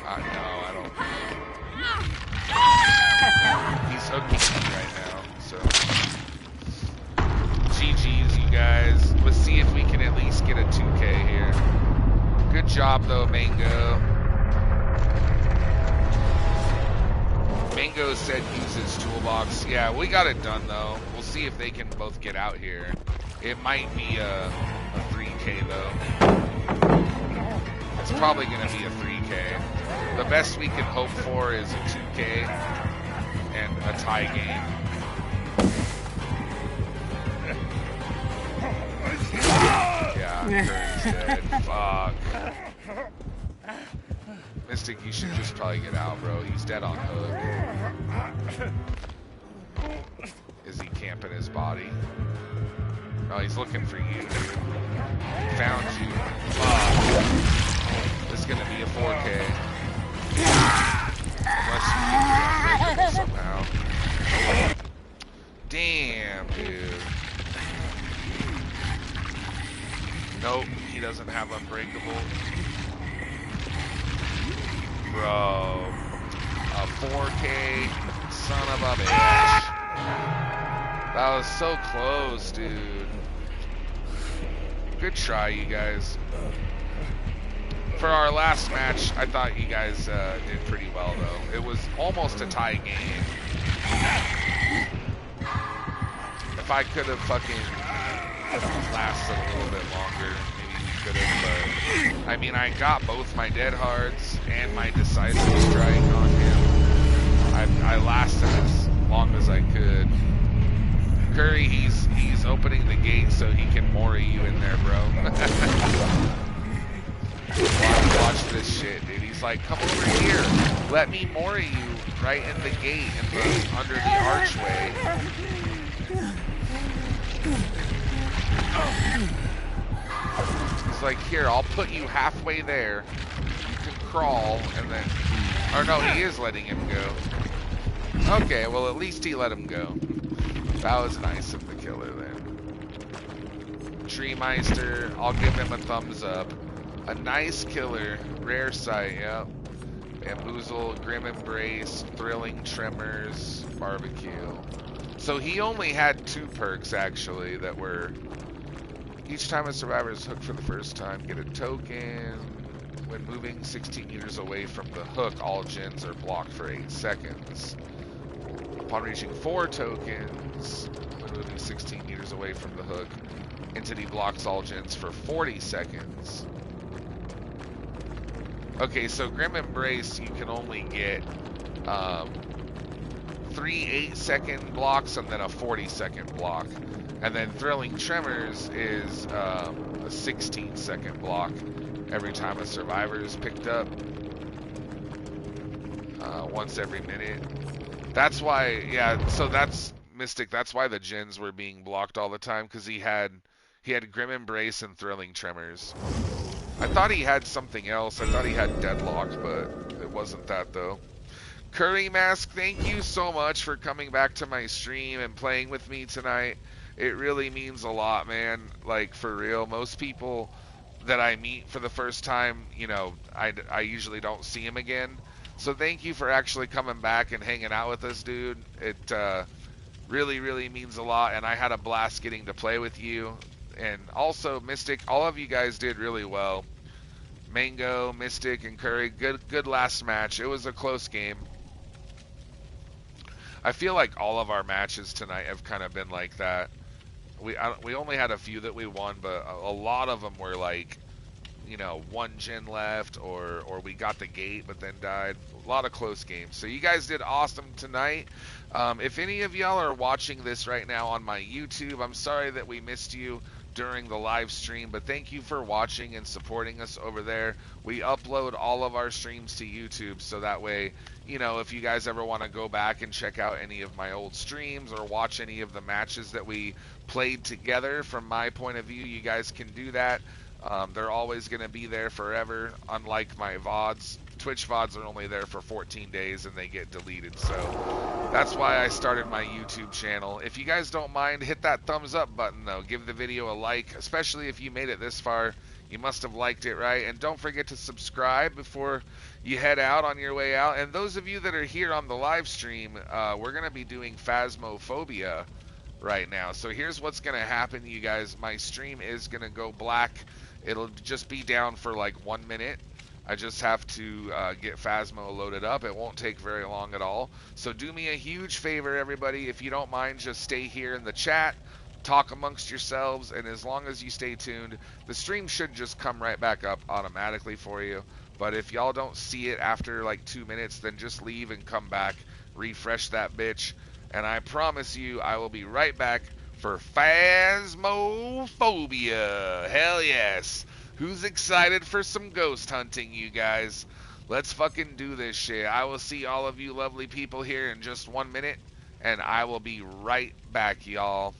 No, I don't. He's hooking me right now, so. GG's, you guys. Let's see if we can at least get a 2K here. Good job, though, Mango. Mango said use his toolbox. Yeah, we got it done, though. We'll see if they can both get out here. It might be a 3K, though. It's probably going to be a 3K. The best we can hope for is a 2K and a tie game. Yeah, Curry's dead. Fuck. Mystic, you should just probably get out, bro. He's dead on hook. Is he camping his body? Oh, he's looking for you, dude. He found you. Fuck. This is gonna be a 4K. Unless you can break it somehow. Damn, dude. Nope, he doesn't have Unbreakable. Bro. A 4K son of a bitch. That was so close, dude. Good try, you guys. For our last match, I thought you guys did pretty well, though. It was almost a tie game. If I could have fucking lasted a little bit longer, maybe we could have, but I mean, I got both my dead hearts and my decisive strike on him. I lasted as long as I could. Curry, he's opening the gate so he can mori you in there, bro. watch this shit, dude. He's like, come over here. Let me mori you right in the gate under the archway. He's like, here, I'll put you halfway there. You can crawl, and then... Or no, he is letting him go. Okay, well, at least he let him go. That was nice of the killer then. Treemeister, I'll give him a thumbs up. A nice killer. Rare sight, yep. Bamboozle, Grim Embrace, Thrilling Tremors, Barbecue. So he only had 2 perks, actually, that were... Each time a survivor is hooked for the first time, get a token. When moving 16 meters away from the hook, all gens are blocked for 8 seconds. Upon reaching 4 tokens, when moving 16 meters away from the hook, entity blocks all gens for 40 seconds. Okay, so Grim Embrace, you can only get 3 8-second blocks and then a 40-second block. And then Thrilling Tremors is a 16-second block every time a survivor is picked up. Once every minute. That's why, yeah, so that's Mystic. That's why the gens were being blocked all the time, because he had Grim Embrace and Thrilling Tremors. I thought he had something else. I thought he had Deadlock, but it wasn't that, though. Curry Mask, thank you so much for coming back to my stream and playing with me tonight. It really means a lot, man. Like, for real. Most people that I meet for the first time, you know, I usually don't see him again. So thank you for actually coming back and hanging out with us, dude. It really, really means a lot, and I had a blast getting to play with you. And also, Mystic, all of you guys did really well. Mango, Mystic, and Curry, good last match. It was a close game. I feel like all of our matches tonight have kind of been like that. We only had a few that we won, but a lot of them were like, you know, 1 gen left, or we got the gate but then died. A lot of close games. So you guys did awesome tonight. If any of y'all are watching this right now on my YouTube, I'm sorry that we missed you during the live stream, but thank you for watching and supporting us over there. We upload all of our streams to YouTube, so that way, you know, if you guys ever want to go back and check out any of my old streams or watch any of the matches that we played together from my point of view, you guys can do that. They're always going to be there forever, unlike my VODs. Twitch VODs are only there for 14 days and they get deleted, so that's why I started my YouTube channel. If you guys don't mind, hit that thumbs up button though. Give the video a like, especially if you made it this far. You must have liked it, right? And don't forget to subscribe before you head out on your way out. And those of you that are here on the live stream, we're going to be doing Phasmophobia right now. So here's what's going to happen, you guys. My stream is going to go black. It'll just be down for like 1 minute. I just have to get Phasmo loaded up. It won't take very long at all. So do me a huge favor, everybody. If you don't mind, just stay here in the chat. Talk amongst yourselves, and as long as you stay tuned, the stream should just come right back up automatically for you. But if y'all don't see it after like 2 minutes, then just leave and come back. Refresh that bitch. And I promise you, I will be right back for Phasmophobia. Hell yes. Who's excited for some ghost hunting, you guys? Let's fucking do this shit. I will see all of you lovely people here in just 1 minute, and I will be right back, y'all.